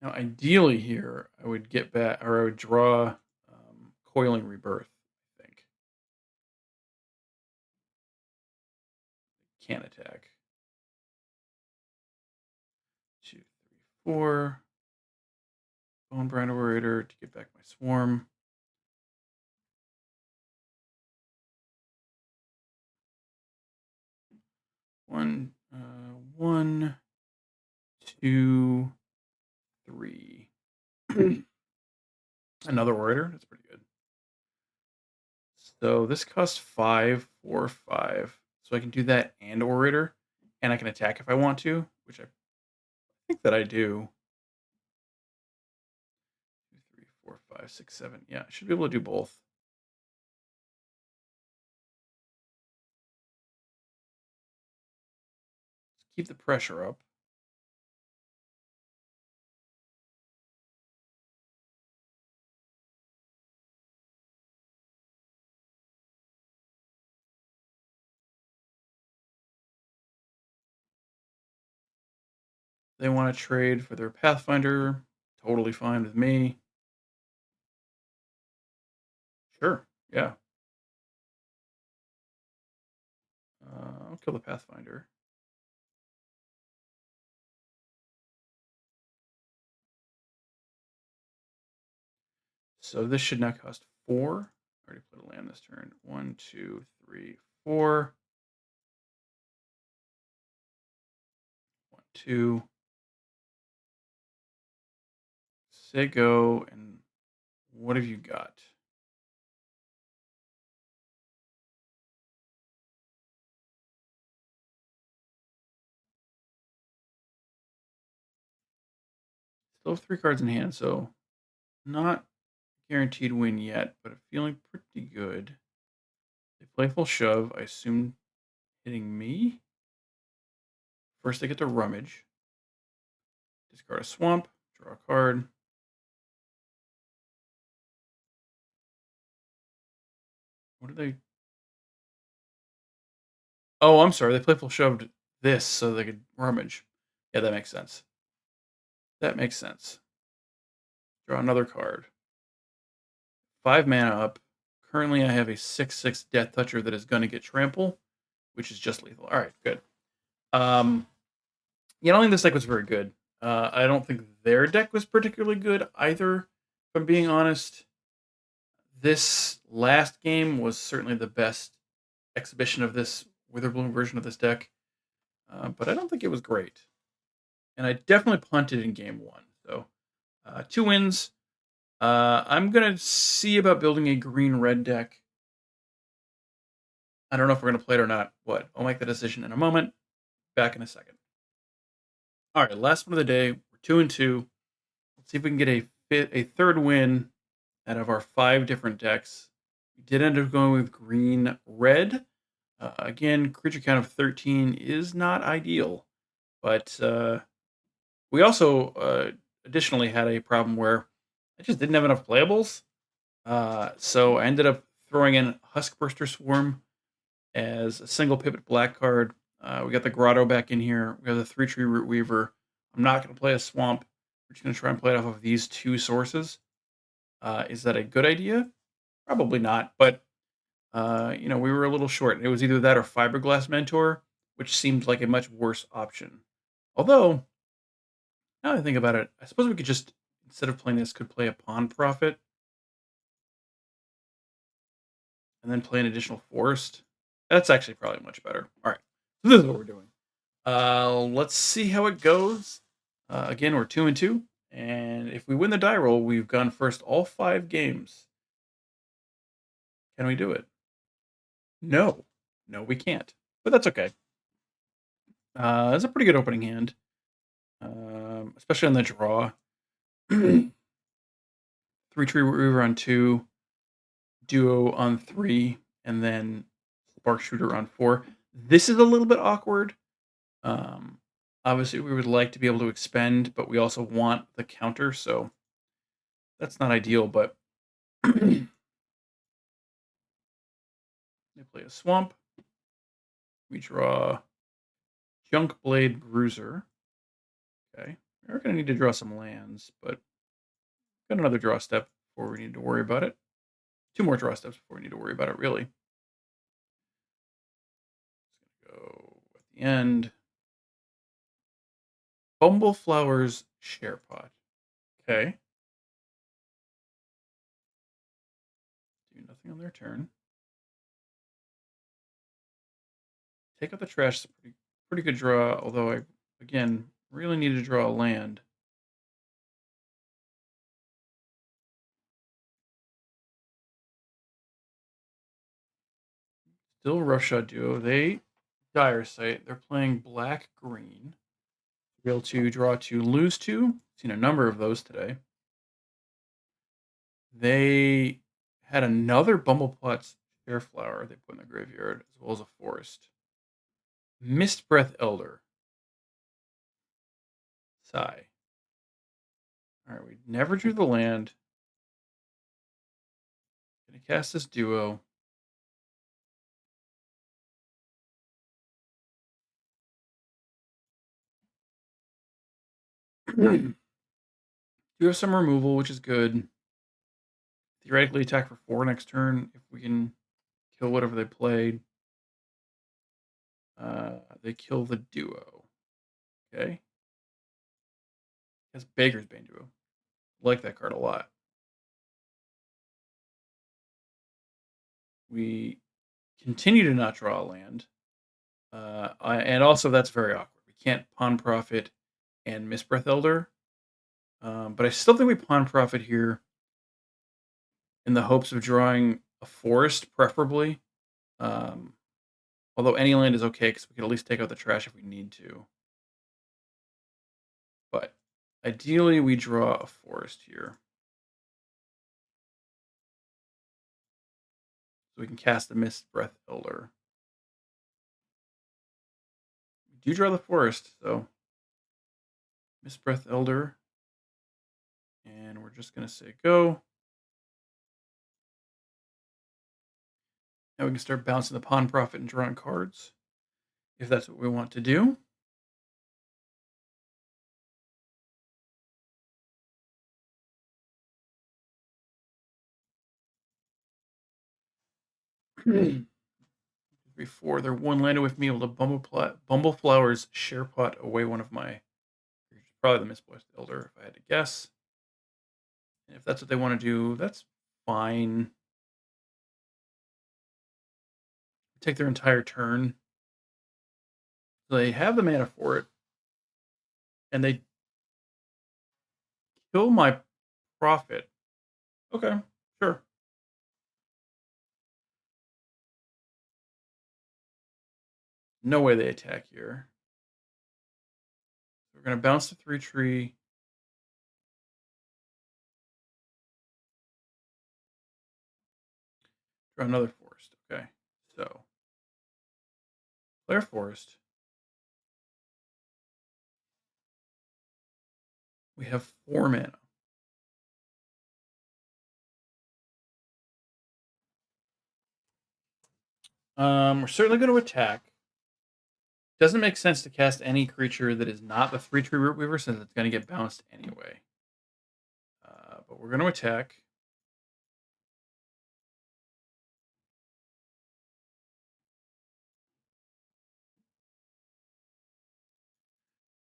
Now, ideally here, I would get back, or I would draw Coiling Rebirth, I think. Can't attack. 2, 3, 4. Bonebind Orator to get back my Swarm. One, 2, 3. Another Orator. That's pretty good. So this costs 5, 4, 5. So I can do that and Orator, and I can attack if I want to, which I think that I do. 2, 3, 4, 5, 6, 7. Yeah, I should be able to do both. Let's keep the pressure up. They want to trade for their Pathfinder. Totally fine with me. Sure. Yeah. I'll kill the Pathfinder. So this should now cost 4. I already put a land this turn. 1, 2, 3, 4. 1, 2. Say go, and what have you got? Still have 3 cards in hand, so not guaranteed win yet, but I'm feeling pretty good. They playful shove. I assume hitting me. First, they get to rummage. Discard a swamp. Draw a card. What are they? Oh, I'm sorry. They playful shoved this so they could rummage. Yeah, that makes sense. That makes sense. Draw another card. 5 mana up. Currently, I have a 6/6 Death Toucher that is going to get trample, which is just lethal. All right, good. Yeah, I don't think this deck was very good. I don't think their deck was particularly good either, if I'm being honest. This last game was certainly the best exhibition of this Witherbloom version of this deck, but I don't think it was great. And I definitely punted in game 1. So 2 wins. I'm going to see about building a green-red deck. I don't know if we're going to play it or not. What? I'll make the decision in a moment. Back in a second. All right, last one of the day. We're 2-2. Let's see if we can get a third win out of our 5 different decks. We did end up going with green red. Again, creature count of 13 is not ideal, but we also additionally had a problem where I just didn't have enough playables. So I ended up throwing in Huskburster Swarm as a single pivot black card. We got the Grotto back in here. We have the 3-tree Root Weaver. I'm not going to play a Swamp. We're just going to try and play it off of these 2 sources. Is that a good idea? Probably not, but we were a little short. It was either that or Fiberglass Mentor, which seemed like a much worse option. Although, now that I think about it, I suppose we could just, instead of playing this, could play a Pawn Prophet and then play an additional Forest. That's actually probably much better. All right, so this is what we're doing. Let's see how it goes. Again, we're 2-2, and if we win the die roll, we've gone first all 5 games. Can we do it? No, we can't. But that's okay. It's a pretty good opening hand, especially on the draw. 3-tree Reaver on 2, Duo on 3, and then Spark Shooter on 4. This is a little bit awkward. Obviously, we would like to be able to expend, but we also want the counter, so that's not ideal, but they play a Swamp. We draw Junk Blade Bruiser. Okay. We're going to need to draw some lands, but got another draw step before we need to worry about it. 2 more draw steps before we need to worry about it, really. It's going to go at the end. Bumbleflower's Sharepot. Okay. Do nothing on their turn. Take out the trash. It's a pretty good draw, although I, again, really need to draw a land. Still Roughshod Duo. They Dire Sight. They're playing black-green. Be able to draw 2, lose 2. Seen a number of those today. They had another Bumblepot's Fairflower they put in the graveyard, as well as a forest. Mist Breath Elder. Sigh. Alright, we never drew the land. Gonna cast this Duo. Do have some removal, which is good. Theoretically, attack for 4 next turn if we can kill whatever they played. They kill the duo. Okay. That's Baker's Bane duo. Like that card a lot. We continue to not draw a land. And also, that's very awkward. We can't Pawn Profit and Mistbreath Elder. But I still think we Pawn Profit here in the hopes of drawing a forest, preferably. Um, although any land is okay, because we can at least take out the trash if we need to. But ideally, we draw a forest here. So we can cast the Mistbreath Elder. We do draw the forest, so Mistbreath Elder. And we're just going to say go. Now we can start bouncing the Pawn Profit and drawing cards, if that's what we want to do. Before their one landed with me, able to Bumbleflower's Sharepot away one of my, probably the Mistbreath Elder, if I had to guess. And if that's what they want to do, that's fine. Take their entire turn. They have the mana for it, and they kill my profit. Okay, sure. No way they attack here. We're going to bounce the 3-tree. Draw another forest. Okay, so Flare Forest. We have 4 mana. We're certainly going to attack. Doesn't make sense to cast any creature that is not the 3-tree Root Weaver, since it's going to get bounced anyway. But we're going to attack.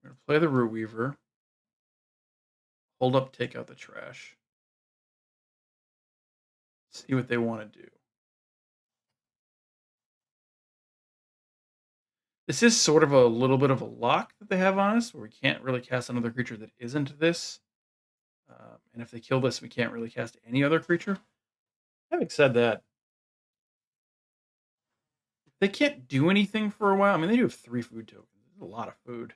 We're going to play the Root Weaver. Hold up, take out the trash. See what they want to do. This is sort of a little bit of a lock that they have on us, where we can't really cast another creature that isn't this. And if they kill this, we can't really cast any other creature. Having said that, they can't do anything for a while. I mean, they do have 3 food tokens. That's a lot of food.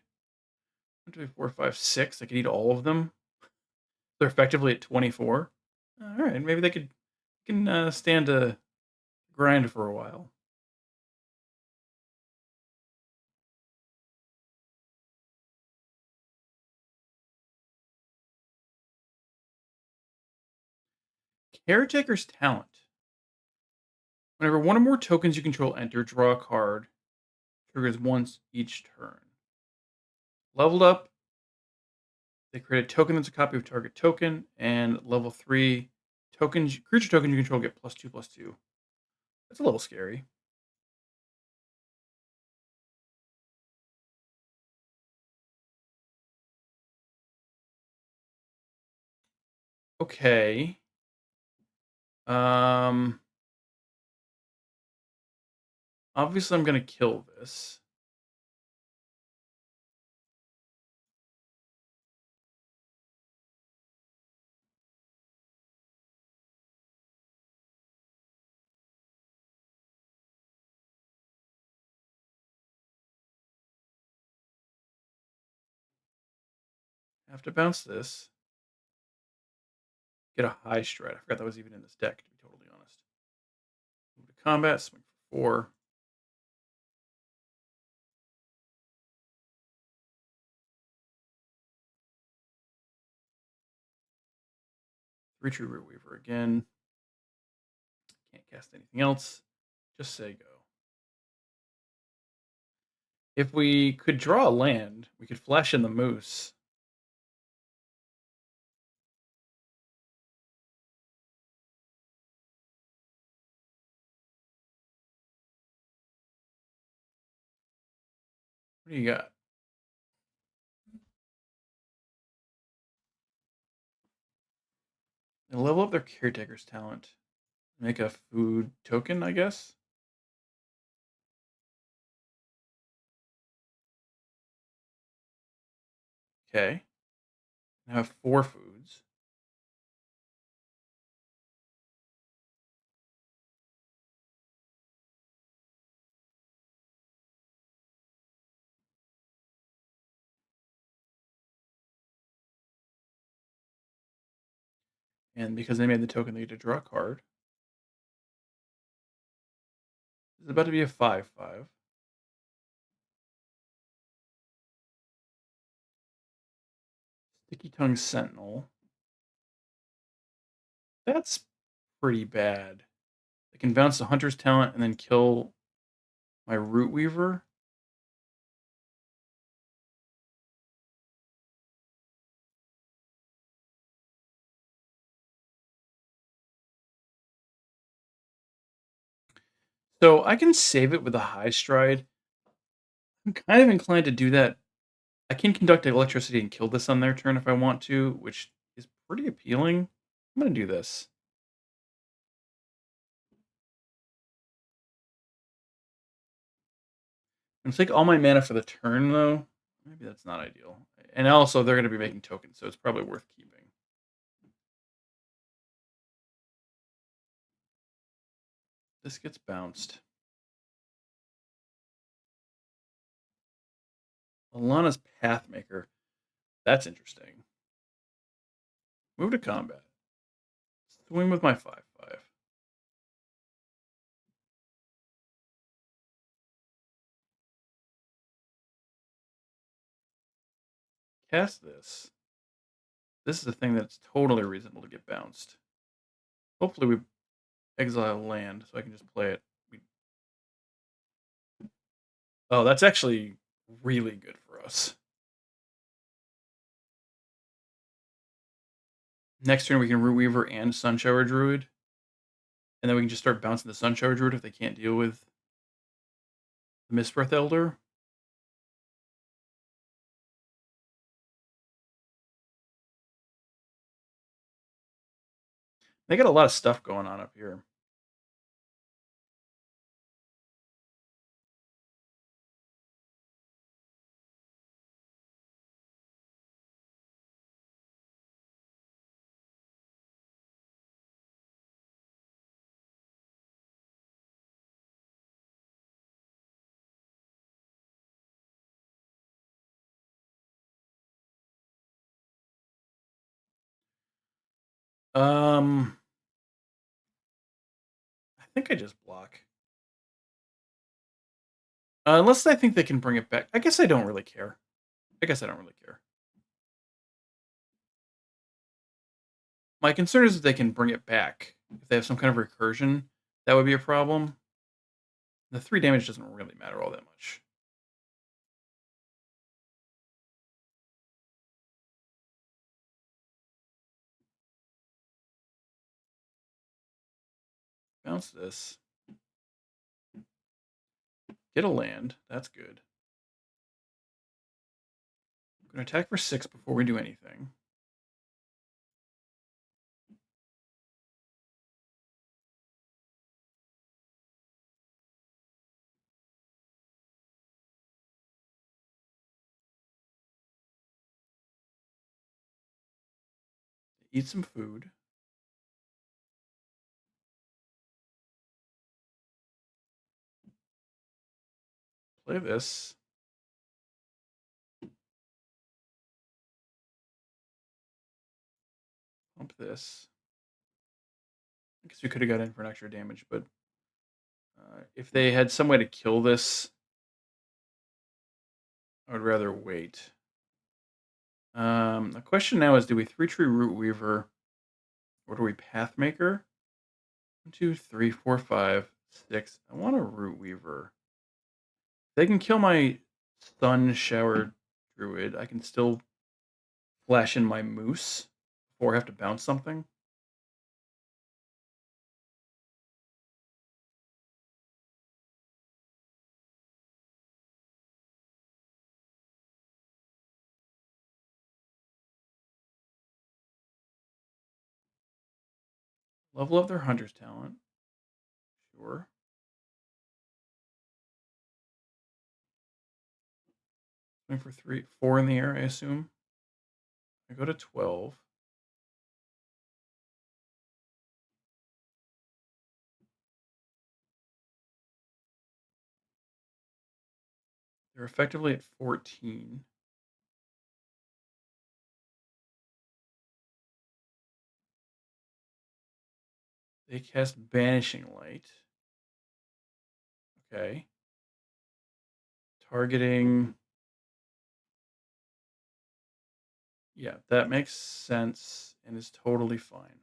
1, 2, 3, 4, 5, 6. I could eat all of them. They're effectively at 24. All right, maybe they can stand to grind for a while. Caretaker's Talent. Whenever one or more tokens you control enter, draw a card. Triggers once each turn. Leveled up, they create a token that's a copy of target token, and level 3 creature tokens you control get +2/+2. That's a little scary. Okay. Obviously I'm gonna kill this. I have to bounce this. Get a high stride. I forgot that was even in this deck, to be totally honest. Move to combat, swing for 4. Three-tree Root Weaver again. Can't cast anything else. Just say go. If we could draw a land, we could flash in the Moose. What do you got? They level up their caretaker's talent. Make a food token, I guess. Okay. I have 4 foods. And because they made the token, they get to draw a card. It's about to be a 5/5. Sticky Tongue Sentinel. That's pretty bad. They can bounce the Hunter's talent and then kill my Root Weaver. So I can save it with a High Stride. I'm kind of inclined to do that. I can conduct electricity and kill this on their turn if I want to, which is pretty appealing. I'm going to do this. I'm take all my mana for the turn, though. Maybe that's not ideal. And also, they're going to be making tokens, so it's probably worth keeping. This gets bounced. Alana's Pathmaker. That's interesting. Move to combat. Swing with my 5/5. Cast this. This is a thing that's totally reasonable to get bounced. Hopefully we exile land so I can just play it. Oh, that's actually really good for us. Next turn we can Root Weaver and Sunshower Druid. And then we can just start bouncing the Sunshower Druid if they can't deal with the Mistbreath Elder. They got a lot of stuff going on up here. I think I just block. Unless I think they can bring it back. I guess I don't really care. My concern is if they can bring it back. If they have some kind of recursion, that would be a problem. The 3 damage doesn't really matter all that much. Bounce this. Get a land. That's good. I'm going to attack for 6 before we do anything. Eat some food. Play this. Pump this. I guess we could have got in for an extra damage, but if they had some way to kill this, I would rather wait. The question now is, do we 3-tree Root Weaver, or do we Pathmaker? 1, 2, 3, 4, 5, 6. I want a Root Weaver. They can kill my Sun Shower Druid. I can still flash in my Moose before I have to bounce something. Level up their hunter's talent. Sure. Swing for 3, 4 in the air, I assume. I go to 12. They're effectively at 14. They cast Banishing Light. Okay. Targeting. Yeah, that makes sense and is totally fine.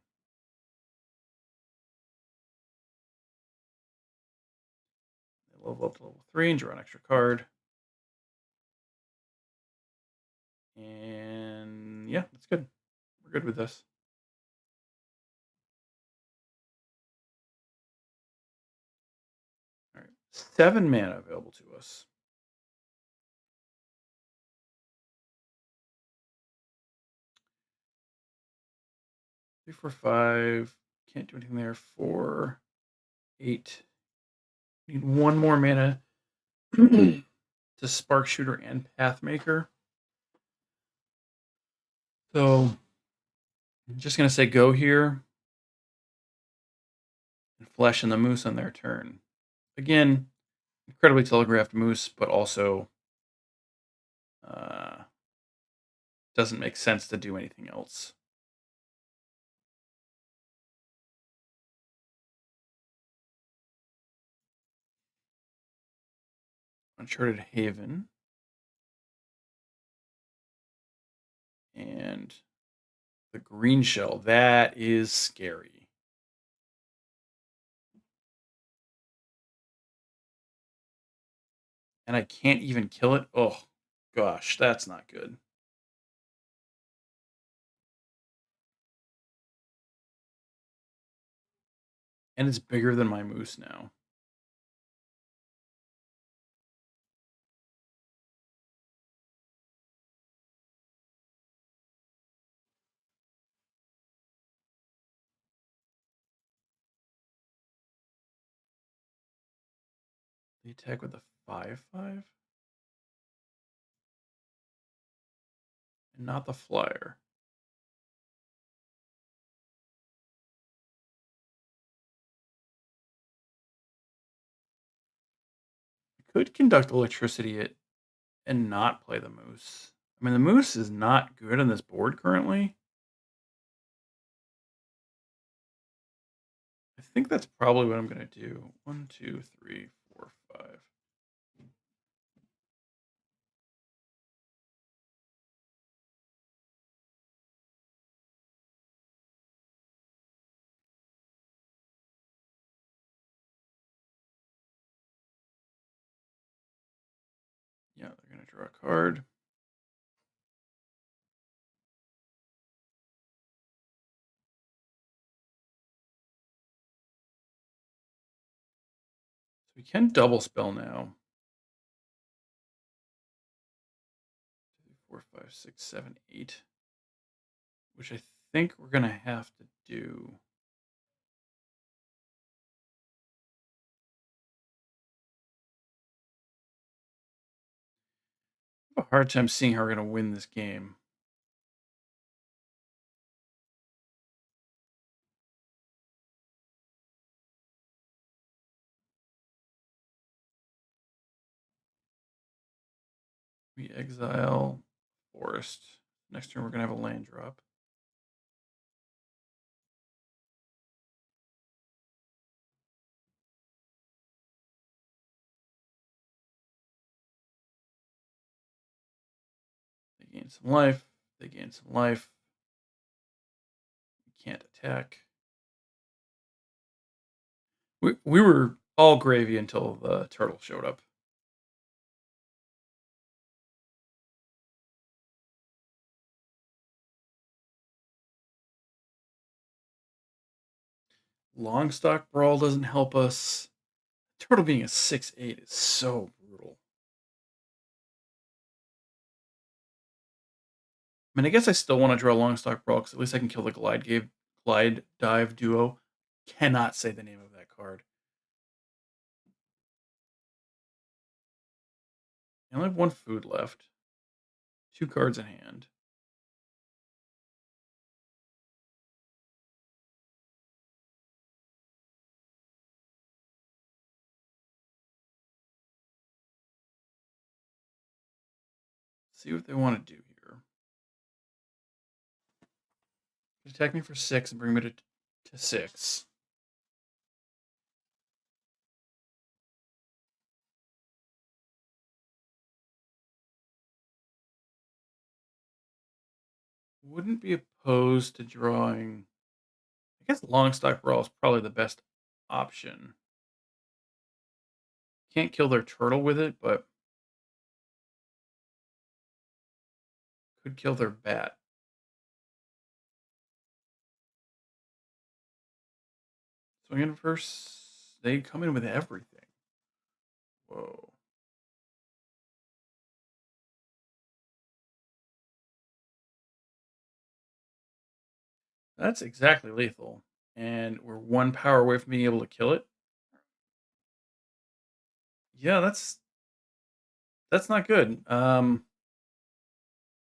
They level up to level 3 and draw an extra card. And yeah, that's good. We're good with this. All right. 7 mana available to us. 3, 4, 5. Can't do anything there. 4, 8. Need 1 more mana to Spark Shooter and Pathmaker. So I'm just going to say go here and Flesh and the Moose on their turn. Again, incredibly telegraphed Moose, but also doesn't make sense to do anything else. Uncharted Haven. And the green shell. That is scary. And I can't even kill it. Oh, gosh, that's not good. And it's bigger than my Moose now. The attack with the 5/5? And not the flyer. I could conduct electricity and not play the Moose. I mean, the Moose is not good on this board currently. I think that's probably what I'm going to do. 1, 2, 3, 4, 5. Yeah, they're going to draw a card. So we can double spell now. 2, 4, 5, 6, 7, 8. Which I think we're going to have to do. I have a hard time seeing how we're going to win this game. We exile Forest. Next turn, we're going to have a land drop. They gain some life. They gain some life. We can't attack. We were all gravy until the turtle showed up. Longstock Brawl doesn't help us. Turtle being a 6/8 is so brutal. I mean, I guess I still want to draw Longstock Brawl because at least I can kill the Glide Dive duo. cannot say the name of that card. I only have one food left. Two cards in hand. See what they want to do here. Attack me for 6 and bring me to 6. Wouldn't be opposed to drawing. I guess Longstock Brawl is probably the best option. Can't kill their turtle with it, but could kill their bat. Swinging first, they come in with everything. Whoa. That's exactly lethal. And we're 1 power away from being able to kill it. Yeah, that's not good. Well,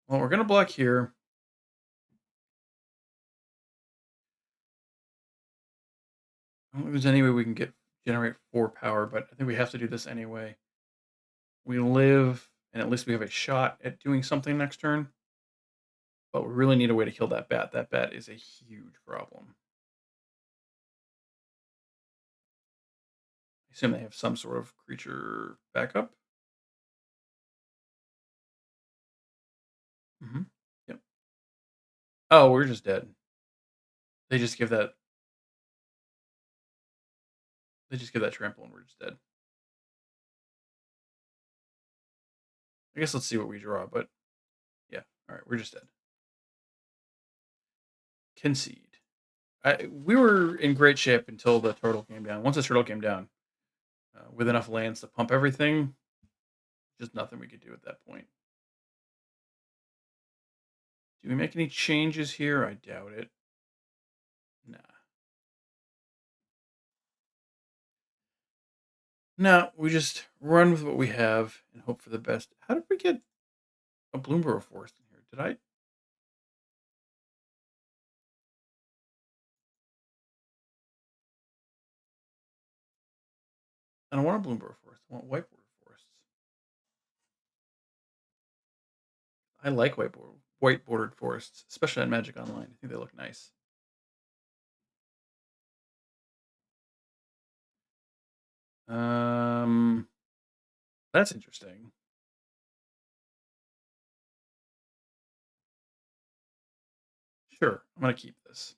we're gonna block here. I don't think there's any way we can generate 4 power, but I think we have to do this anyway. We live, and at least we have a shot at doing something next turn. But we really need a way to kill that bat. That bat is a huge problem. I assume they have some sort of creature backup. Mm-hmm. Yep. Oh, we're just dead. They just give that. They just give that trample, and we're just dead. I guess let's see what we draw. But yeah, all right, we're just dead. Concede. We were in great shape until the turtle came down. Once the turtle came down, with enough lands to pump everything, just nothing we could do at that point. Do we make any changes here? I doubt it. Nah. No, we just run with what we have and hope for the best. How did we get a Bloomburrow Forest in here? Did I? I don't want a Bloomburrow Forest. I want white border forests. I like white bordered forests, especially on Magic Online. I think they look nice. Um, that's interesting. Sure, I'm gonna keep this.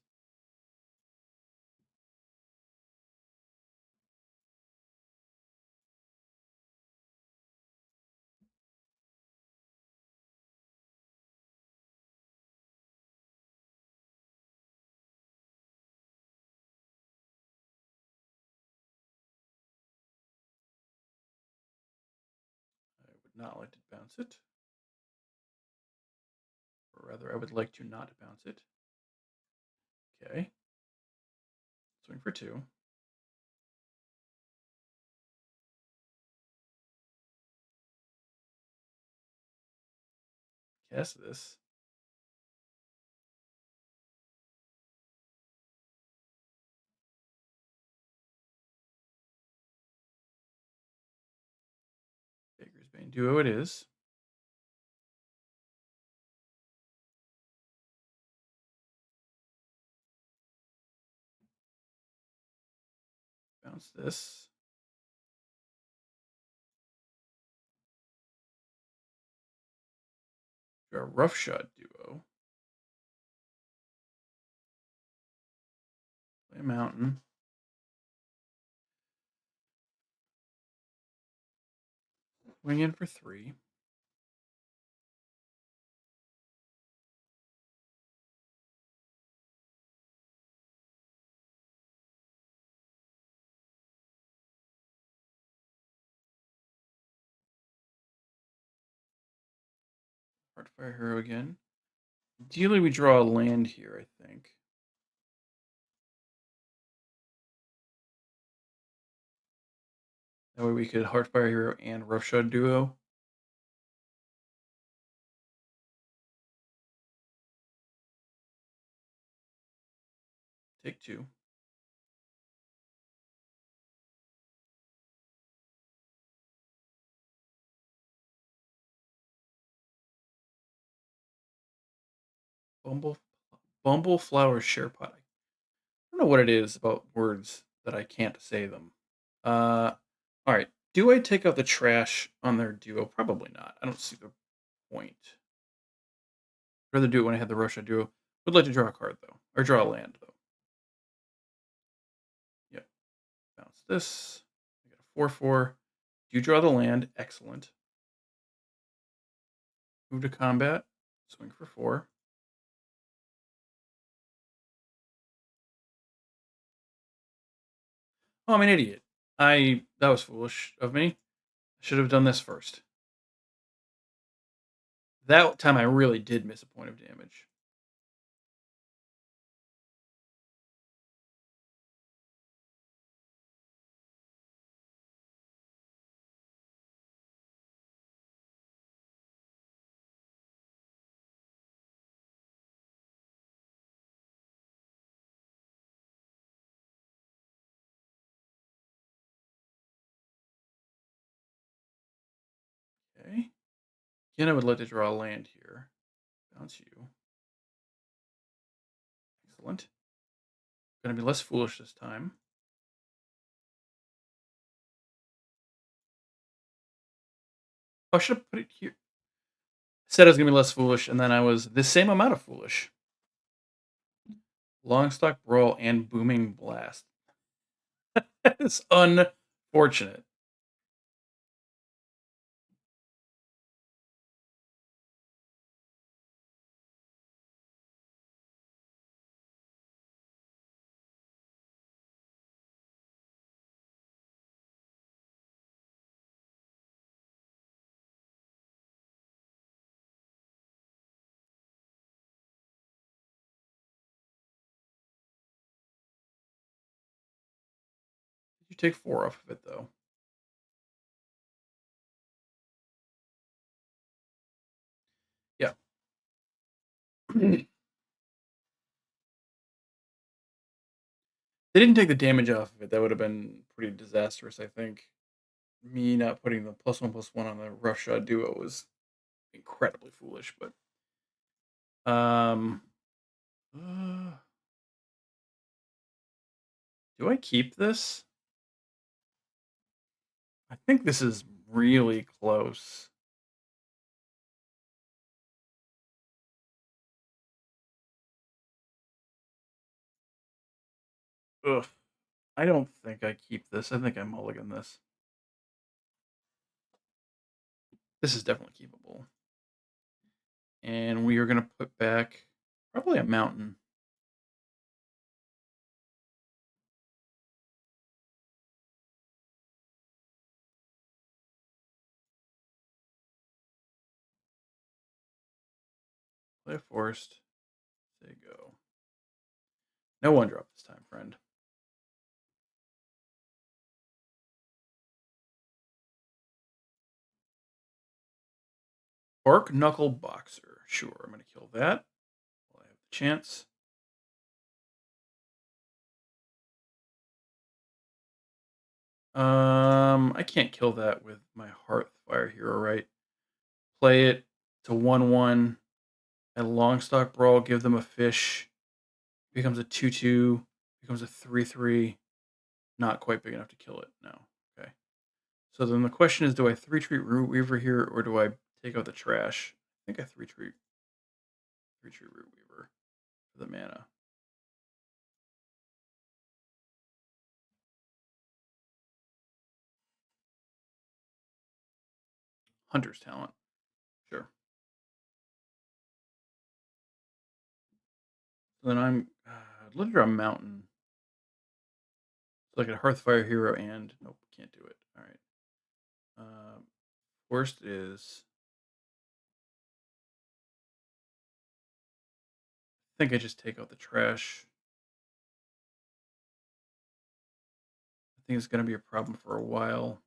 I would not like to bounce it, or rather, I would like to not bounce it. Okay, swing for 2. Cast this. Baker's Bane Duo it is. Bounce this. Draw a Roughshod Duo. Play a mountain. Swing in for 3. Heartfire Hero again. Ideally, we draw a land here, I think. That way we could Heartfire Hero and Roughshod Duo. Take two. Bumble Bumbleflower Sherpot. I don't know what it is about words that I can't say them. All right. Do I take out the trash on their duo? Probably not. I don't see the point. I'd rather do it when I had the Russia duo. Would like to draw a card though, or draw a land though. Yep. Bounce this. I got a 4/4. Do you draw the land? Excellent. Move to combat. Swing for 4. Oh, I'm an idiot. That was foolish of me. I should have done this first. That time I really did miss a point of damage. Okay. Again, I would like to draw a land here. Bounce you. Excellent. Gonna be less foolish this time. Oh, I should have put it here. Said I was gonna be less foolish, and then I was the same amount of foolish. Longstock Brawl and Booming Blast. That is unfortunate. You take 4 off of it though. Yeah. They didn't take the damage off of it. That would have been pretty disastrous, I think. Me not putting the +1/+1 on the Roughshod duo was incredibly foolish, but uh, do I keep this? I think this is really close. Ugh. I don't think I keep this. I think I mulligan this. This is definitely keepable. And we are going to put back probably a mountain. Play a forest. Say go. No one drop this time, friend. Bark Knuckle Boxer. Sure, I'm going to kill that while I have the chance. I can't kill that with my Hearthfire Hero, right? Play it to 1/1 at Longstock Brawl, give them a fish. Becomes a 2/2, becomes a 3/3. Not quite big enough to kill it. No. Okay. So then the question is, do I 3-treat Root Weaver here, or do I take out the trash? I think I 3-treat Root Weaver for the mana. Hunter's Talent. Sure. So then I'm Litter a Mountain. So like a Hearthfire Hero and nope, can't do it. All right. Worst is I think I just take out the trash. I think it's gonna be a problem for a while.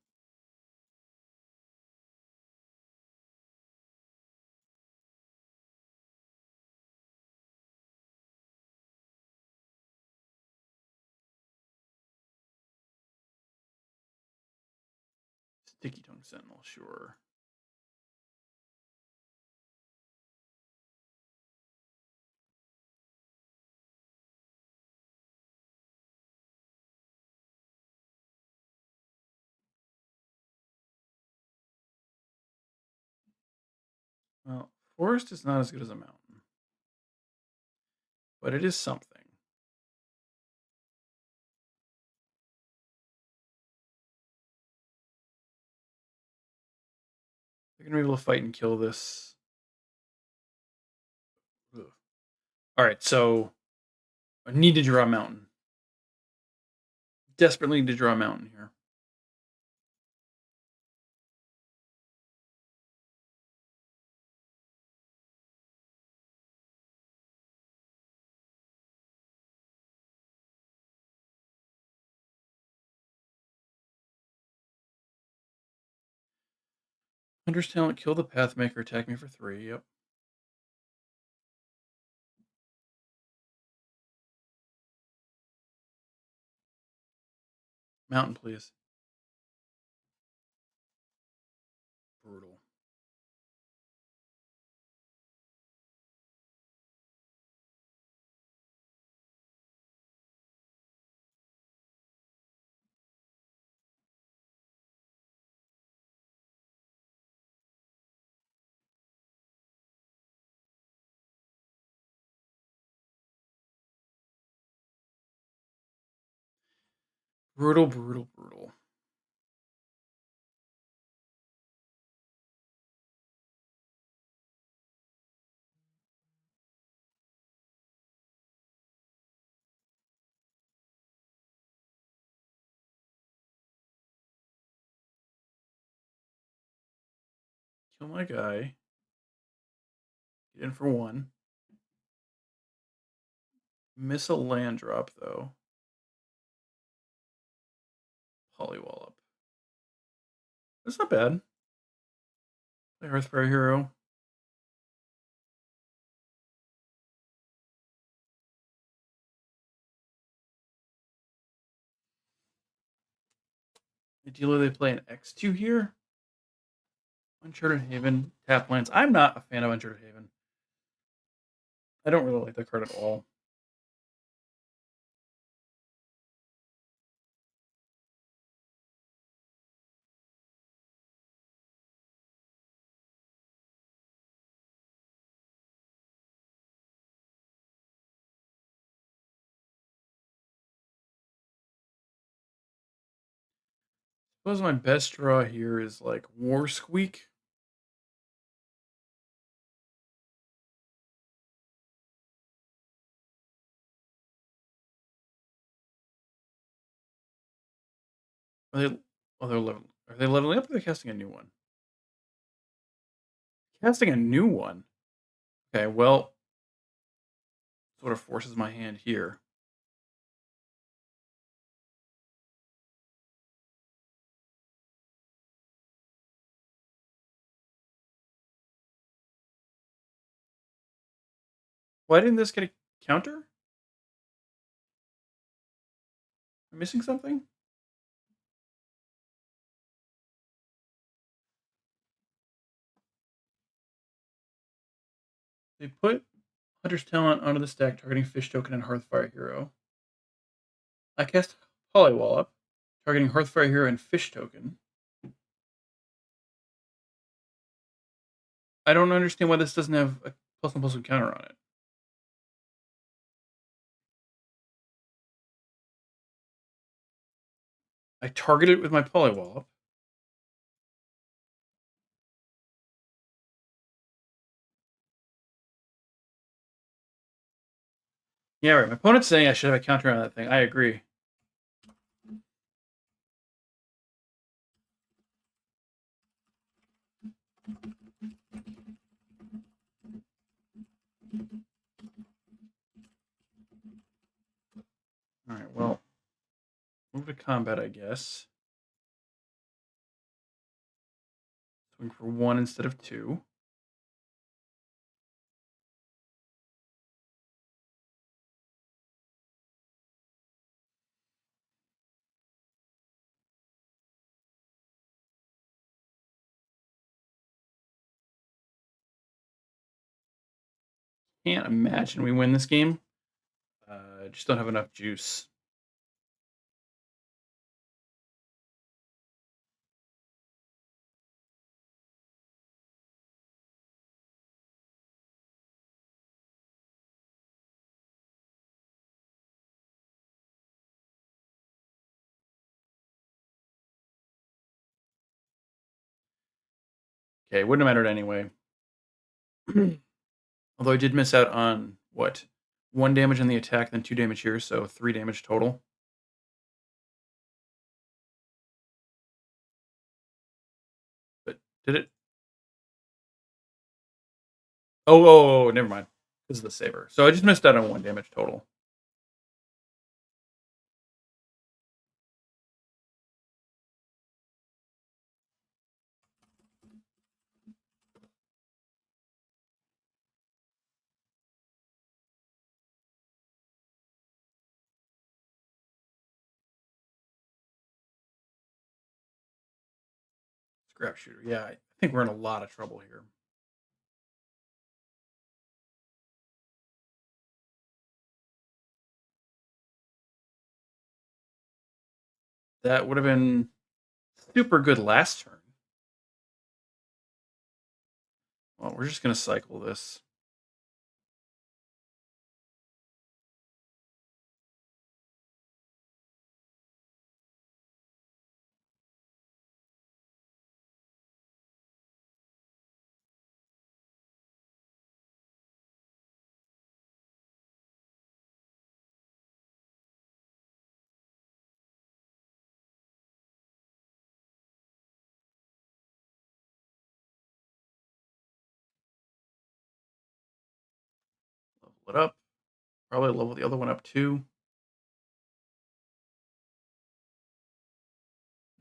Sticky Tongue Sentinel, sure. Well, forest is not as good as a mountain, but it is something. They're gonna be able to fight and kill this. Ugh. All right, so I need to draw a mountain. Desperately need to draw a mountain here. Hunter's Talent, kill the Pathmaker, attack me for 3. Yep. Mountain, please. Brutal. Brutal, brutal, brutal. Kill my guy. Get in for 1. Miss a land drop, though. Polywallop. That's not bad. Play Hearthfire Hero. Ideally, they play an X2 here. Uncharted Haven, tap lands. I'm not a fan of Uncharted Haven. I don't really like that card at all. Suppose my best draw here is like War Squeak. Are they? Oh, they're leveling. Are they leveling up? Or are they casting a new one? Casting a new one. Okay, well, sort of forces my hand here. Why didn't this get a counter? Am I missing something? They put Hunter's Talent onto the stack, targeting Fish Token and Hearthfire Hero. I cast Polywallop, targeting Hearthfire Hero and Fish Token. I don't understand why this doesn't have a +1/+1 counter on it. I target it with my Polywallop. Yeah, right. My opponent's saying I should have a counter on that thing. I agree. All right, well, move to combat, I guess. Swing for 1 instead of 2. can't imagine we win this game. Just don't have enough juice. Okay, wouldn't have mattered anyway. Although I did miss out on what? 1 damage on the attack, then 2 damage here, so 3 damage total. But did it? Oh, never mind. This is the saver. So I just missed out on 1 damage total. Scrap shooter. Yeah, I think we're in a lot of trouble here. That would have been super good last turn. Well, we're just going to cycle this. Level it up. Probably level the other one up too.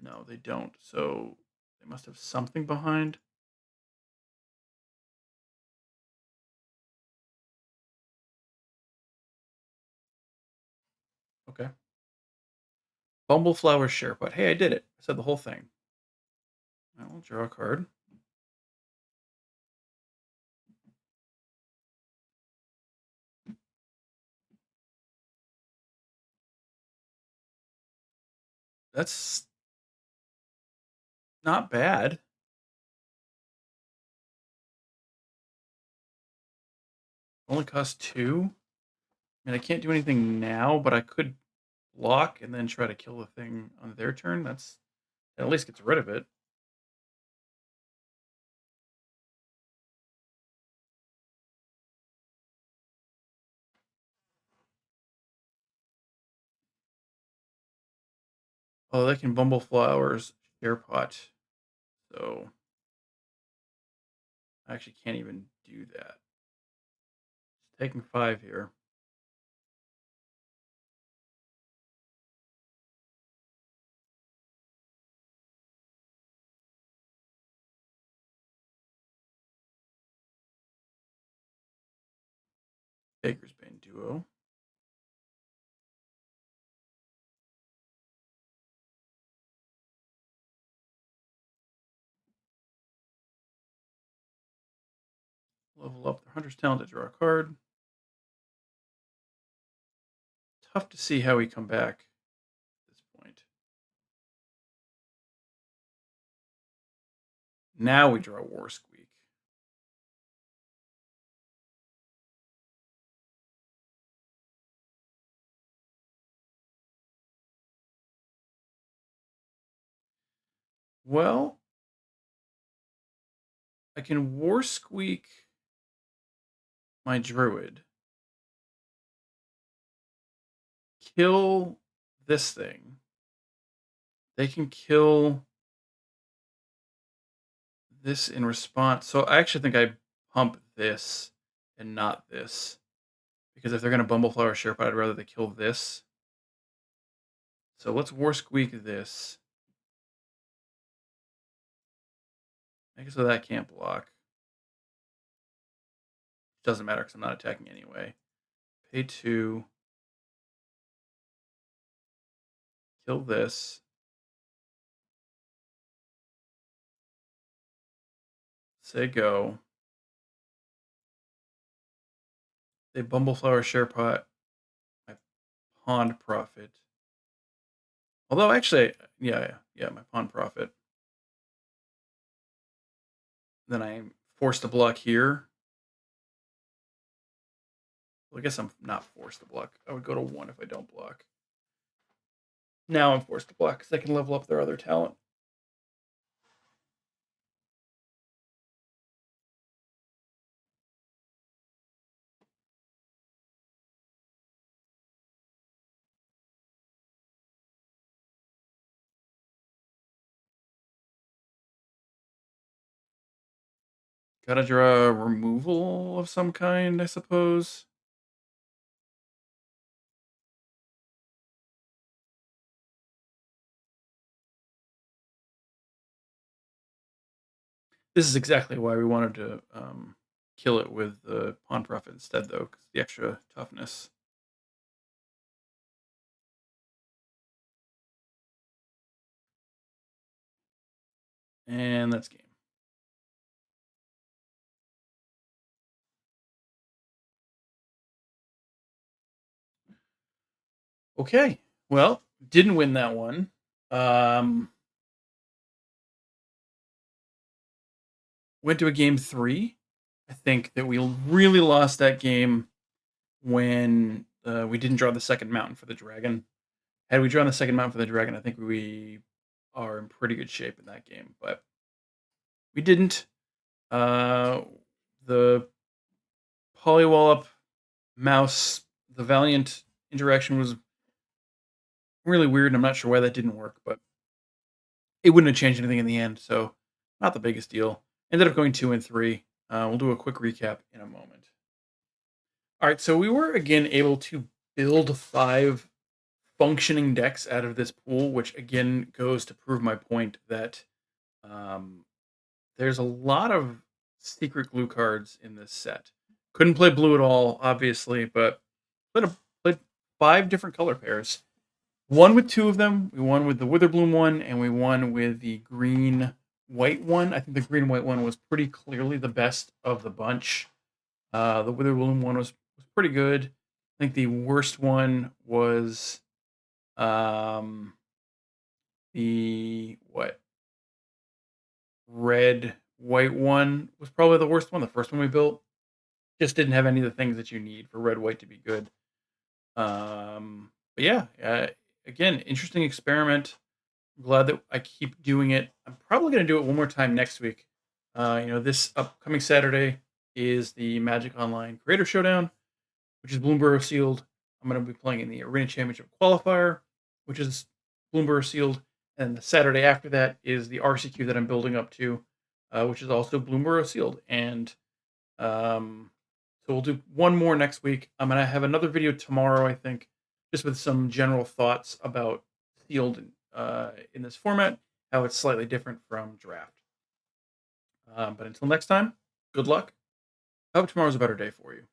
No, they don't. So they must have something behind. Okay. Bumbleflower Sherpa. Hey, I did it. I said the whole thing. I will draw a card. That's not bad. Only costs 2. I mean, I can't do anything now, but I could block and then try to kill the thing on their turn. That at least gets rid of it. Oh, they can Bumbleflowers Sharepot. So I actually can't even do that. It's taking 5 here. Baker's Bane Duo. Level up the Hunter's Talent to draw a card. Tough to see how we come back at this point. Now we draw War Squeak. Well, I can War Squeak my Druid. Kill this thing. They can kill this in response. So I actually think I pump this and not this. Because if they're going to Bumbleflower Sherpa, I'd rather they kill this. So let's War Squeak this. Make it so that can't block. Doesn't matter because I'm not attacking anyway. Pay 2. Kill this. Say go. a Bumbleflower Share Pot, my Pond Profit. Although actually, yeah, my Pond Profit. Then I'm forced to block here. Well, I guess I'm not forced to block. I would go to 1 if I don't block. Now I'm forced to block because I can level up their other talent. Gotta draw a removal of some kind, I suppose. This is exactly why we wanted to kill it with the Pawn Prophet instead, though, because the extra toughness. And that's game. Okay. Well, didn't win that one. Went to a game 3. I think that we really lost that game when we didn't draw the second mountain for the dragon. Had we drawn the second mountain for the dragon, I think we are in pretty good shape in that game, but we didn't. The Polywallop mouse, the Valiant interaction was really weird, and I'm not sure why that didn't work, but it wouldn't have changed anything in the end, so not the biggest deal. Ended up going 2 and 3. We'll do a quick recap in a moment. All right, so we were again able to build 5 functioning decks out of this pool, which again goes to prove my point that there's a lot of secret glue cards in this set. Couldn't play blue at all, obviously, but played 5 different color pairs. Won with 2 of them. We won with the Witherbloom one, and we won with the green-white one. I think the green-white one was pretty clearly the best of the bunch. The Witherbloom one was pretty good. I think the worst one was the red white one was probably the worst one. The first one we built just didn't have any of the things that you need for red white to be good. But yeah, again, interesting experiment. I'm glad that I keep doing it. I'm probably going to do it one more time next week. This upcoming Saturday is the Magic Online Creator Showdown, which is Bloomburrow sealed. I'm going to be playing in the Arena Championship Qualifier, which is Bloomburrow sealed. And the Saturday after that is the RCQ that I'm building up to, which is also Bloomburrow sealed. And so we'll do one more next week. I'm going to have another video tomorrow, I think, just with some general thoughts about sealed in this format, how it's slightly different from draft. But until next time, good luck. I hope tomorrow's a better day for you.